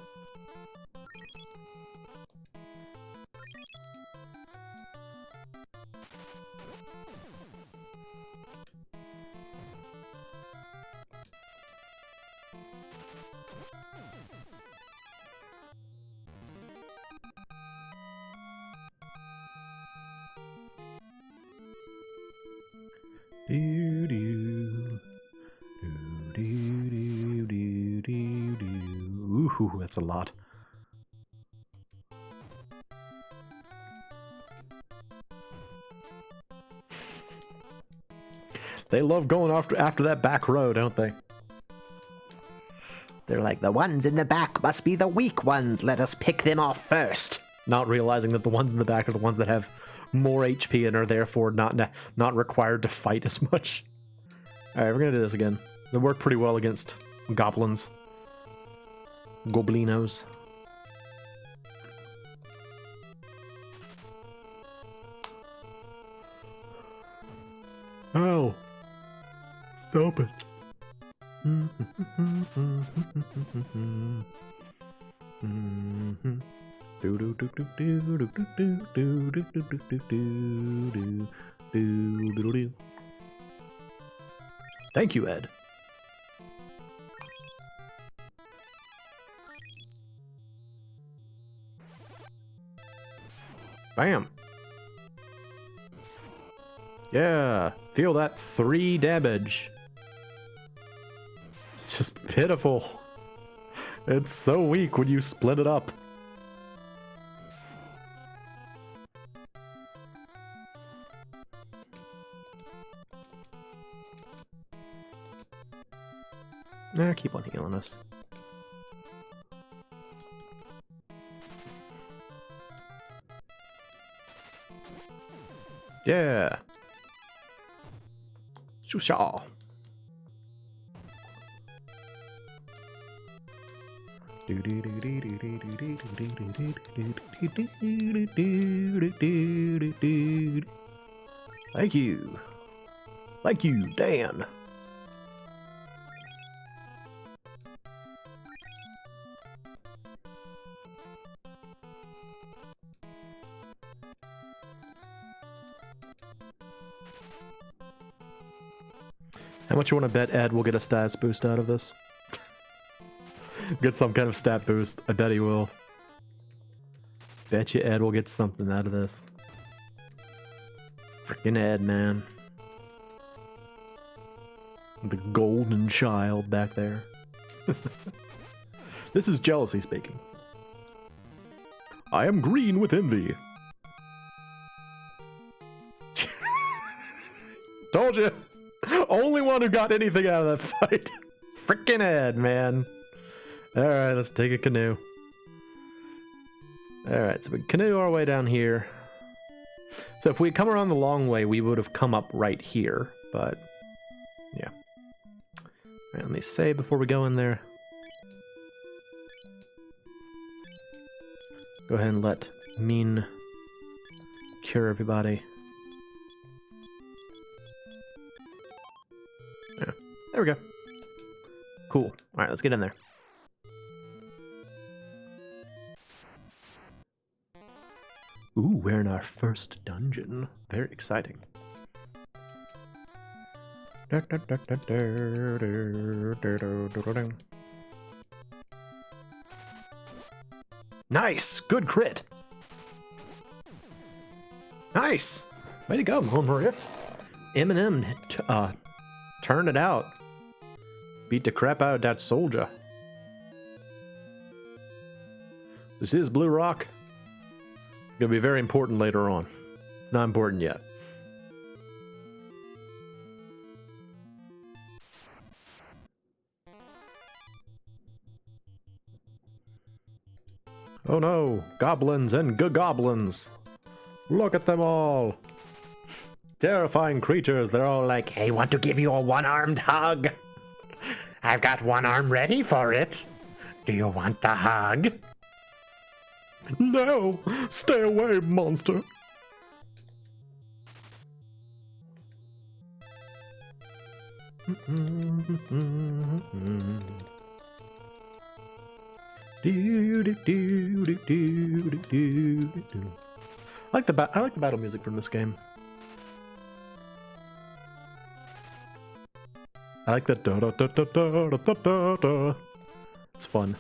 Ooh, that's a lot. They love going after that back row, don't they? They're like, the ones in the back must be the weak ones. Let us pick them off first. Not realizing that the ones in the back are the ones that have more HP and are therefore not required to fight as much. Alright, we're gonna do this again. They work pretty well against goblins. Goblinos. Oh. Stop it. Thank you, Ed. Bam. Yeah, feel that 3 damage. It's just pitiful. It's so weak when you split it up. Nah, keep on healing us. Yeah. Shusha. Thank you. Thank you, Dan. How much you want to bet Ed will get a stats boost out of this? Get some kind of stat boost. I bet he will. Bet you Ed will get something out of this. Freaking Ed, man. The golden child back there. This is jealousy speaking. I am green with envy. Told you. Only one who got anything out of that fight. Frickin' Ed, man. Alright, let's take a canoe. Alright, so we canoe our way down here. So if we come around the long way, we would have come up right here, but yeah. Alright, let me save before we go in there. Go ahead and let Min cure everybody. Yeah, there we go. Cool. Alright, let's get in there. Ooh, we're in our first dungeon. Very exciting. Nice! Good crit! Nice! Way to go, Maria. Eminem turned it out. Beat the crap out of that soldier. This is Blue Rock. Gonna be very important later on. It's not important yet. Oh no, goblins and goblins. Look at them all. Terrifying creatures. They're all like, hey, want to give you a one-armed hug? I've got one arm ready for it. Do you want the hug? No! Stay away, monster! I like the battle music from this game. I like that da da da da da da da da. It's fun.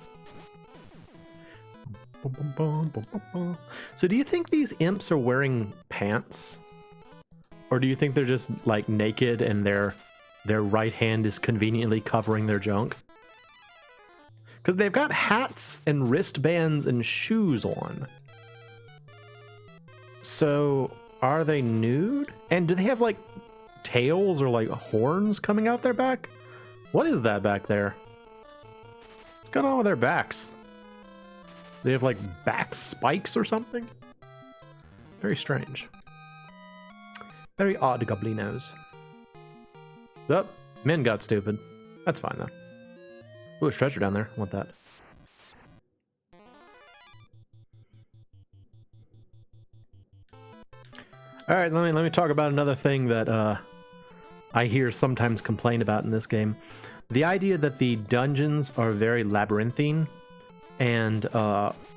So do you think these imps are wearing pants? Or do you think they're just like naked and their right hand is conveniently covering their junk? Because they've got hats and wristbands and shoes on. So are they nude? And do they have like tails or like horns coming out their back? What is that back there? What's going on with their backs? They have like back spikes or something? Very strange. Very odd goblinos. Oh, Min got stupid. That's fine though. Ooh, there's treasure down there. I want that. Alright, let me talk about another thing that I hear sometimes complained about in this game. The idea that the dungeons are very labyrinthine and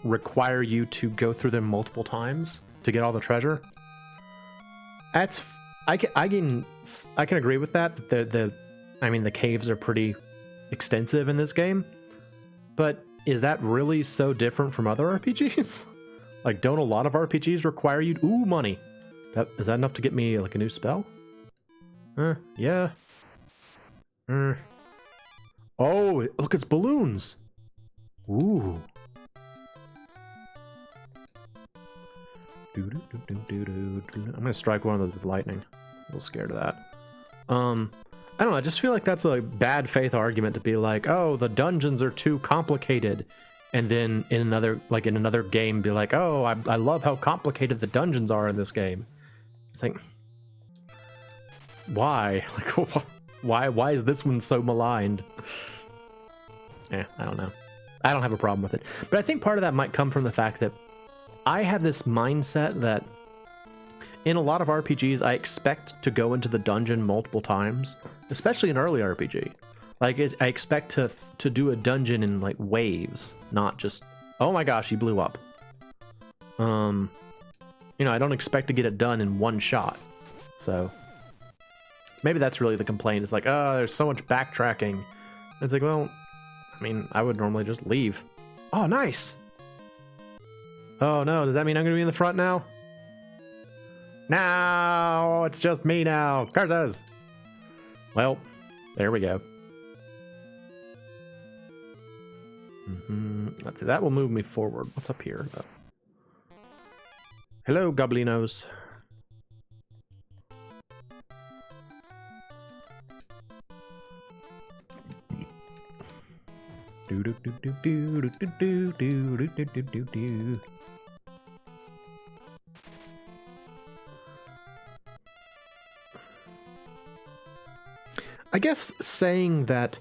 require you to go through them multiple times to get all the treasure. That's I can agree with that. The caves are pretty extensive in this game, but is that really so different from other RPGs? Like, don't a lot of RPGs require you? Ooh, money. Is that enough to get me like a new spell? Yeah. Oh, look, it's balloons. Ooh. I'm gonna strike one of those with lightning. I'm a little scared of that. I don't know. I just feel like that's a bad faith argument to be like, oh, the dungeons are too complicated, and then in another game, be like, oh, I love how complicated the dungeons are in this game. It's like, why? Like, why is this one so maligned? I don't know. I don't have a problem with it. But I think part of that might come from the fact that I have this mindset that in a lot of RPGs, I expect to go into the dungeon multiple times, especially in early RPG. Like, I expect to do a dungeon in like waves, not just, oh my gosh, he blew up. I don't expect to get it done in one shot. So maybe that's really the complaint. It's like, oh, there's so much backtracking. And it's like, well, I would normally just leave. Oh, nice. Oh no, does that mean I'm gonna be in the front now? No, it's just me now. Curses. Well, there we go. Let's see, that will move me forward. What's up here? Hello, Goblinos. Do do do do do do do do do do do do. I guess saying that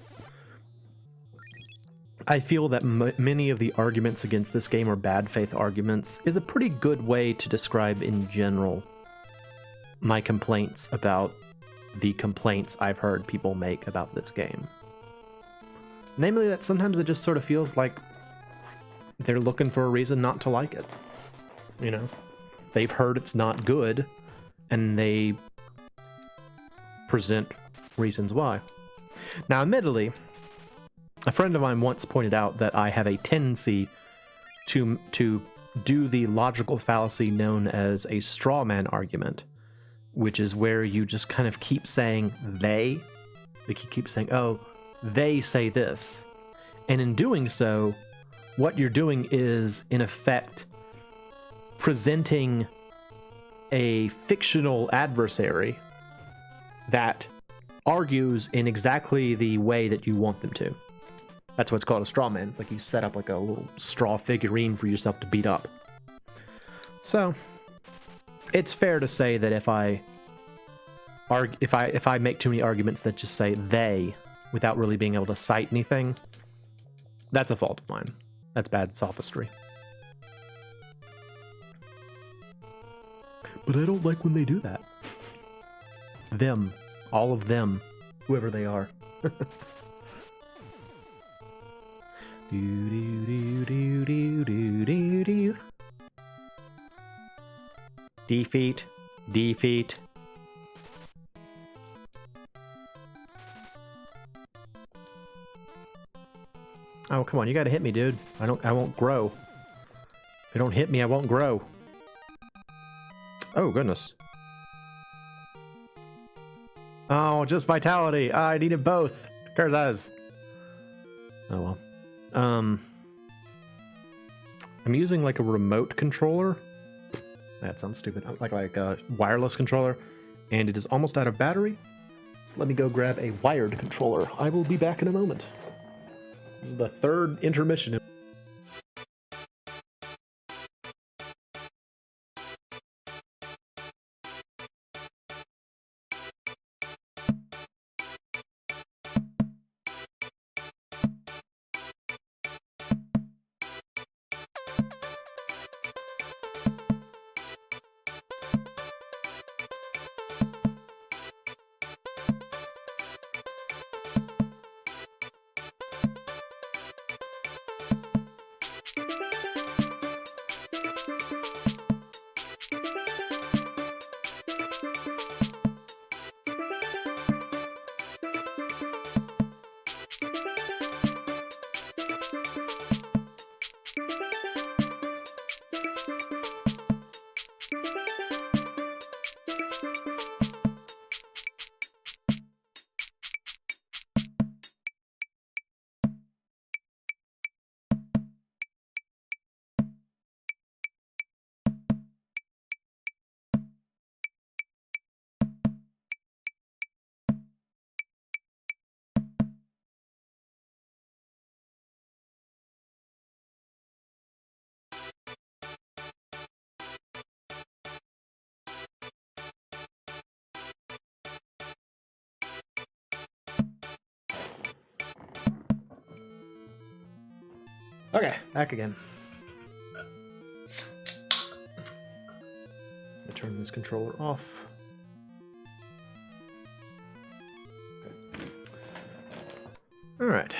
I feel that many of the arguments against this game are bad faith arguments is a pretty good way to describe in general my complaints about the complaints I've heard people make about this game. Namely that sometimes it just sort of feels like they're looking for a reason not to like it. You know? They've heard it's not good, and they present reasons why. Now, admittedly, a friend of mine once pointed out that I have a tendency to do the logical fallacy known as a straw man argument, which is where you just kind of keep saying they. Like you keep saying, oh, they say this. And in doing so, what you're doing is, in effect, presenting a fictional adversary that argues in exactly the way that you want them to. That's what's called a straw man. It's like you set up like a little straw figurine for yourself to beat up. So, it's fair to say that if I make too many arguments that just say they without really being able to cite anything, that's a fault of mine. That's bad sophistry. But I don't like when they do that. Them. All of them. Whoever they are. Defeat. Defeat. Oh, come on, you gotta hit me, dude. I won't grow. If you don't hit me, I won't grow. Oh, goodness. Oh, just vitality. I needed both. Curses. Oh, well. I'm using like a remote controller. That sounds stupid. Like a wireless controller. And it is almost out of battery. So let me go grab a wired controller. I will be back in a moment. This is the third intermission. Okay, back again. I turn this controller off. Okay. All right,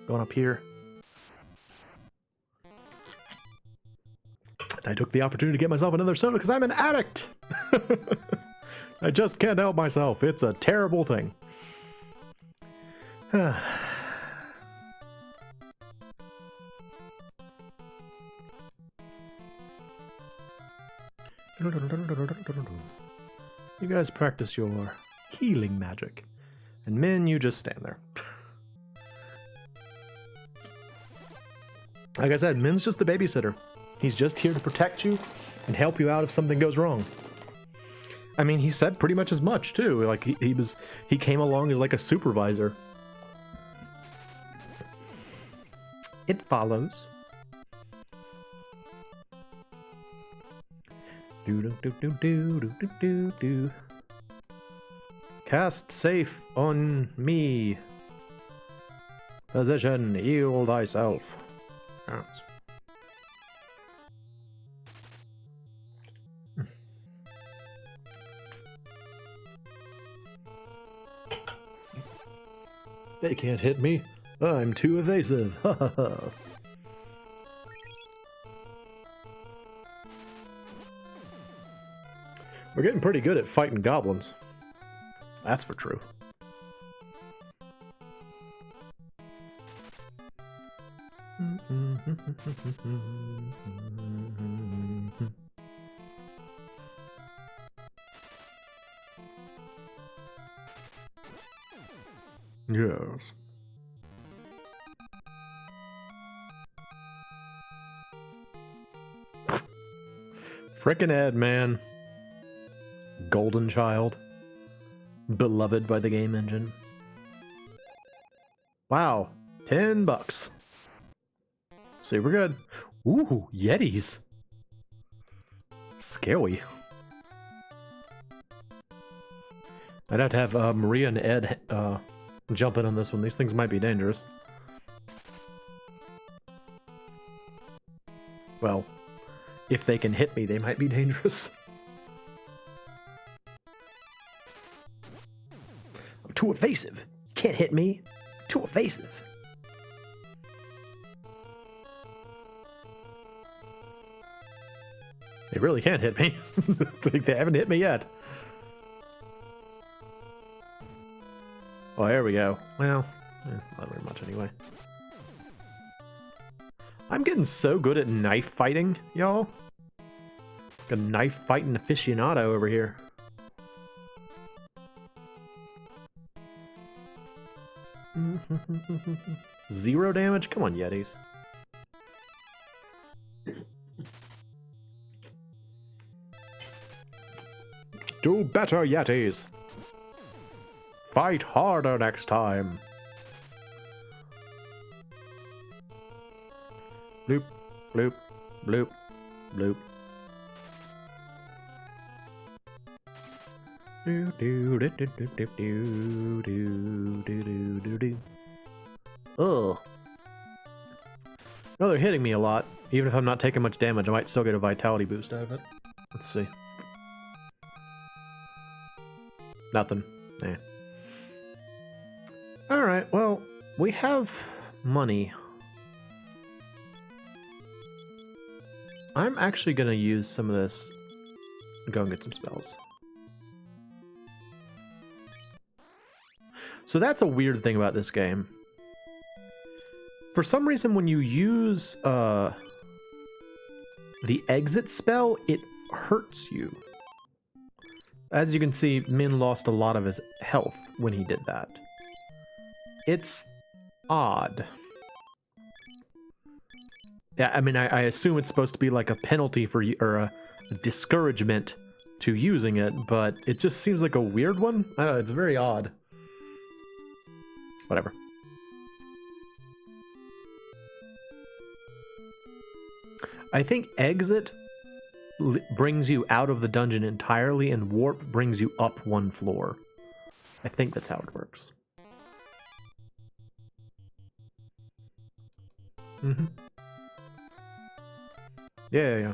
going up here. I took the opportunity to get myself another soda because I'm an addict. I just can't help myself. It's a terrible thing. You guys practice your healing magic. And Min, you just stand there. Like I said, Min's just the babysitter. He's just here to protect you and help you out if something goes wrong. I mean, he said pretty much as much too. Like he came along as like a supervisor. It follows. Do do do do do do do do. Cast safe on me. Position, heal thyself. Yes. They can't hit me. I'm too evasive. Ha ha ha. We're getting pretty good at fighting goblins. That's for true. Yes. Frickin' Ed, man. Golden child. Beloved by the game engine. Wow. $10. Super good. Ooh, Yetis. Scary. I'd have to have Maria and Ed jump in on this one. These things might be dangerous. Well, if they can hit me, they might be dangerous. I'm too evasive. You can't hit me. Too evasive. They really can't hit me. They haven't hit me yet. Oh, there we go. Well, not very much anyway. I'm getting so good at knife fighting, y'all. Like a knife fighting aficionado over here. Zero damage? Come on, Yetis. Do better, Yetis. Fight harder next time. Bloop, bloop, bloop, bloop. Do do do do do do do do do do do. Ugh. No, they're hitting me a lot. Even if I'm not taking much damage, I might still get a vitality boost out of it. Let's see. Nothing. Eh. Alright, well, we have money. I'm actually going to use some of this and go and get some spells. So that's a weird thing about this game. For some reason, when you use the exit spell, it hurts you. As you can see, Min lost a lot of his health when he did that. It's odd. Yeah, I mean, I assume it's supposed to be like a penalty for you, or a discouragement to using it, but it just seems like a weird one. I don't know, it's very odd. Whatever. I think exit brings you out of the dungeon entirely, and warp brings you up one floor. I think that's how it works. Mm-hmm. Yeah.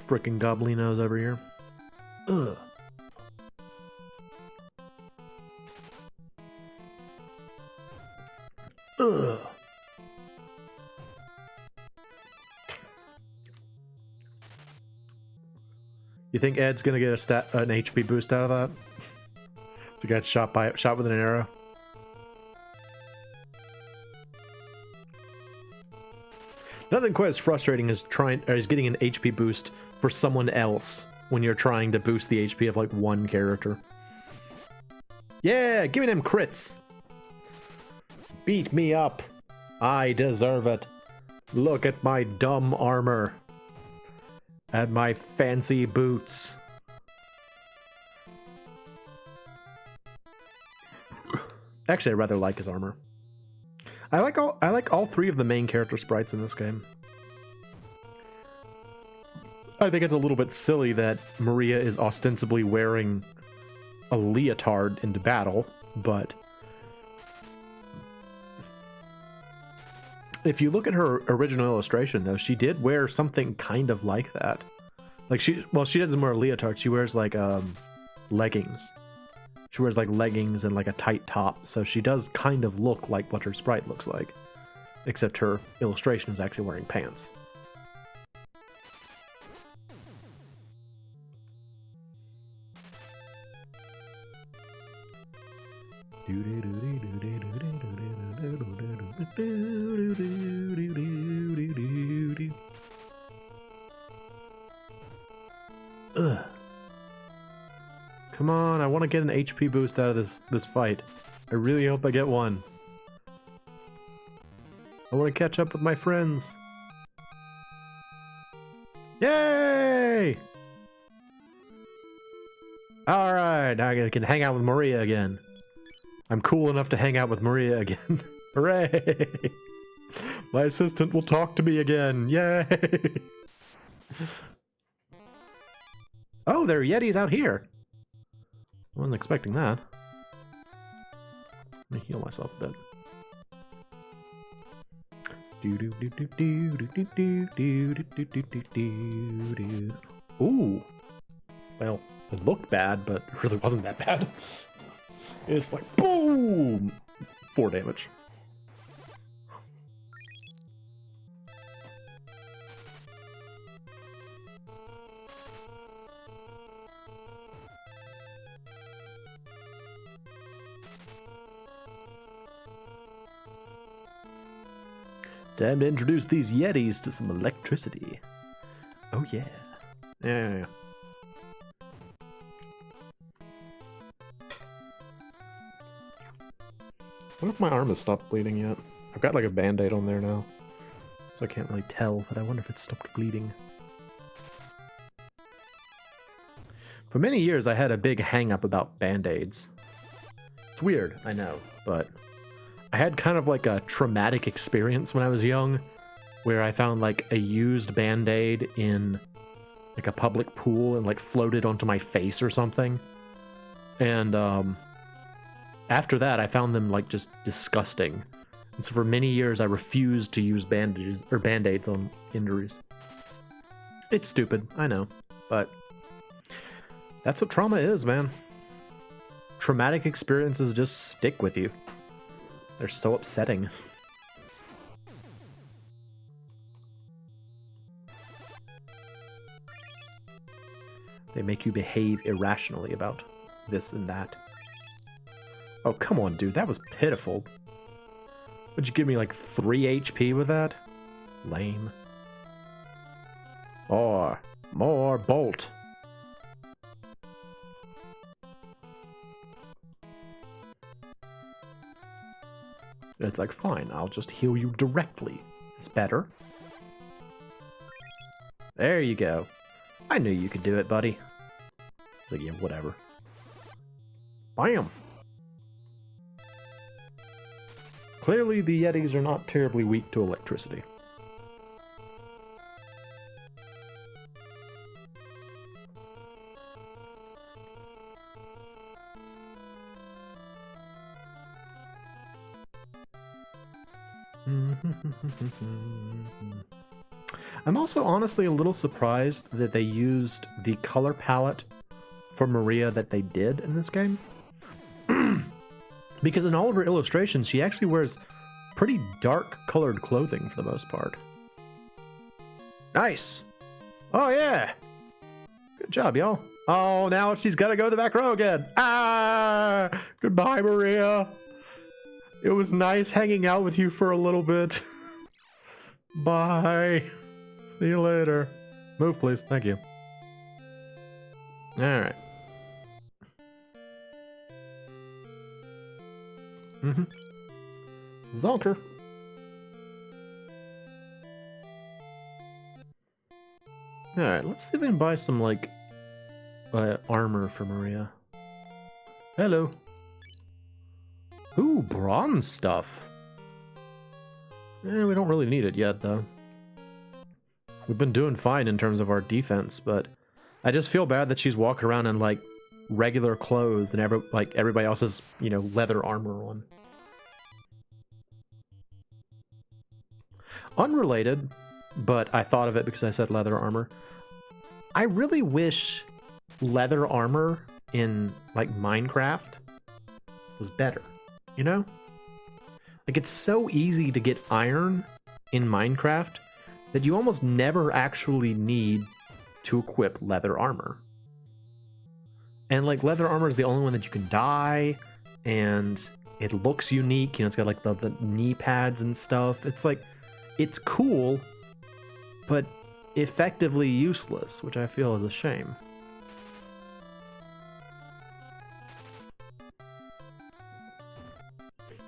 Frickin' goblinos over here. Ugh. Ugh. You think Ed's gonna get an HP boost out of that? To get shot with an arrow. Nothing quite as frustrating as getting an HP boost for someone else when you're trying to boost the HP of like one character. Yeah, give me them crits. Beat me up. I deserve it. Look at my dumb armor. Add my fancy boots. Actually, I rather like his armor. I like all three of the main character sprites in this game. I think it's a little bit silly that Maria is ostensibly wearing a leotard into battle, but if you look at her original illustration, though, she did wear something kind of like that. Like she doesn't wear a leotard. She wears like leggings. She wears like leggings and like a tight top, so she does kind of look like what her sprite looks like, except her illustration is actually wearing pants. Ugh. Come on, I want to get an HP boost out of this fight. I really hope I get one. I want to catch up with my friends. Yay! Alright, now I can hang out with Maria again. I'm cool enough to hang out with Maria again. Hooray! My assistant will talk to me again. Yay! Oh, there are Yetis out here. I wasn't expecting that. Let me heal myself a bit. Ooh. Well, it looked bad, but it really wasn't that bad. It's like boom! 4 damage. Time to introduce these Yetis to some electricity. Oh yeah. Yeah. I wonder if my arm has stopped bleeding yet. I've got like a band-aid on there now, so I can't really tell, but I wonder if it's stopped bleeding. For many years, I had a big hang-up about band-aids. It's weird, I know, but I had kind of like a traumatic experience when I was young, where I found like a used band-aid in like a public pool and like floated onto my face or something. And after that, I found them like just disgusting. And so for many years, I refused to use bandages or band-aids on injuries. It's stupid, I know, but that's what trauma is, man. Traumatic experiences just stick with you. They're so upsetting. They make you behave irrationally about this and that. Oh, come on, dude. That was pitiful. Would you give me like 3 HP with that? Lame. More bolt. It's like, fine, I'll just heal you directly. Is this better? There you go. I knew you could do it, buddy. It's like, yeah, whatever. Bam! Clearly, the Yetis are not terribly weak to electricity. I'm also honestly a little surprised that they used the color palette for Maria that they did in this game. Because in all of her illustrations, she actually wears pretty dark colored clothing for the most part. Nice! Oh yeah! Good job, y'all. Oh, now she's gotta go to the back row again. Ah! Goodbye, Maria. It was nice hanging out with you for a little bit. Bye. See you later. Move, please. Thank you. Alright. Zonker. Alright, let's see if we can buy some, like, armor for Maria. Hello. Ooh, bronze stuff. We don't really need it yet, though. We've been doing fine in terms of our defense, but I just feel bad that she's walking around in, like, regular clothes and everybody else has, you know, leather armor on. Unrelated, but I thought of it because I said leather armor. I really wish leather armor in, like, Minecraft was better, you know? Like, it's so easy to get iron in Minecraft that you almost never actually need to equip leather armor. And, like, leather armor is the only one that you can dye, and it looks unique. You know, it's got, like, the knee pads and stuff. It's, like, it's cool, but effectively useless, which I feel is a shame.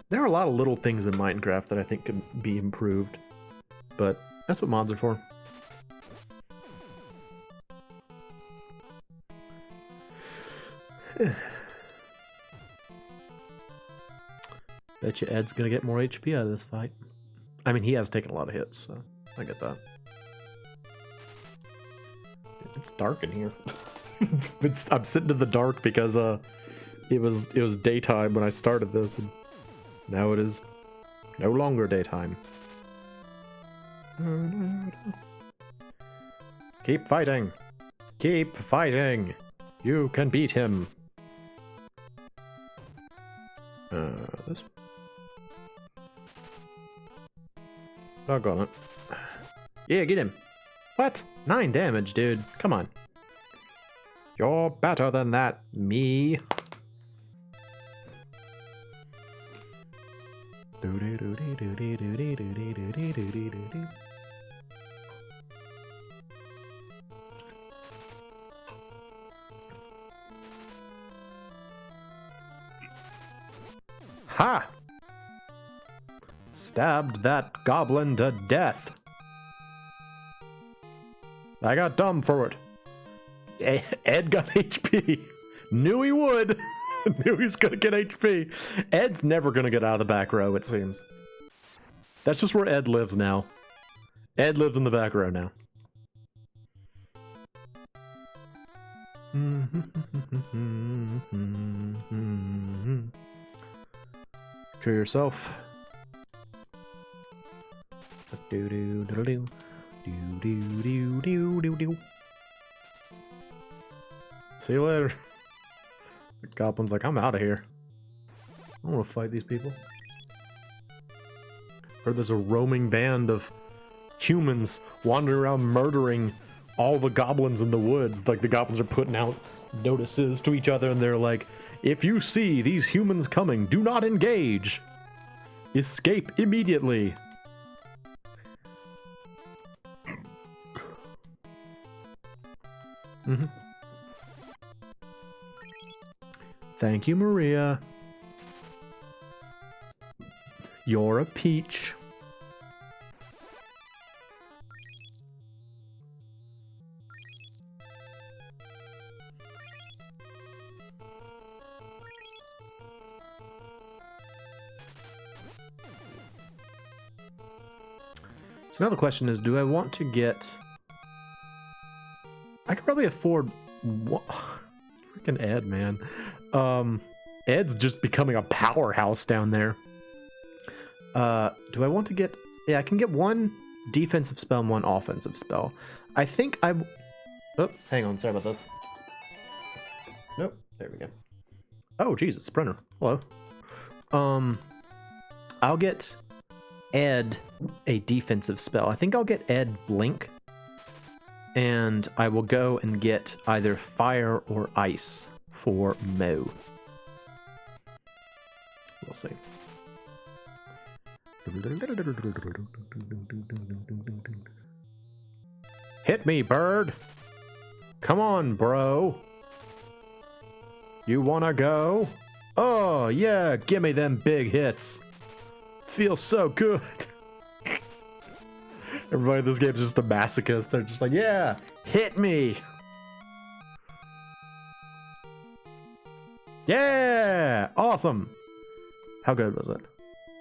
There are a lot of little things in Minecraft that I think could be improved, but that's what mods are for. Bet you Ed's gonna get more HP out of this fight. I mean, he has taken a lot of hits, so I get that. It's dark in here. I'm sitting in the dark because it was daytime when I started this, and now it is no longer daytime. Keep fighting! Keep fighting! You can beat him! This... Doggone it. Yeah, get him! What? 9 damage, dude. Come on. You're better than that, me. Ha! Stabbed that goblin to death. I got dumb for it. Ed got HP. Knew he would. Knew he was gonna get HP. Ed's never gonna get out of the back row, it seems. That's just where Ed lives now. Ed lives in the back row now. Cure yourself. Do do do do do do do do do. See you later. The goblin's like, I'm out of here. I don't want to fight these people. Heard there's a roaming band of humans wandering around murdering all the goblins in the woods. Like, the goblins are putting out notices to each other, and they're like, if you see these humans coming, do not engage. Escape immediately. Thank you, Maria. You're a peach. So now the question is, do I want to get... I could probably afford... Freaking Ed, man. Ed's just becoming a powerhouse down there. Do I want to get... Yeah, I can get 1 defensive spell and 1 offensive spell. I think I... Oh, hang on. Sorry about this. Nope. There we go. Oh, Jesus. Sprinter. Hello. I'll get Ed a defensive spell. I think I'll get Ed Blink. And I will go and get either fire or ice for Moe. We'll see. Hit me, bird! Come on, bro! You wanna go? Oh, yeah, give me them big hits. Feels so good. Everybody in this game is just a masochist. They're just like, yeah, hit me. Yeah, awesome. How good was it?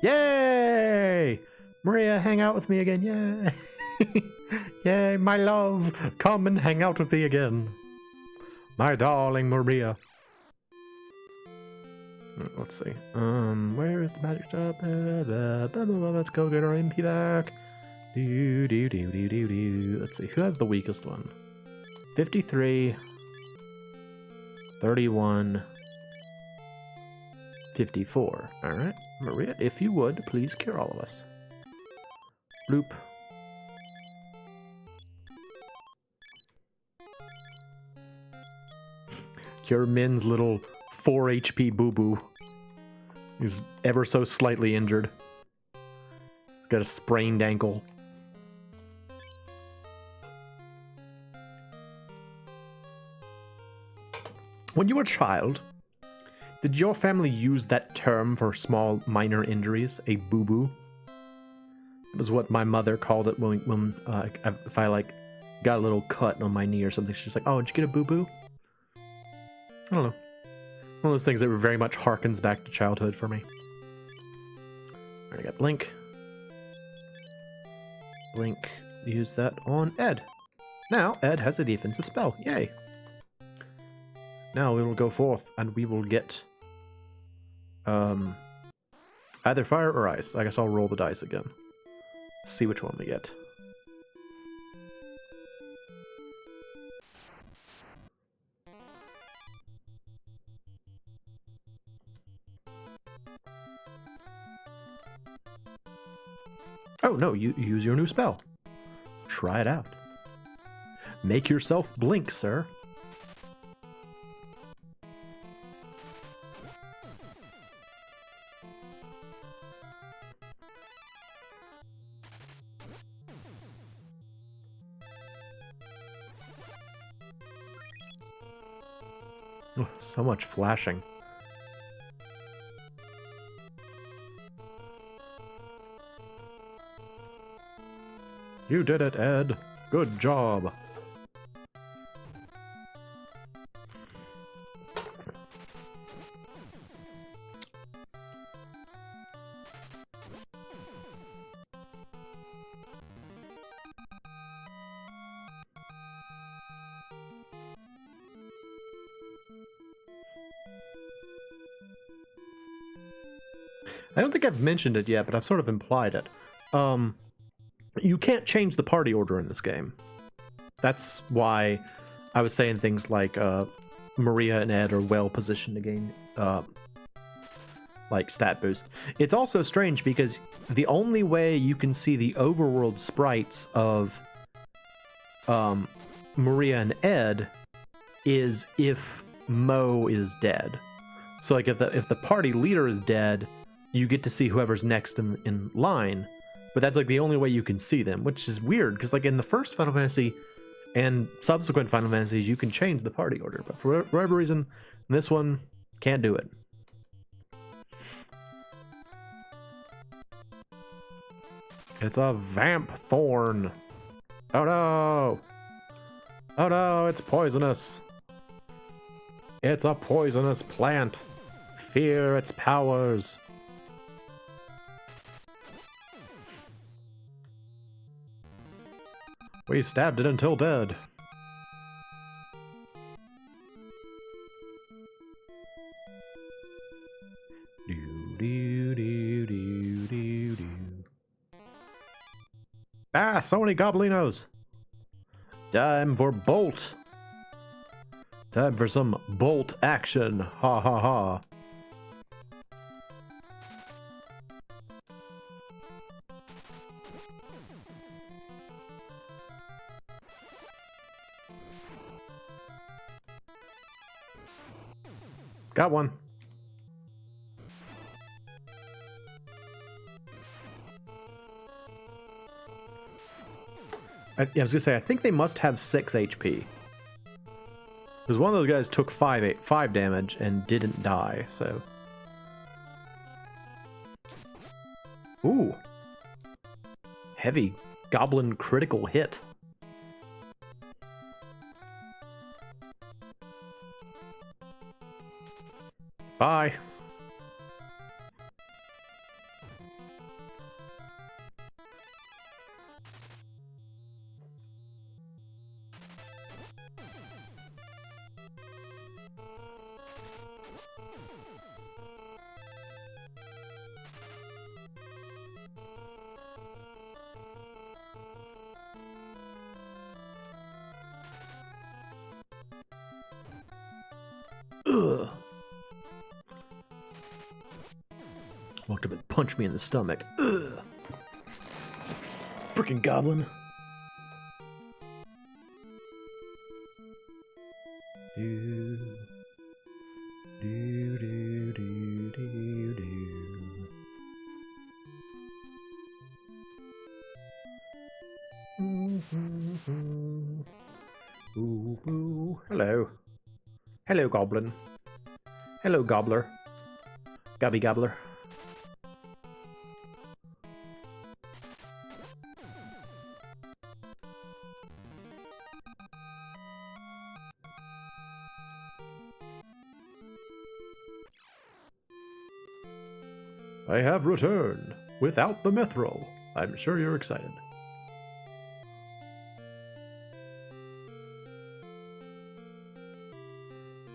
Yay! Maria, hang out with me again. Yay! Yay, my love, come and hang out with me again. My darling Maria. Let's see. Where is the magic shop? Let's go get our MP back. Let's see. Who has the weakest one? 53, 31, 54. All right, Maria, if you would, please cure all of us. Bloop. Cure Min's little 4 HP boo-boo. He's ever so slightly injured. He's got a sprained ankle. When you were a child, did your family use that term for small minor injuries, a boo-boo? It was what my mother called it when if I like got a little cut on my knee or something. She's like, "Oh, did you get a boo-boo?" I don't know. One of those things that very much harkens back to childhood for me. Alright, I got Blink. Blink. Use that on Ed. Now, Ed has a defensive spell. Yay! Now we will go forth and we will get either fire or ice. I guess I'll roll the dice again. See which one we get. Oh no, you use your new spell. Try it out. Make yourself blink, sir. Oh, so much flashing. You did it, Ed. Good job. I don't think I've mentioned it yet, but I've sort of implied it. You can't change the party order in this game. That's why I was saying things like Maria and Ed are well positioned to gain like stat boost. It's also strange because the only way you can see the overworld sprites of Maria and Ed is if Moe is dead. So like if the party leader is dead, you get to see whoever's next in line, but that's like the only way you can see them, which is weird because like in the first Final Fantasy and subsequent Final Fantasies you can change the party order, but for whatever reason in this one can't do it. It's a vamp thorn. Oh no! Oh no, it's poisonous. It's a poisonous plant. Fear its powers. We stabbed it until dead. Ah, so many goblinos. Time for bolt. Time for some bolt action. Ha ha ha. Got one. I was gonna say, I think they must have 6 HP. Because one of those guys took 5 damage and didn't die, so. Ooh. Heavy goblin critical hit. Bye. Ugh. Walked up and punched me in the stomach. Ugh. Freaking goblin. Do, do, do, do, do, do. Ooh, ooh. Hello. Hello, goblin. Hello, gobbler. Gobby gobbler. I have returned without the mithril. I'm sure you're excited.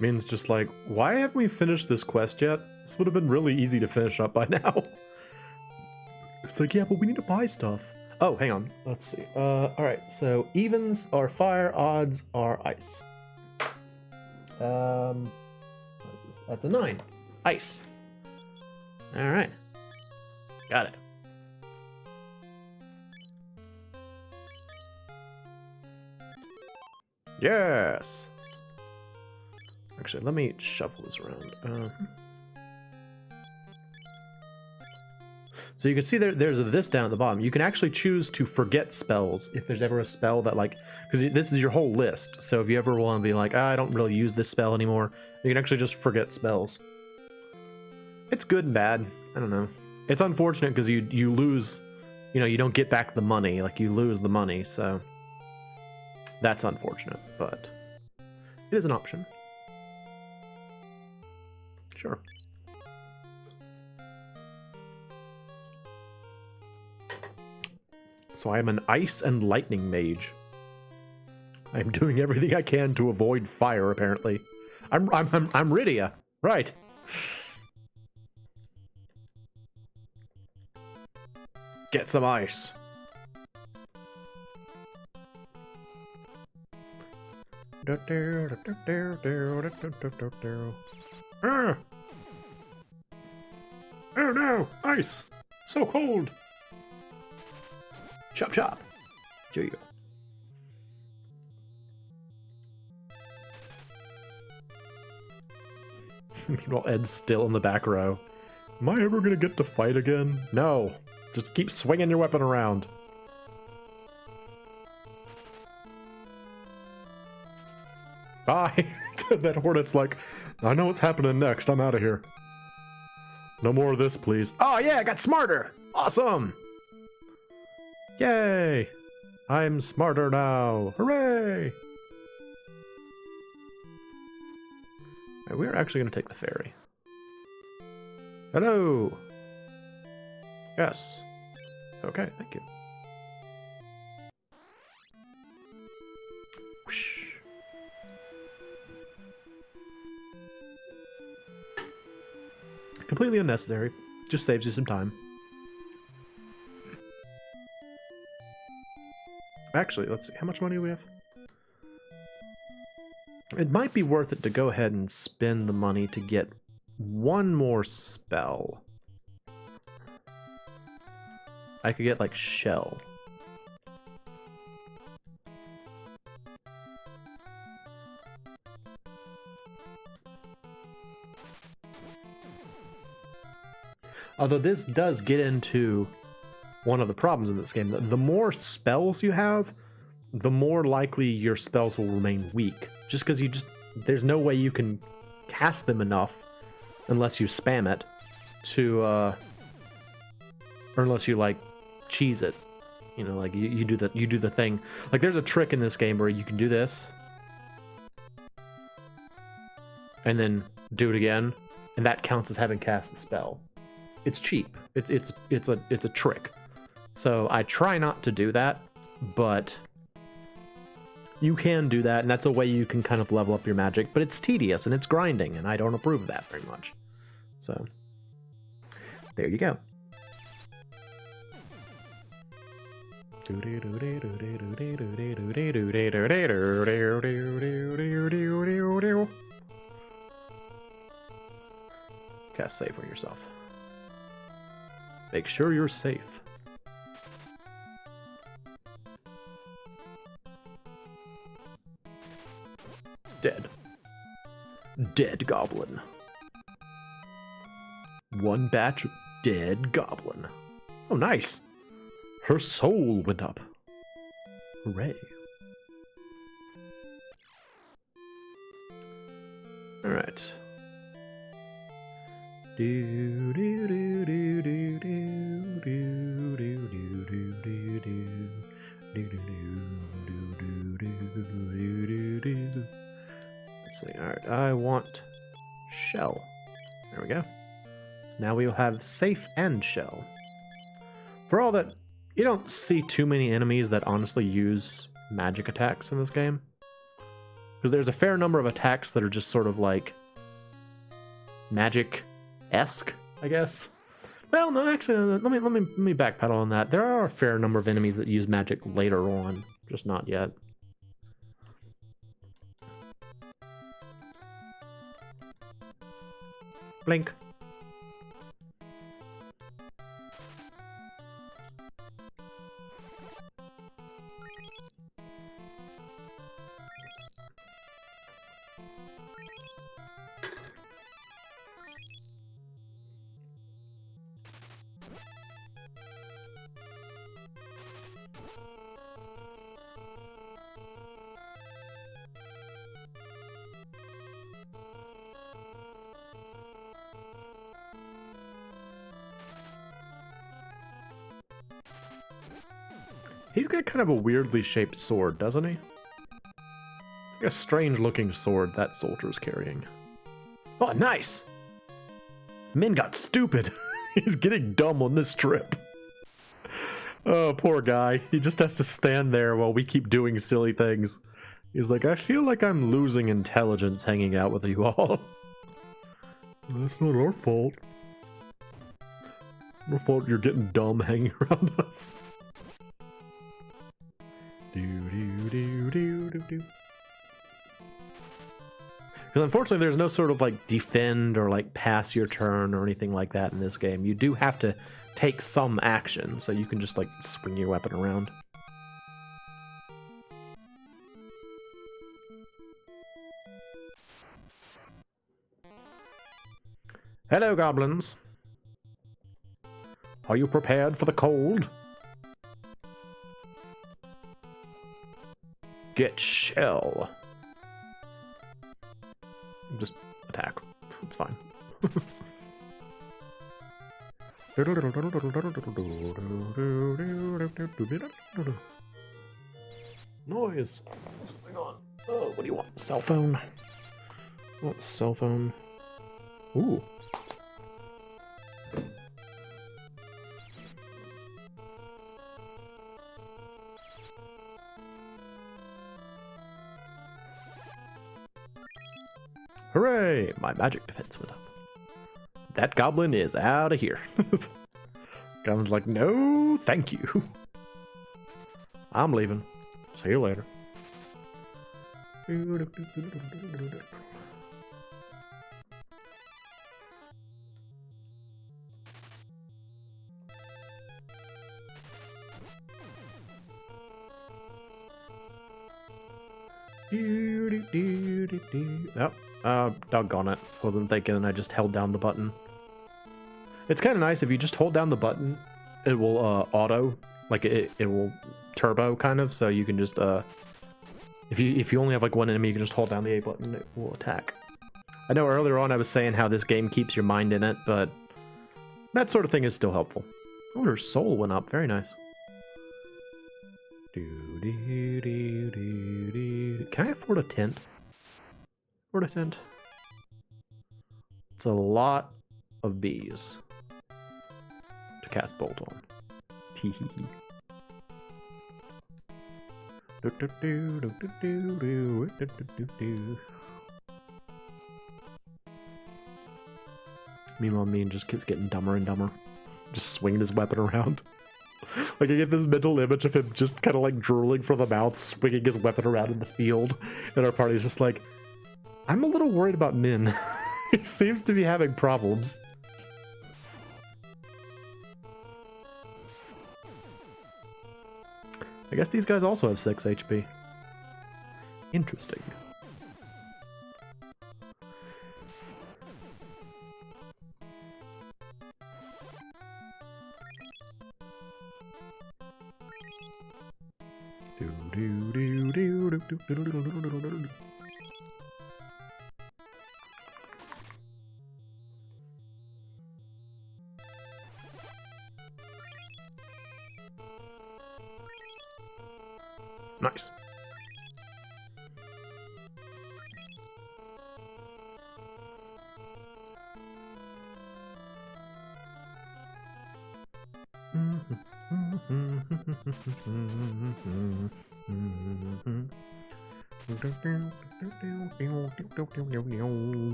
Means just like, why haven't we finished this quest yet? This would have been really easy to finish up by now. It's like, yeah, but we need to buy stuff. Oh, hang on. Let's see. Alright, so evens are fire, odds are ice. What is this? That's a 9. Ice. Alright. Got it. Yes! Actually, let me shuffle this around. So you can see there's this down at the bottom. You can actually choose to forget spells if there's ever a spell that, like, because this is your whole list. So if you ever want to be like, I don't really use this spell anymore, you can actually just forget spells. It's good and bad. I don't know. It's unfortunate because you lose, you don't get back the money. Like, you lose the money, so that's unfortunate, but it is an option. Sure. So I am an ice and lightning mage. I am doing everything I can to avoid fire, apparently. I'm Rydia. Right. Get some ice. Ah. Oh no! Ice! So cold! Chop chop! There you go. Meanwhile, Ed's still in the back row. Am I ever gonna get to fight again? No. Just keep swinging your weapon around. Bye! That hornet's like, I know what's happening next. I'm out of here. No more of this, please. Oh yeah, I got smarter! Awesome! Yay! I'm smarter now. Hooray! Right, we're actually going to take the ferry. Hello! Yes. Okay, thank you. Whoosh. Completely unnecessary. Just saves you some time. Actually, let's see. How much money do we have? It might be worth it to go ahead and spend the money to get one more spell. I could get, like, Shell. Although this does get into one of the problems in this game. The more spells you have, the more likely your spells will remain weak. Just because there's no way you can cast them enough unless you spam it to, or unless you, like, cheese it. You know, like you do the thing. Like there's a trick in this game where you can do this, and then do it again, and that counts as having cast the spell. It's cheap. It's a trick. So I try not to do that, but you can do that, and that's a way you can kind of level up your magic, but it's tedious and it's grinding, and I don't approve of that very much. So there you go. Cast save for yourself. Make sure you're safe. Dead. Dead goblin. One batch of dead goblin. Oh, nice. Her soul went up. Hooray. All right. Do do do do do do do do do do do do do. Let's see. All right. I want shell. There we go. So now we will have safe and shell. For all that, you don't see too many enemies that honestly use magic attacks in this game. Because there's a fair number of attacks that are just sort of like magic-esque, I guess. Well, no, actually, let me backpedal on that. There are a fair number of enemies that use magic later on, just not yet. Blink. He's got kind of a weirdly shaped sword, doesn't he? It's like a strange looking sword that soldier's carrying. Oh, nice! Min got stupid. He's getting dumb on this trip. Oh, poor guy. He just has to stand there while we keep doing silly things. He's like, I feel like I'm losing intelligence hanging out with you all. That's not our fault. Our fault you're getting dumb hanging around us. Because unfortunately there's no sort of like defend or like pass your turn or anything like that in this game. You do have to take some action, so you can just like swing your weapon around. Hello, goblins. Are you prepared for the cold? Get shell. Just attack. It's fine. Noise. What's going on? Oh, what do you want? Cell phone. I want cell phone. Ooh. Hooray! My magic defense went up. That goblin is out of here. Goblin's like, no, thank you. I'm leaving. See you later. Nope. Doggone it. Wasn't thinking and I just held down the button. It's kind of nice if you just hold down the button, it will auto, like it will turbo kind of, so you can just if you only have like one enemy, you can just hold down the A button and it will attack. I know earlier on I was saying how this game keeps your mind in it, but that sort of thing is still helpful. Oh, her soul went up. Very nice. Can I afford a tent? Afford a tent? It's a lot of bees to cast bolt on. Teehee. Meanwhile, Mean just keeps getting dumber and dumber. Just swinging his weapon around. Like, I get this mental image of him just kind of like drooling from the mouth, swinging his weapon around in the field. And our party's just like, I'm a little worried about Min. He seems to be having problems. I guess these guys also have 6 HP. Interesting. Nice.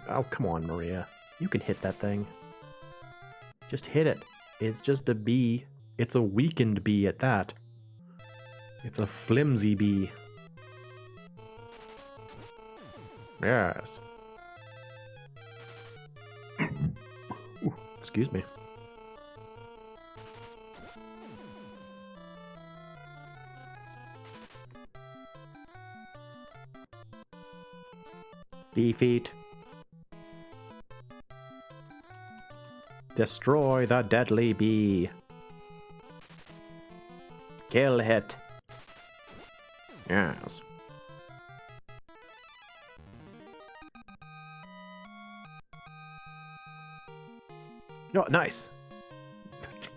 Oh, come on, Maria. You can hit that thing. Just hit it. It's just a bee. It's a weakened bee at that. It's a flimsy bee. Yes. Ooh, excuse me. Defeat. Destroy the deadly bee. Kill it. Yes. Oh, nice.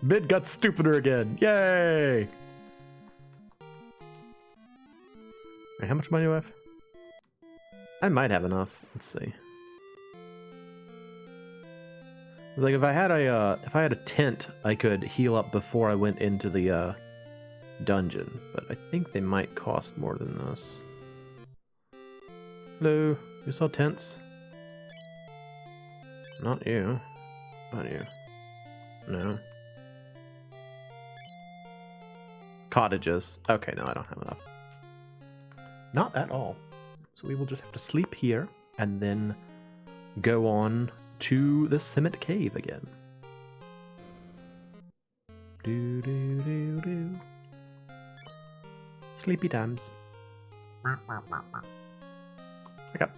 Mid got stupider again. Yay! Wait, how much money do I have? I might have enough. Let's see. It's like if I had a tent, I could heal up before I went into the dungeon, but I think they might cost more than this. Hello, you saw tents? Not you. Not you. No. Cottages. Okay, no, I don't have enough. Not at all. So we will just have to sleep here and then go on to the Summit Cave again. Do do do do. Sleepy times. Wake up.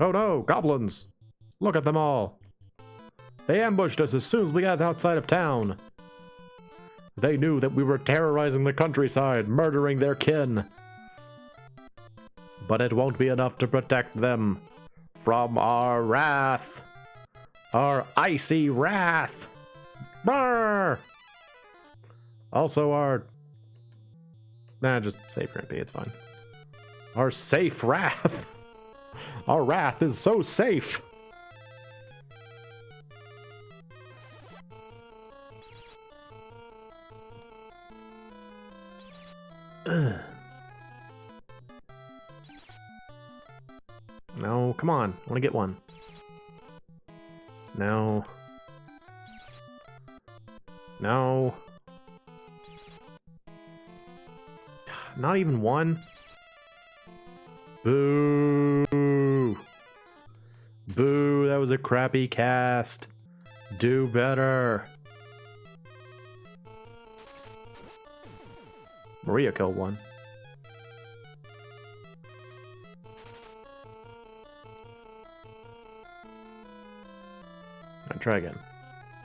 Oh no, goblins! Look at them all! They ambushed us as soon as we got outside of town. They knew that we were terrorizing the countryside, murdering their kin. But it won't be enough to protect them from our wrath. Our icy wrath. Brr! Also our... Nah, just save your MP, it's fine. Our safe wrath. Our wrath is so safe. Ugh. No, come on. I want to get one. No. No. Not even one. Boo. Boo, that was a crappy cast. Do better. Maria killed one. Alright, try again.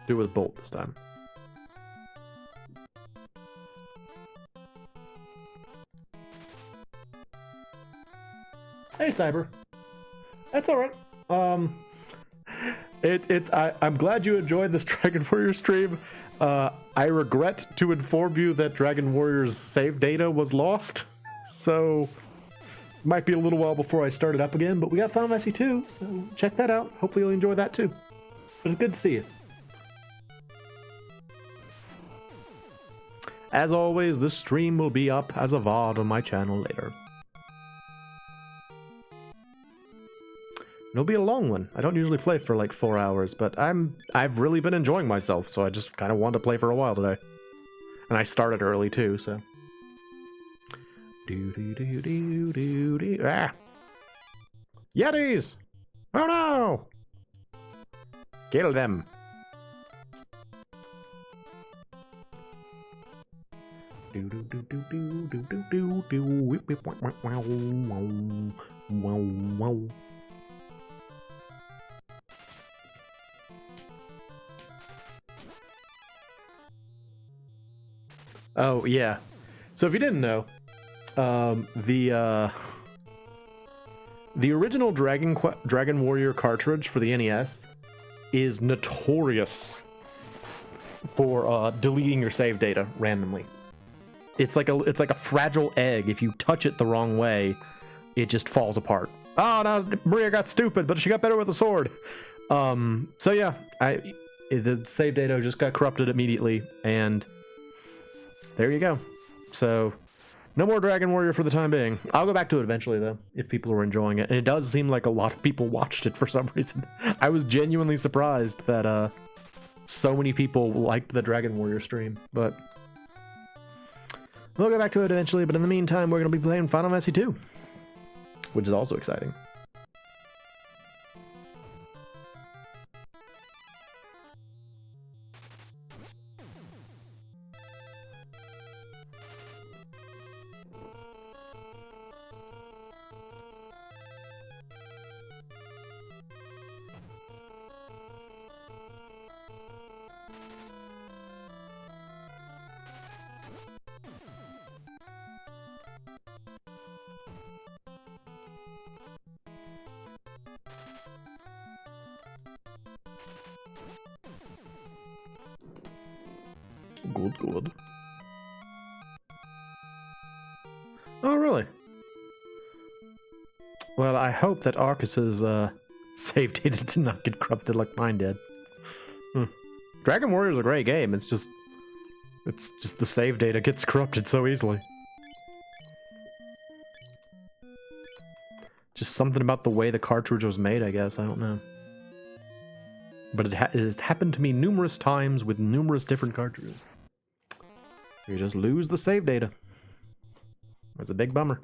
Do it with Bolt this time. Hey, Cyber. That's all right. I'm glad you enjoyed this Dragon Warrior stream. I regret to inform you that Dragon Warrior's save data was lost, so might be a little while before I start it up again. But we got Final Fantasy 2, so check that out. Hopefully you'll enjoy that too. But it's good to see you. As always, this stream will be up as a VOD on my channel later. It'll be a long one. I don't usually play for like 4 hours, but I've really been enjoying myself, so I just kind of wanted to play for a while today. And I started early too, so. Ah! Yetis! Oh no! Kill them! Oh yeah, so if you didn't know, the original Dragon Warrior cartridge for the NES is notorious for deleting your save data randomly. It's like a fragile egg. If you touch it the wrong way, it just falls apart. Oh no, Maria got stupid, but she got better with a sword. So yeah, the save data just got corrupted immediately, and there you go. So no more Dragon Warrior for the time being. I'll go back to it eventually though, if people are enjoying it. And it does seem like a lot of people watched it for some reason. I was genuinely surprised that so many people liked the Dragon Warrior stream, but we'll go back to it eventually. But in the meantime, we're going to be playing Final Fantasy 2, which is also exciting. Good. Oh, really? Well, I hope that Arcus's save data did not get corrupted like mine did. Dragon Warrior is a great game. It's just the save data gets corrupted so easily. Just something about the way the cartridge was made, I guess. I don't know. But it has happened to me numerous times with numerous different cartridges. You just lose the save data. That's a big bummer.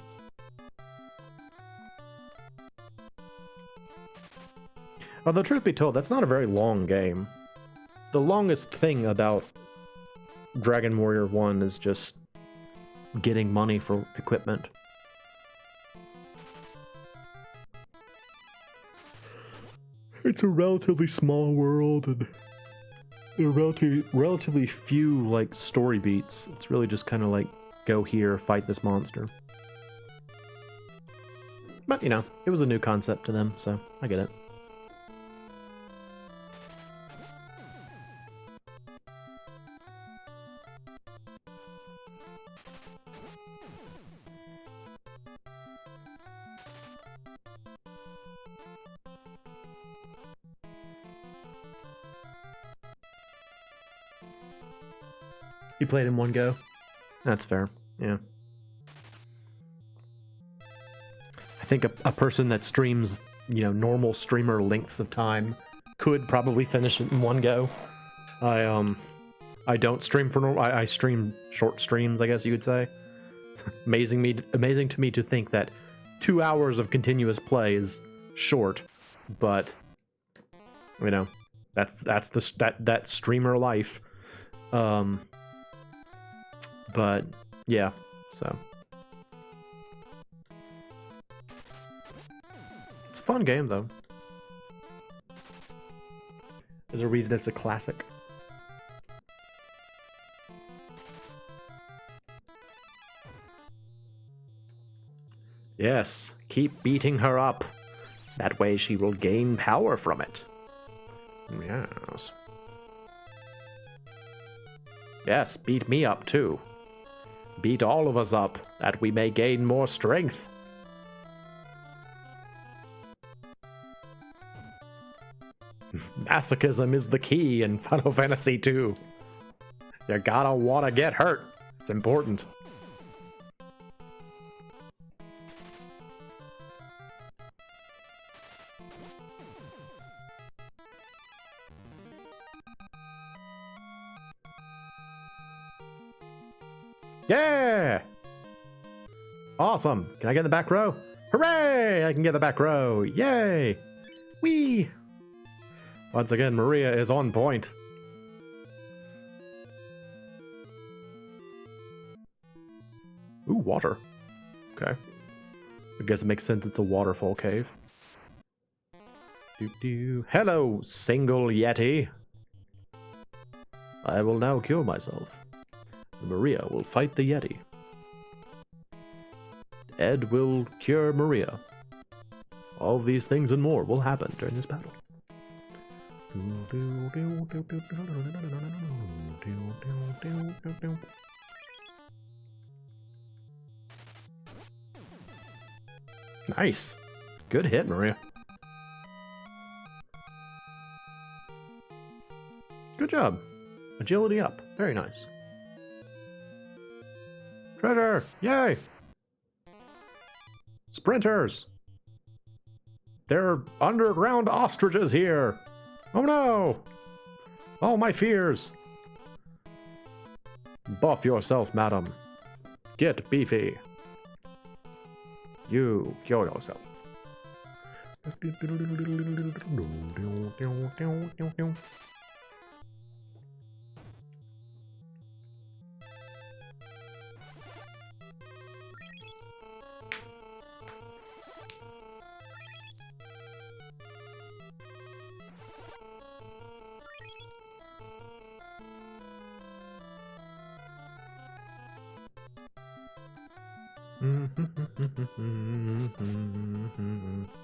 Although, truth be told, that's not a very long game. The longest thing about Dragon Warrior 1 is just getting money for equipment. It's a relatively small world, and there are relatively few like story beats. It's really just kind of like go here, fight this monster. But you know, it was a new concept to them, so I get it. You played in one go? That's fair, yeah. I think a person that streams, you know, normal streamer lengths of time could probably finish it in one go. I don't stream for normal, I stream short streams, I guess you could say. It's amazing to me to think that 2 hours of continuous play is short, but you know, that's streamer life. But yeah, so it's a fun game though. There's a reason it's a classic. Yes, keep beating her up. That way she will gain power from it. Yes. Yes, beat me up too. Beat all of us up, that we may gain more strength. Masochism is the key in Final Fantasy II. You gotta wanna get hurt. It's important. Yeah! Awesome. Can I get in the back row? Hooray! I can get the back row. Yay! Whee! Once again, Maria is on point. Ooh, water. Okay. I guess it makes sense it's a waterfall cave. Doo-doo. Hello, single Yeti. I will now cure myself. Maria will fight the Yeti. Ed will cure Maria. All of these things and more will happen during this battle. Nice. Good hit, Maria. Good job. Agility up. Very nice. Treasure! Yay! Sprinters! There are underground ostriches here! Oh no! All my fears! Buff yourself, madam. Get beefy. You cure yourself.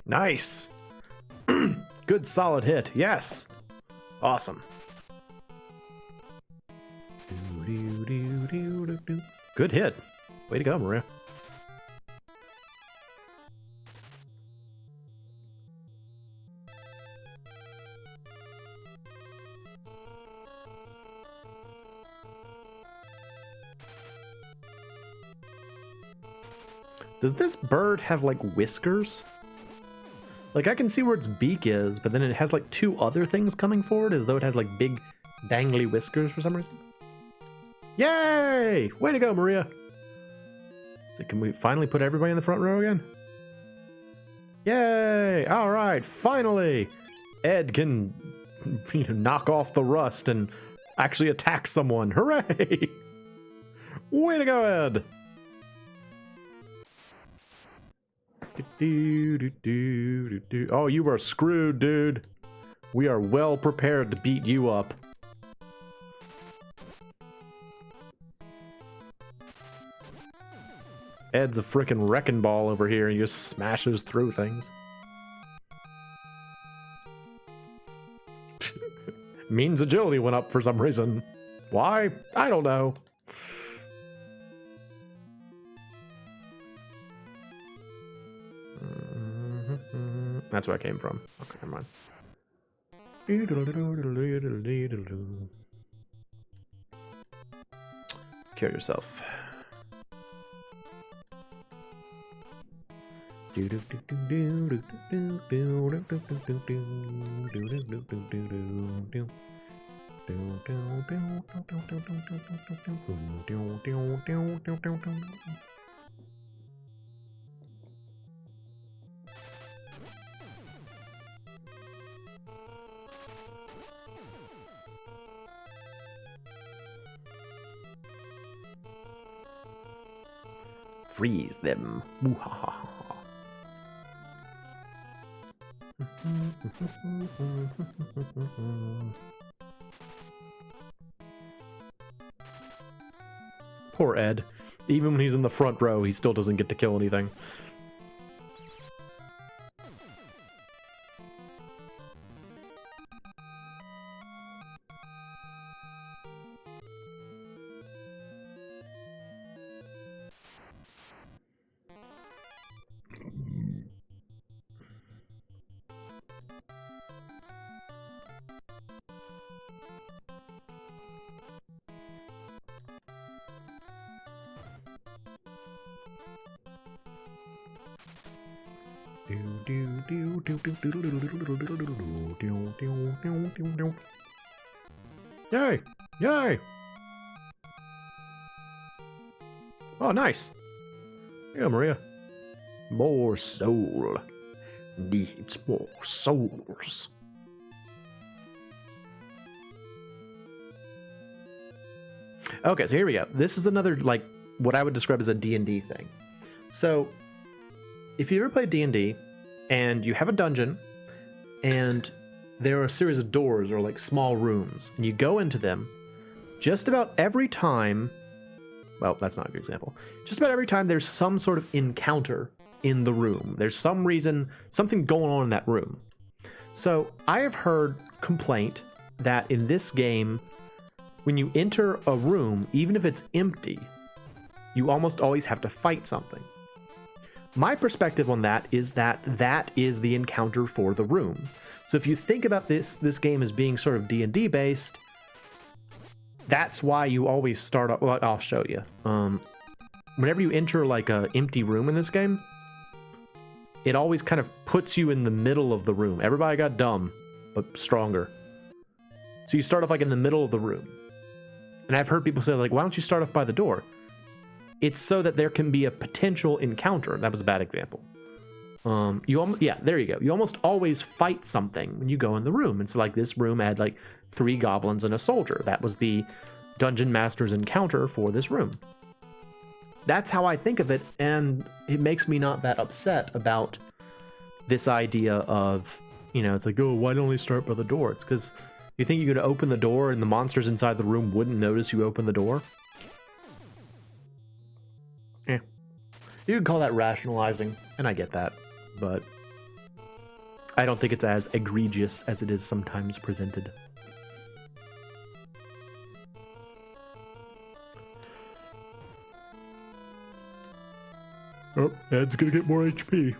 Nice. Good solid hit. Yes. Awesome. Good hit. Way to go, Maria. Does this bird have, like, whiskers? Like, I can see where its beak is, but then it has, like, two other things coming forward, as though it has, like, big, dangly whiskers for some reason. Yay! Way to go, Maria! So can we finally put everybody in the front row again? Yay! Alright, finally! Ed can, you know, knock off the rust and actually attack someone. Hooray! Way to go, Ed! Oh, you are screwed, dude. We are well prepared to beat you up. Ed's a frickin' wrecking ball over here and he just smashes through things. Means agility went up for some reason. Why? I don't know. That's where I came from. Okay, never mind. Cure yourself. Freeze them. Poor Ed. Even when he's in the front row, he still doesn't get to kill anything. Yay! Yay! Oh, nice. Yeah, Maria. More soul. Needs more souls. Okay, so here we go. This is another, like, what I would describe as a D&D thing. So, if you ever played D&D, and you have a dungeon, and there are a series of doors, or like small rooms, and you go into them, just about every time, well, that's not a good example, just about every time there's some sort of encounter in the room. There's some reason, something going on in that room. So, I have heard complaint that in this game, when you enter a room, even if it's empty, you almost always have to fight something. My perspective on that is that is the encounter for the room. So if you think about this game as being sort of D&D based, that's why you always start off. Well, I'll show you. Whenever you enter like a empty room in this game, it always kind of puts you in the middle of the room. Everybody got dumb, but stronger. So you start off like in the middle of the room. And I've heard people say, like, why don't you start off by the door? It's so that there can be a potential encounter. That was a bad example. Yeah, there you go. You almost always fight something when you go in the room. And so, like, this room had, like, 3 goblins and a soldier. That was the Dungeon Master's encounter for this room. That's how I think of it, and it makes me not that upset about this idea of, you know, it's like, oh, why don't we start by the door? It's because you think you're going to open the door and the monsters inside the room wouldn't notice you open the door? Yeah. You could call that rationalizing, and I get that, but I don't think it's as egregious as it is sometimes presented. Oh, Ed's gonna get more HP.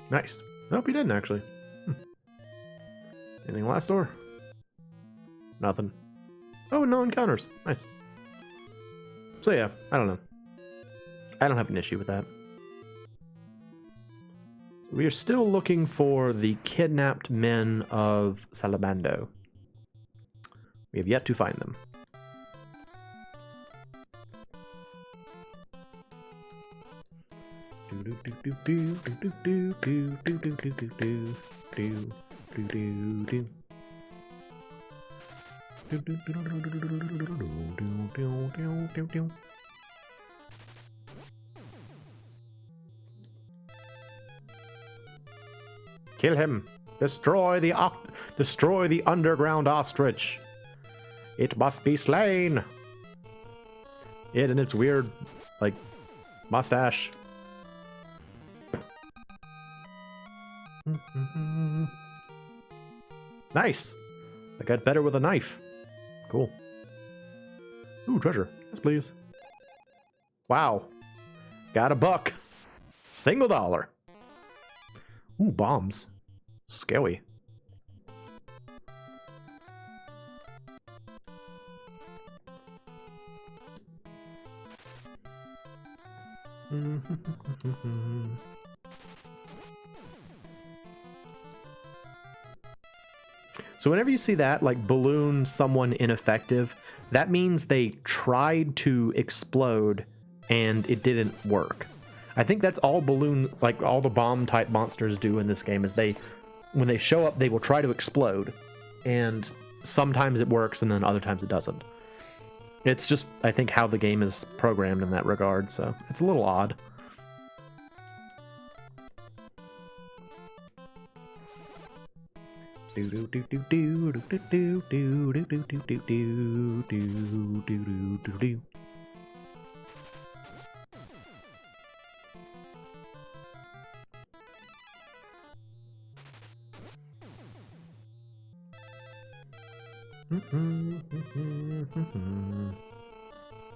Nice. Nope, he didn't actually. Anything last door? Nothing. Oh, no encounters. Nice. So yeah, I don't know. I don't have an issue with that. We are still looking for the kidnapped men of Salamando. We have yet to find them. Kill him! Destroy the underground ostrich! It must be slain! It and its weird, like, mustache. Nice! I got better with a knife. Cool. Ooh, treasure. Yes, please. Wow. Got a buck. Single dollar. Ooh, bombs. Scary. So whenever you see that, like, balloon someone ineffective, that means they tried to explode and it didn't work. I think that's all balloon, like all the bomb type monsters do in this game, is when they show up, they will try to explode, and sometimes it works and then other times it doesn't. It's just, I think, how the game is programmed in that regard, so it's a little odd.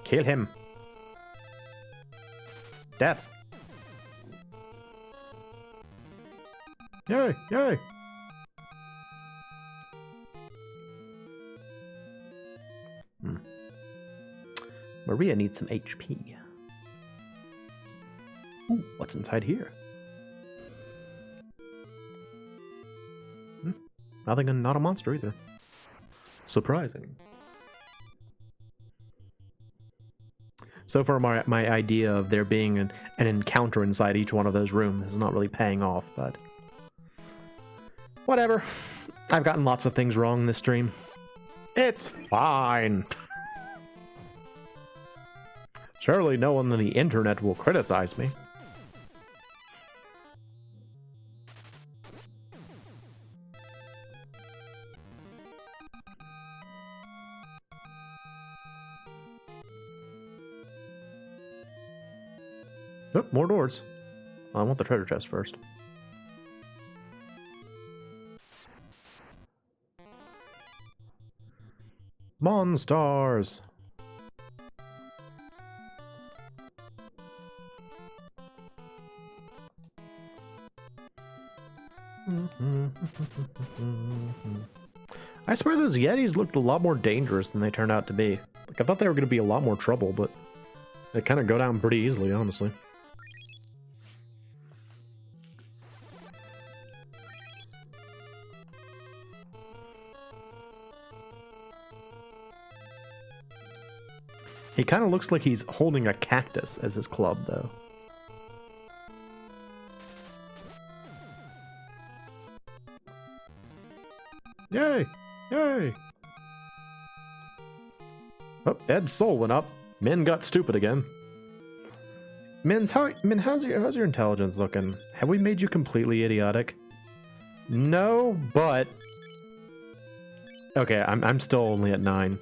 Kill him. Death. Yay, yay. Maria needs some HP. Ooh, what's inside here? Nothing, not a monster either. Surprising. So far, my idea of there being an encounter inside each one of those rooms is not really paying off, but whatever. I've gotten lots of things wrong this stream. It's fine. Surely no one on the internet will criticize me. Oh, more doors. I want the treasure chest first. Monstars. I swear those Yetis looked a lot more dangerous than they turned out to be. Like, I thought they were going to be a lot more trouble, but they kind of go down pretty easily, honestly. He kind of looks like he's holding a cactus as his club, though. Yay! Yay! Oh, Ed's soul went up. Min got stupid again. Min, how's your intelligence looking? Have we made you completely idiotic? No, but okay, I'm still only at 9.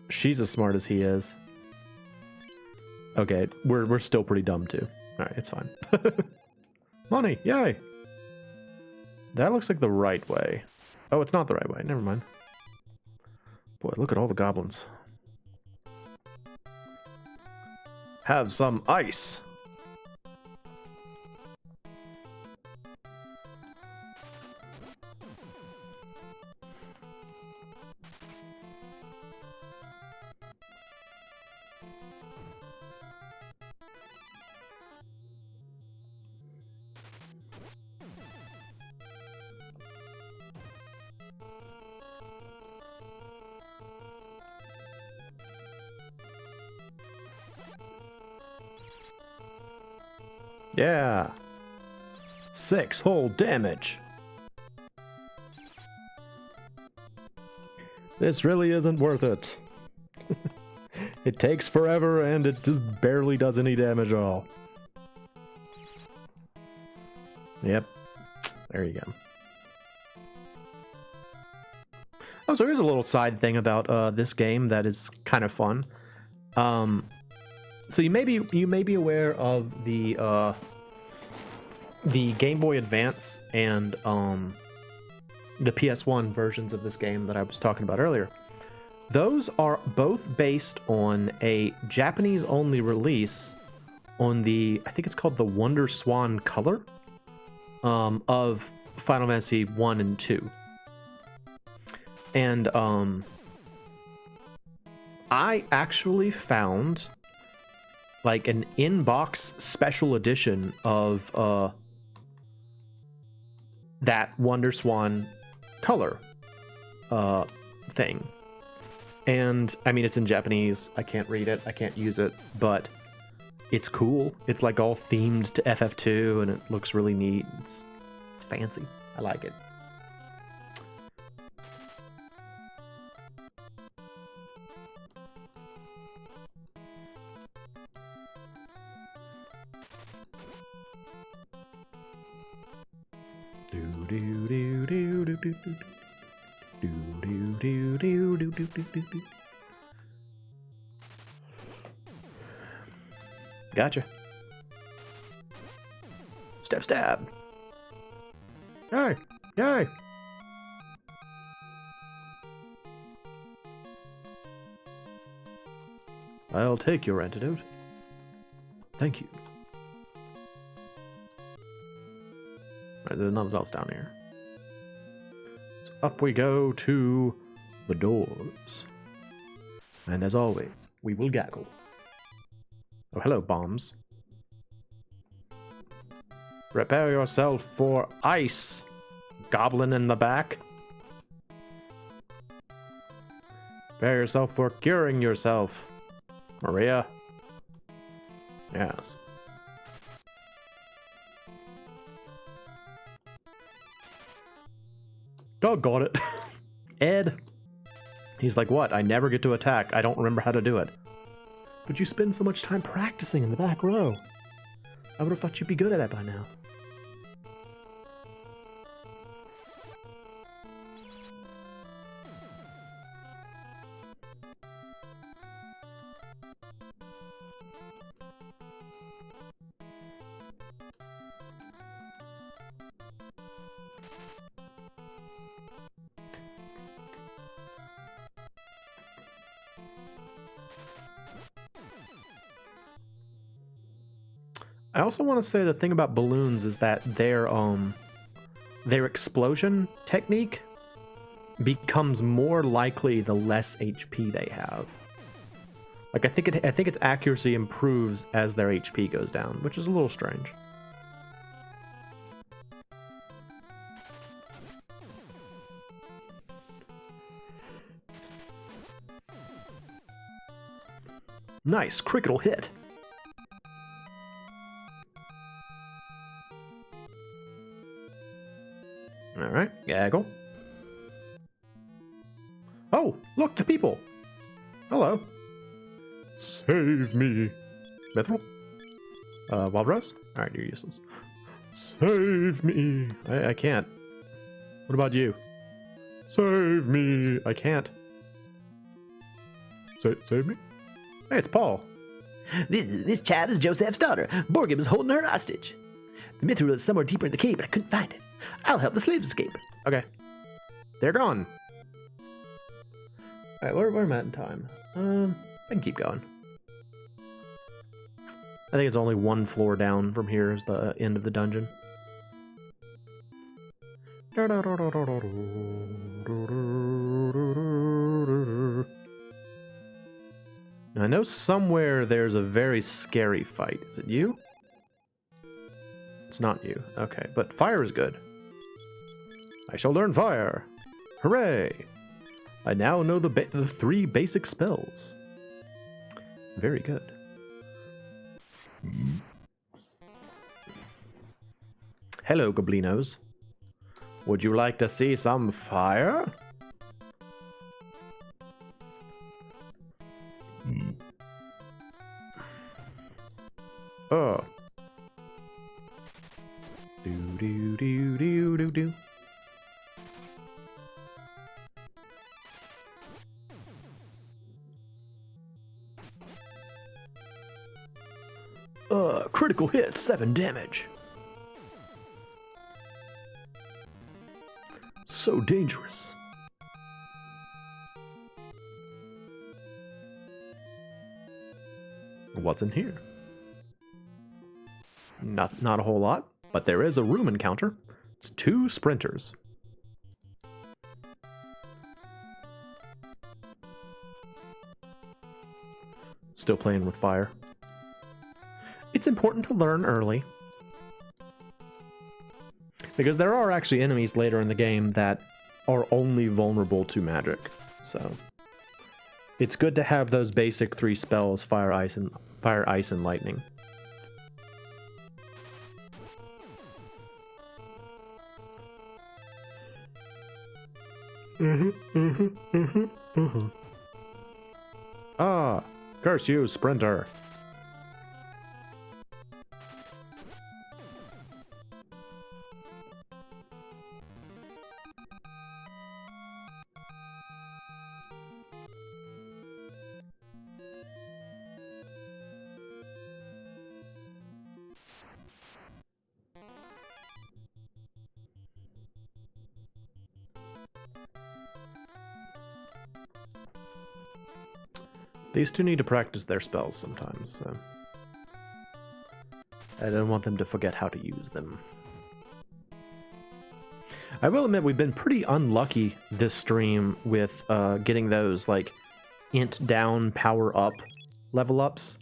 She's as smart as he is. Okay, we're still pretty dumb too. All right, it's fine. Money, yay! That looks like the right way. Oh, it's not the right way. Never mind. Boy, look at all the goblins. Have some ice. Yeah. 6 whole damage. This really isn't worth it. It takes forever and it just barely does any damage at all. Yep. There you go. Oh, so here's a little side thing about this game that is kind of fun. So you may be aware of the Game Boy Advance and the PS1 versions of this game that I was talking about earlier. Those are both based on a Japanese-only release on the, I think it's called the Wonder Swan Color of Final Fantasy 1 and 2. And I actually found like an in-box special edition of that Wonder Swan Color thing. And I mean, it's in Japanese. I can't read it. I can't use it, but it's cool. It's like all themed to FF2 and it looks really neat. It's fancy. I like it. Gotcha. Stab, stab. Yay! Yay! I'll take your antidote. Thank you. Alright, there's nothing else down here. So up we go to the doors. And as always, we will gaggle. Oh, hello, bombs. Prepare yourself for ice, goblin in the back. Prepare yourself for curing yourself, Maria. Yes. Doggone it. Ed. He's like, what? I never get to attack. I don't remember how to do it. But you spend so much time practicing in the back row. I would have thought you'd be good at it by now. I also want to say the thing about balloons is that their explosion technique becomes more likely the less HP they have. Like I think its accuracy improves as their HP goes down, which is a little strange. Nice critical hit. All right, gaggle. Oh, look, the people. Hello. Save me. Mithril? Wild Rose? All right, you're useless. Save me. I can't. What about you? Save me. I can't. Save me? Hey, it's Paul. This child is Joseph's daughter. Borgim is holding her hostage. The mithril is somewhere deeper in the cave, but I couldn't find it. I'll help the slaves escape. Okay. They're gone. All right, where am I at in time? I can keep going. I think it's only one floor down from here is the end of the dungeon. Now, I know somewhere there's a very scary fight. Is it you? It's not you. Okay, but fire is good. I shall learn fire. Hooray! I now know the 3 basic spells. Very good. Hello, Goblinos. Would you like to see some fire? Oh. Do do do do do do. Critical hit, 7 damage. So dangerous. What's in here? Not a whole lot, but there is a room encounter. It's 2 sprinters. Still playing with fire. It's important to learn early. Because there are actually enemies later in the game that are only vulnerable to magic. So it's good to have those basic 3 spells, fire, ice, and lightning. Ah, curse you, sprinter. These two need to practice their spells sometimes, so I don't want them to forget how to use them. I will admit we've been pretty unlucky this stream with getting those like int down, power up level ups.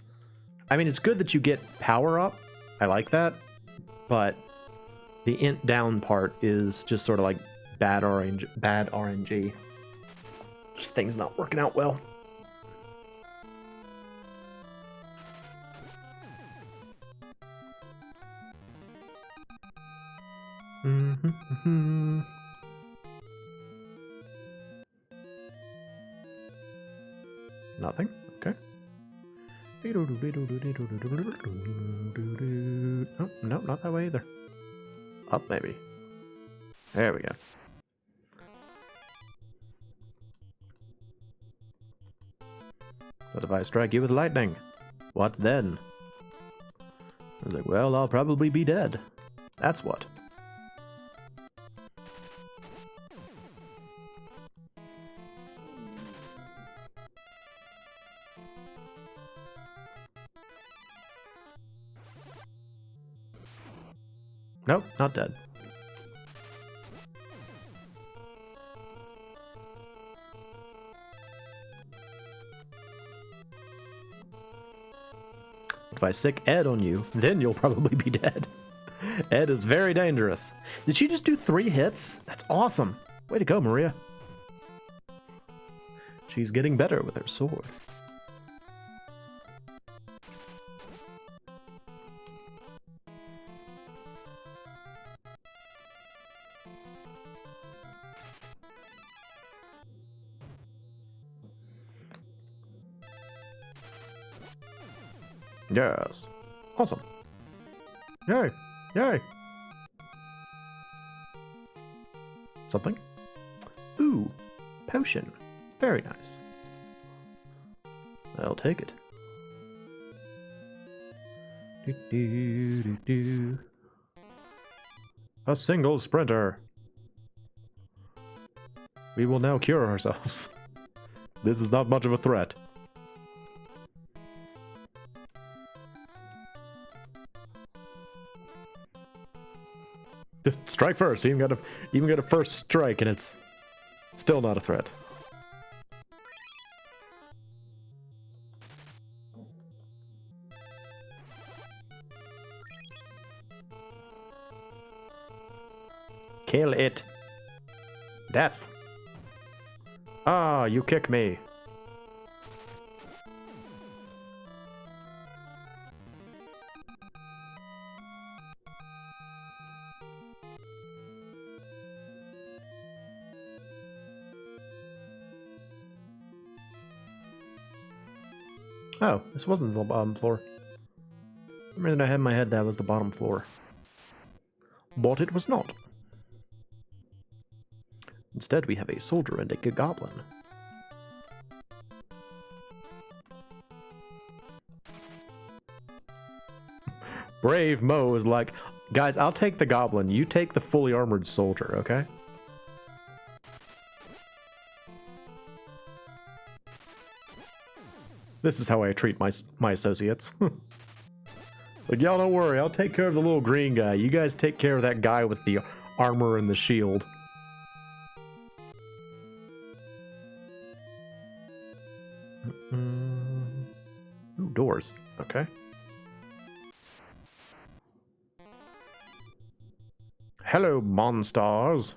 I mean, it's good that you get power up. I like that, but the int down part is just sort of like bad RNG. Just things not working out well. Nothing. Okay. Oh, no, not that way either. Up, maybe. There we go. What if I strike you with lightning? What then? I was like, well, I'll probably be dead. That's what. Nope, not dead. If I sick Ed on you, then you'll probably be dead. Ed is very dangerous. Did she just do 3 hits? That's awesome. Way to go, Maria. She's getting better with her sword. Yes. Awesome. Yay. Yay. Something? Ooh. Potion. Very nice. I'll take it. Do, do, do, do. A single sprinter. We will now cure ourselves. This is not much of a threat. Just strike first. You even got a first strike, and it's still not a threat. Kill it. Death. Ah, you kick me. Oh, this wasn't the bottom floor. For some reason I had in my head that was the bottom floor. But it was not. Instead, we have a soldier and a goblin. Brave Mo is like, guys, I'll take the goblin. You take the fully armored soldier, okay? This is how I treat my associates. Like, y'all don't worry, I'll take care of the little green guy. You guys take care of that guy with the armor and the shield. Ooh, doors. Okay. Hello, monsters.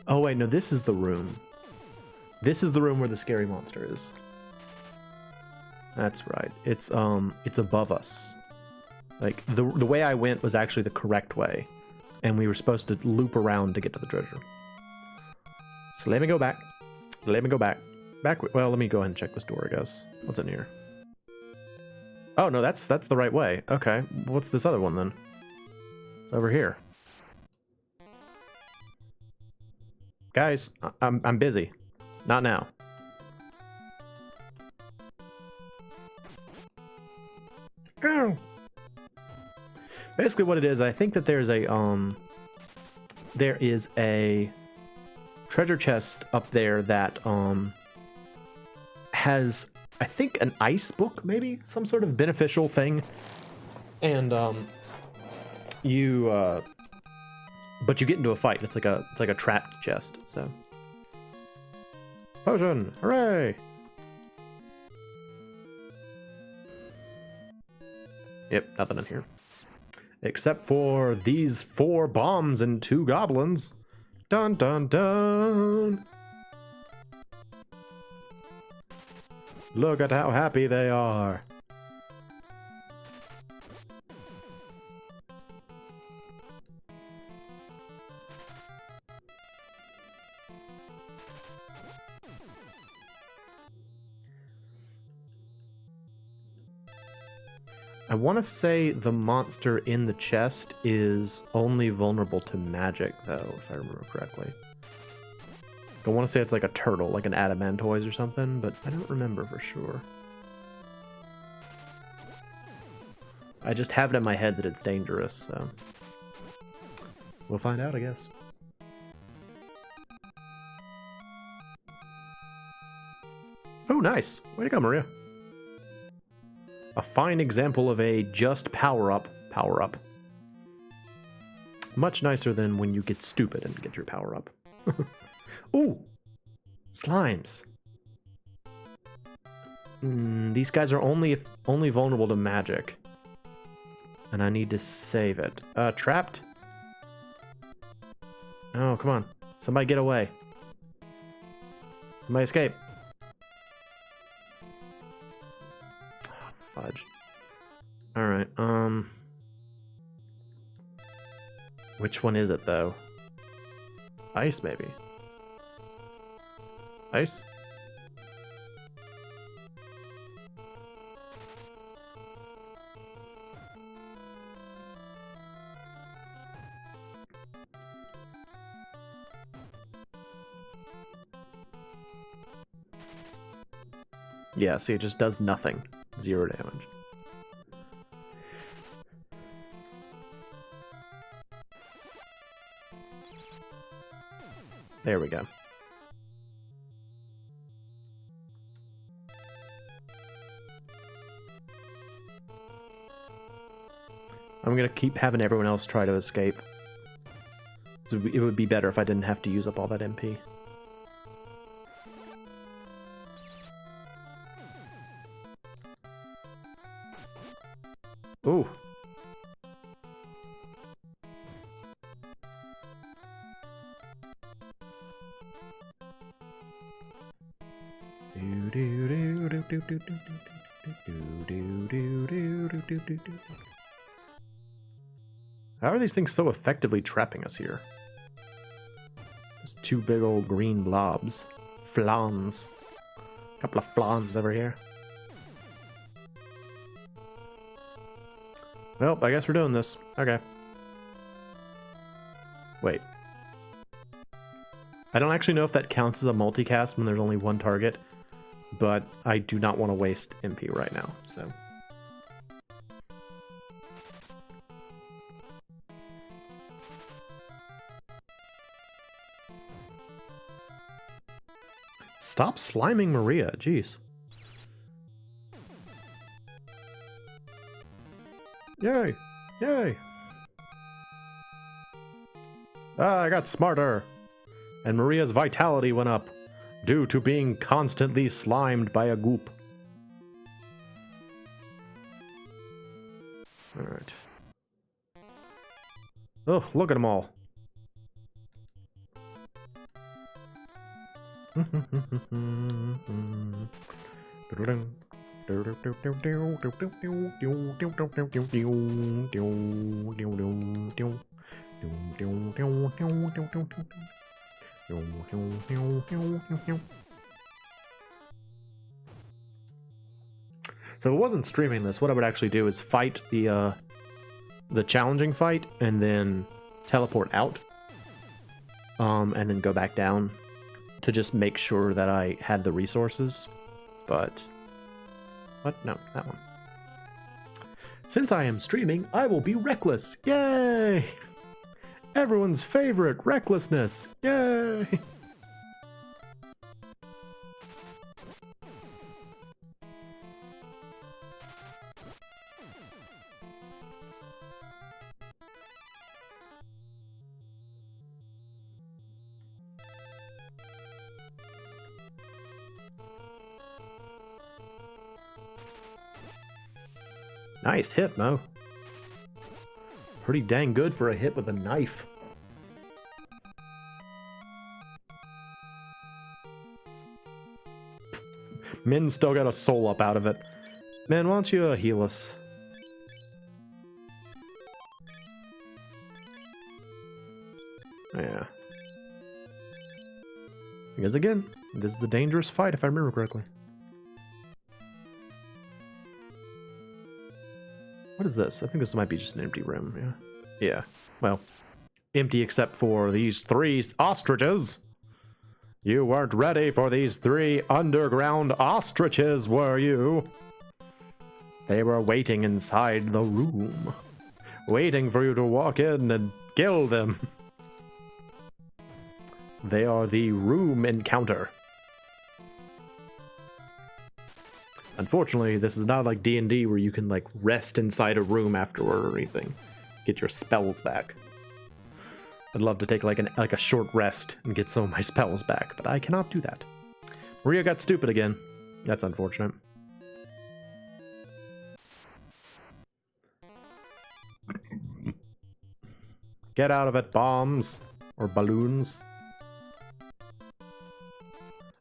Oh wait, no, this is the room. This is the room where the scary monster is. That's right. It's above us. Like the way I went was actually the correct way, and we were supposed to loop around to get to the treasure. So let me go back. Let me go back. Well, let me go ahead and check this door, I guess. What's in here? Oh, no, that's the right way. Okay. What's this other one, then? It's over here. Guys, I'm busy. Not now. Ow. Basically what it is, I think that there is a treasure chest up there that has, I think, an ice book, maybe some sort of beneficial thing, and but you get into a fight. It's like a trapped chest. So potion, hooray! Yep, nothing in here. Except for these 4 bombs and 2 goblins. Dun dun dun! Look at how happy they are. I want to say the monster in the chest is only vulnerable to magic, though, if I remember correctly. I want to say it's like a turtle, like an adamantoise or something, but I don't remember for sure. I just have it in my head that it's dangerous, so we'll find out, I guess. Oh, nice. Way to go, Maria. A fine example of a just power-up. Much nicer than when you get stupid and get your power-up. Ooh! Slimes. These guys are only vulnerable to magic. And I need to save it. Trapped? Oh, come on. Somebody get away. Somebody escape. Fudge. Alright, which one is it, though? Ice, maybe? Ice? Yeah, see, it just does nothing. 0 damage. There we go. I'm gonna keep having everyone else try to escape. So it would be better if I didn't have to use up all that MP. Ooh. How are these things so effectively trapping us here? Just 2 big old green blobs. Flans. A couple of flans over here. Well, I guess we're doing this. Okay. Wait. I don't actually know if that counts as a multicast when there's only 1 target, but I do not want to waste MP right now, so. Stop sliming Maria, jeez. Yay! Yay! Ah, I got smarter! And Maria's vitality went up, due to being constantly slimed by a goop. Alright. Ugh, look at them all. So if I wasn't streaming this, what I would actually do is fight the challenging fight and then teleport out, and then go back down to just make sure that I had the resources. But no, that one. Since I am streaming, I will be reckless. Yay! Everyone's favorite, recklessness. Yay! Nice hit, Mo. Pretty dang good for a hit with a knife. Min still got a soul up out of it. Man, why don't you heal us? Yeah. Because again, this is a dangerous fight if I remember correctly. What is this? I think this might be just an empty room, yeah. Yeah, well, empty except for these 3 ostriches. You weren't ready for these 3 underground ostriches, were you? They were waiting inside the room, waiting for you to walk in and kill them. They are the room encounter. Unfortunately, this is not like D&D where you can like rest inside a room afterward or anything. Get your spells back. I'd love to take like a short rest and get some of my spells back, but I cannot do that. Maria got stupid again. That's unfortunate. Get out of it, bombs or balloons.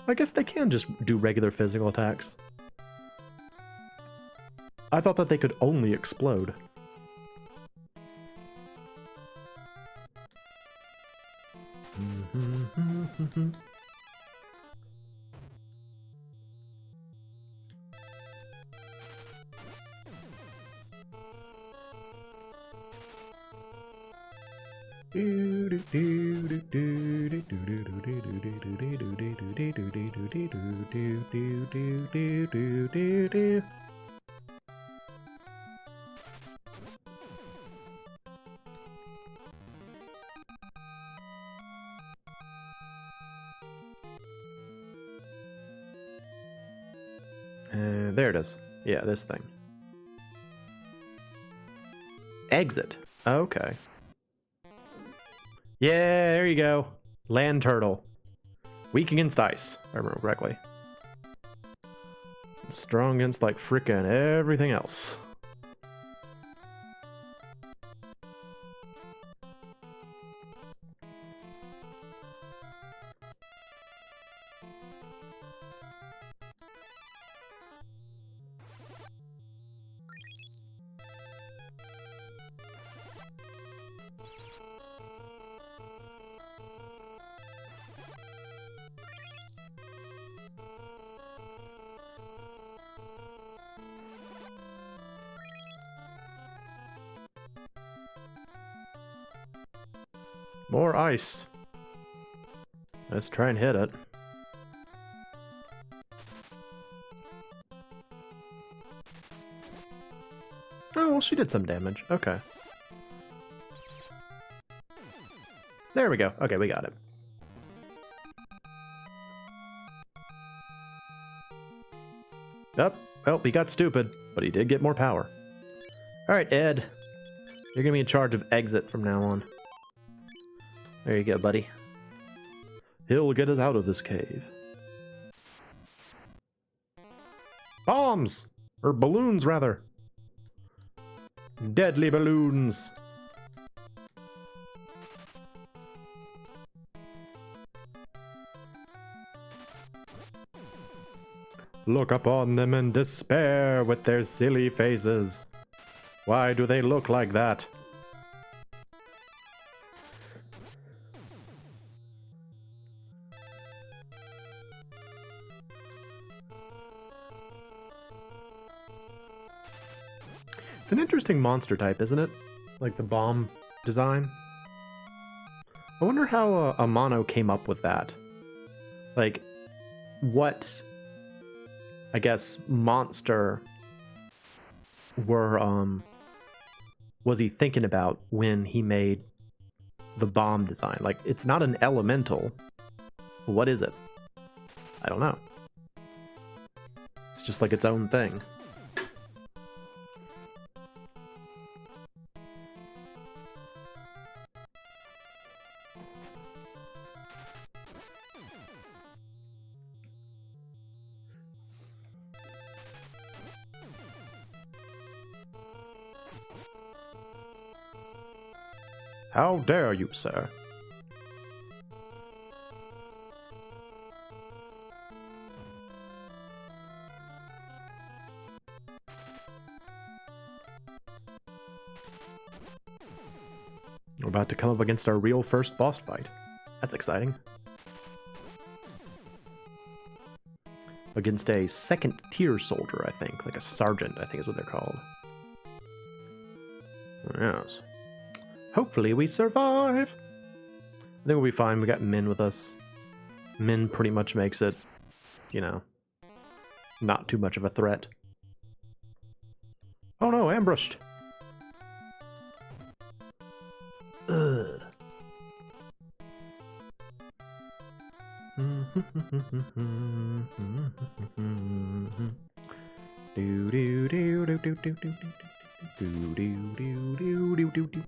I guess they can just do regular physical attacks. I thought that they could only explode. There it is. Yeah, this thing. Exit. Okay. Yeah, there you go. Land turtle. Weak against ice, if I remember correctly. Strong against like frickin' everything else. More ice. Let's try and hit it. Oh, well, she did some damage. Okay. There we go. Okay, we got it. Yep. Well, he got stupid, but he did get more power. Alright, Ed. You're gonna be in charge of exit from now on. There you go, buddy. He'll get us out of this cave. Bombs! Or balloons, rather. Deadly balloons. Look upon them in despair with their silly faces. Why do they look like that? It's an interesting monster type, isn't it? Like the bomb design. I wonder how Amano came up with that. Like, what, I guess, monster was he thinking about when he made the bomb design? Like, it's not an elemental. What is it? I don't know. It's just like its own thing. How dare you, sir? We're about to come up against our real first boss fight. That's exciting. Against a second tier soldier, I think. Like a sergeant, I think is what they're called. Yes. Hopefully we survive. I think we'll be fine. We got Min with us. Min pretty much makes it, you know, not too much of a threat. Oh no, ambushed. Ugh. Do do do do do do do do do do do do do do do.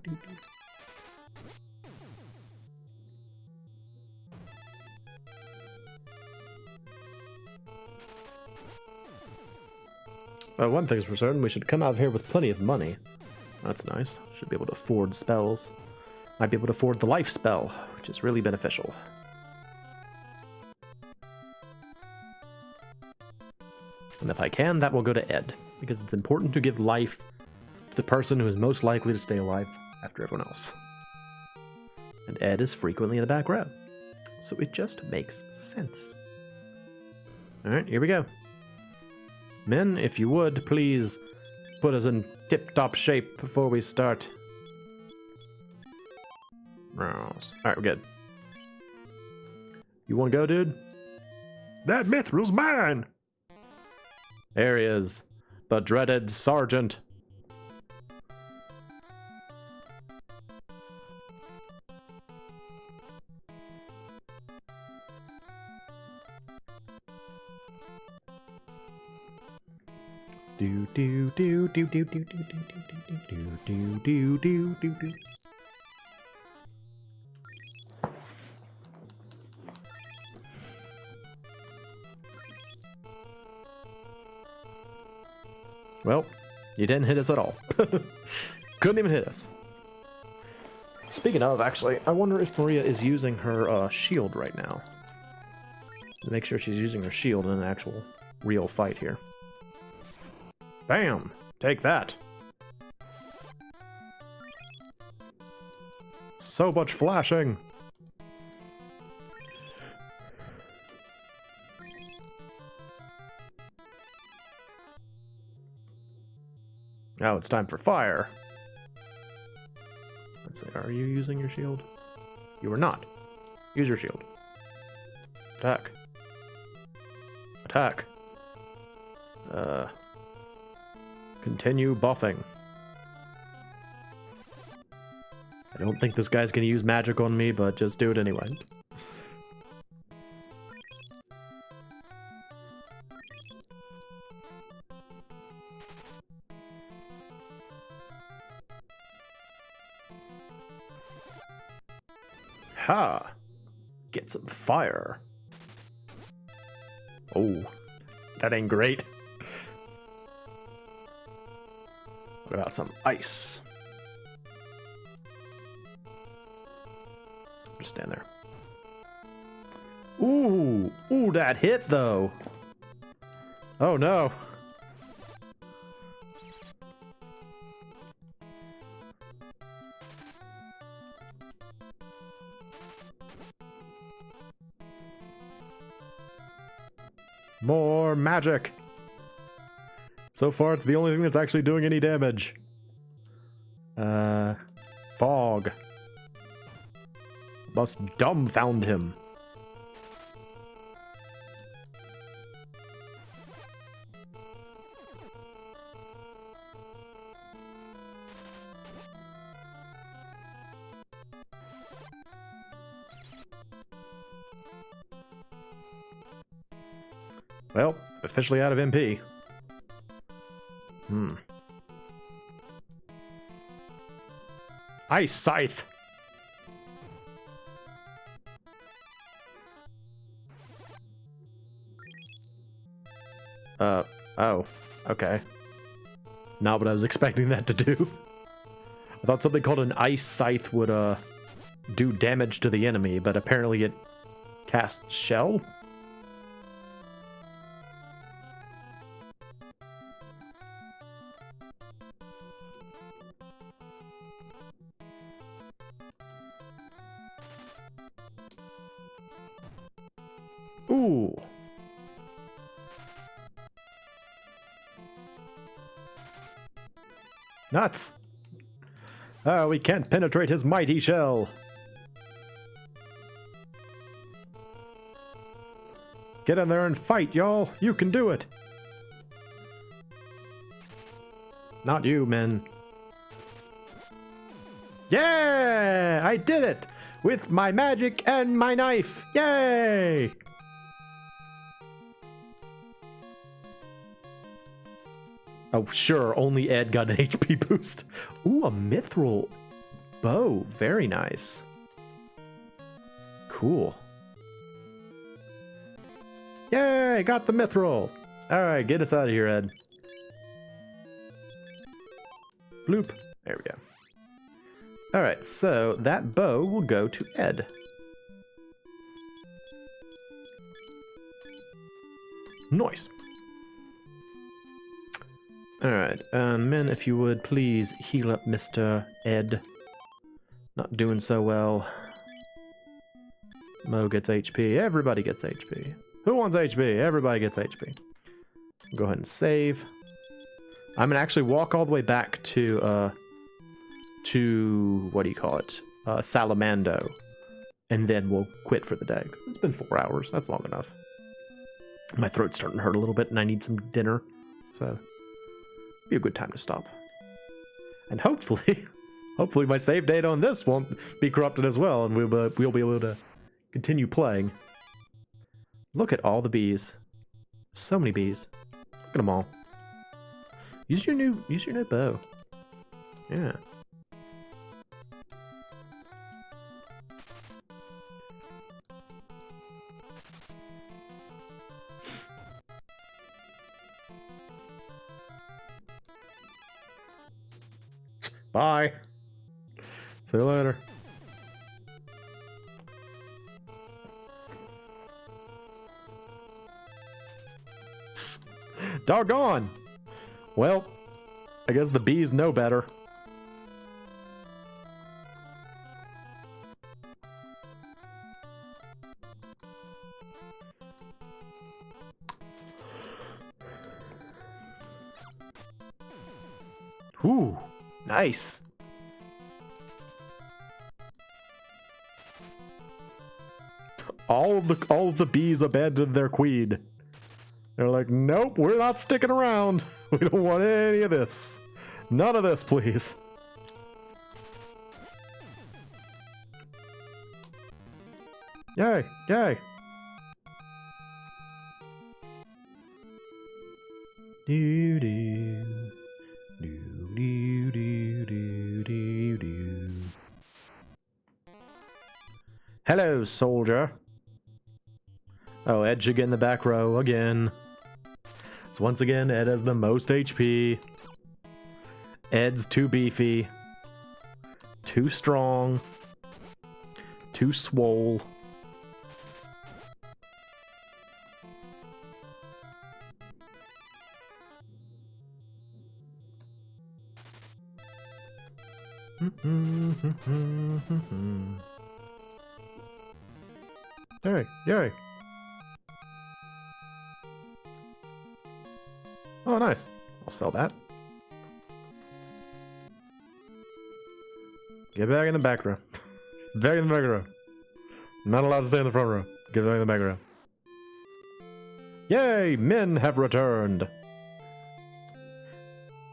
One thing's for certain, we should come out here with plenty of money. That's nice. Should be able to afford spells. Might be able to afford the life spell, which is really beneficial. And if I can, that will go to Ed, because it's important to give life to the person who is most likely to stay alive after everyone else. And Ed is frequently in the back row, so it just makes sense. Alright, here we go. Men, if you would, please put us in tip-top shape before we start. Alright, we're good. You want to go, dude? That mithril's mine! There he is, the dreaded sergeant. Do do do do do do do do do do do do do do. Well, you didn't hit us at all. Couldn't even hit us. Speaking of, actually, I wonder if Maria is using her shield right now. Make sure she's using her shield in an actual, real fight here. Bam! Take that! So much flashing! Now it's time for fire. Let's see, are you using your shield? You are not. Use your shield. Attack. Attack. Continue buffing. I don't think this guy's gonna use magic on me, but just do it anyway. Ha! Get some fire. Oh, that ain't great. What about some ice? Just stand there. Ooh, ooh, that hit though. Oh no. More magic. So far, it's the only thing that's actually doing any damage. Fog. Must dumbfound him. Well, officially out of MP. Ice Scythe! Oh, okay. Not what I was expecting that to do. I thought something called an Ice Scythe would, do damage to the enemy, but apparently it casts Shell? Ooh. Nuts. Oh, we can't penetrate his mighty shell. Get in there and fight, y'all. You can do it. Not you, men. Yeah! I did it! With my magic and my knife. Yay! Oh, sure, only Ed got an HP boost. Ooh, a mithril bow. Very nice. Cool. Yay, got the mithril. Alright, get us out of here, Ed. Bloop. There we go. Alright, so that bow will go to Ed. Nice. Alright, men, if you would please heal up Mr. Ed. Not doing so well. Mo gets HP. Everybody gets HP. Who wants HP? Everybody gets HP. Go ahead and save. I'm gonna actually walk all the way back to what do you call it? Salamando. And then we'll quit for the day. It's been 4 hours. That's long enough. My throat's starting to hurt a little bit and I need some dinner. So be a good time to stop. And hopefully my save data on this won't be corrupted as well, and we'll be able to continue playing. Look at all the bees. So many bees. Look at them all. Use your new bow. Yeah. Bye. See you later. Doggone. Well, I guess the bees know better. Ooh, nice. All of the bees abandoned their queen. They're like, nope, we're not sticking around. We don't want any of this. None of this, please. Yay, yay. Do do do do do do do do. Hello, soldier. Oh, Ed should get in the back row again. So once again, Ed has the most HP. Ed's too beefy. Too strong. Too swole. Yay, yay. Oh, nice. I'll sell that. Get back in the back row. Back in the back row. Not allowed to stay in the front row. Get back in the back row. Yay! Men have returned.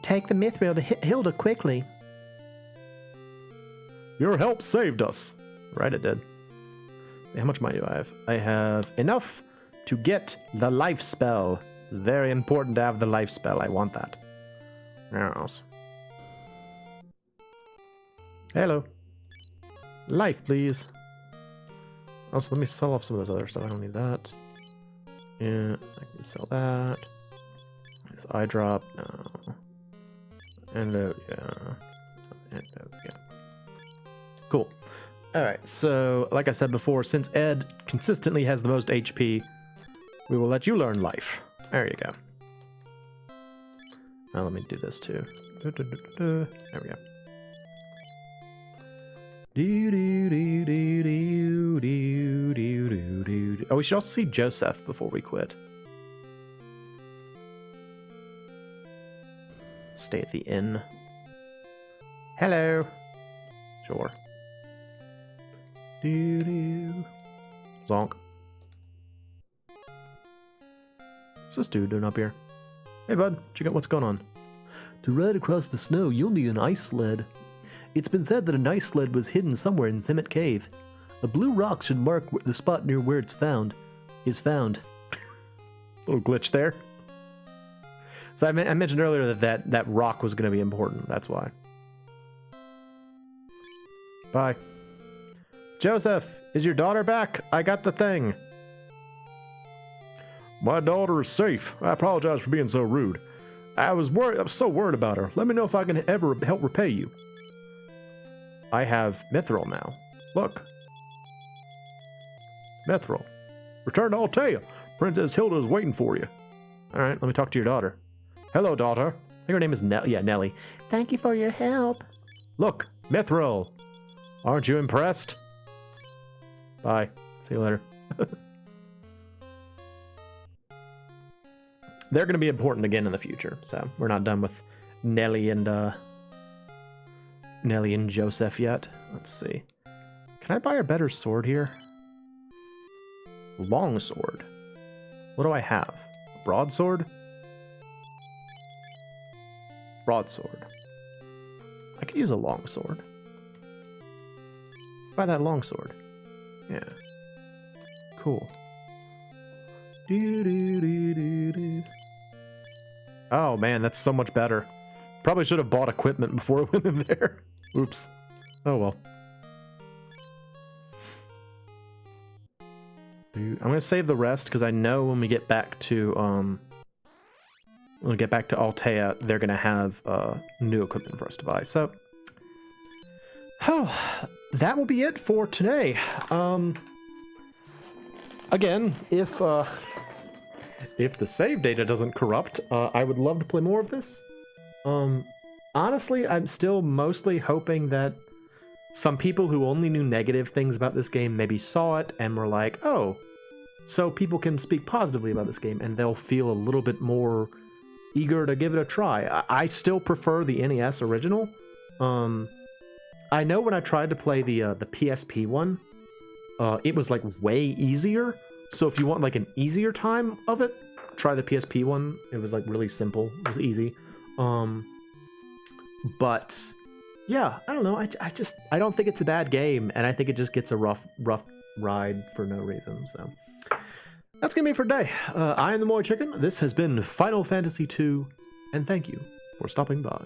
Take the mithril to Hilda quickly. Your help saved us. Right, it did. How much money do I have? I have enough to get the life spell. Very important to have the life spell. I want that. Yes. Hello. Life, please. Also, let me sell off some of this other stuff. I don't need that. Yeah, I can sell that. This eye drop. No. And yeah. And yeah. Cool. Alright, so like I said before, since Ed consistently has the most HP, we will let you learn life. There you go. Now let me do this too. There we go. Oh, we should also see Joseph before we quit. Stay at the inn. Hello. Sure. Zonk. What's this dude doing up here? Hey bud, check out what's going on. To ride across the snow, you'll need an ice sled. It's been said that an ice sled was hidden somewhere in Zimmet Cave. A blue rock should mark the spot near where it's found. Little glitch there. So I mentioned earlier that rock was going to be important. That's why. Bye. Joseph, is your daughter back? I got the thing. My daughter is safe. I apologize for being so rude. I was so worried about her. Let me know if I can ever help repay you. I have mithril now. Look. Mithril. Return to Altea. Princess Hilda is waiting for you. All right, let me talk to your daughter. Hello, daughter. I think her name is Nellie. Thank you for your help. Look, mithril. Aren't you impressed? Bye. See you later. They're going to be important again in the future, so we're not done with Nellie and Joseph yet. Let's see. Can I buy a better sword here? Long sword. What do I have? A broadsword? Broadsword. I could use a long sword. Buy that long sword. Yeah. Cool. Oh man, that's so much better. Probably should have bought equipment before it went in there. Oops. Oh well. I'm gonna save the rest because I know when we get back to Altea, they're gonna have new equipment for us to buy. So, that will be it for today. Again, if the save data doesn't corrupt, I would love to play more of this. Honestly, I'm still mostly hoping that some people who only knew negative things about this game maybe saw it and were like, oh, so people can speak positively about this game and they'll feel a little bit more eager to give it a try. I still prefer the NES original. I know when I tried to play the PSP one, it was like way easier. So if you want like an easier time of it, try the PSP one. It was like really simple. It was easy. But yeah, I don't know. I don't think it's a bad game, and I think it just gets a rough ride for no reason. So that's gonna be it for today. I am the MoeChicken. This has been Final Fantasy II, and thank you for stopping by.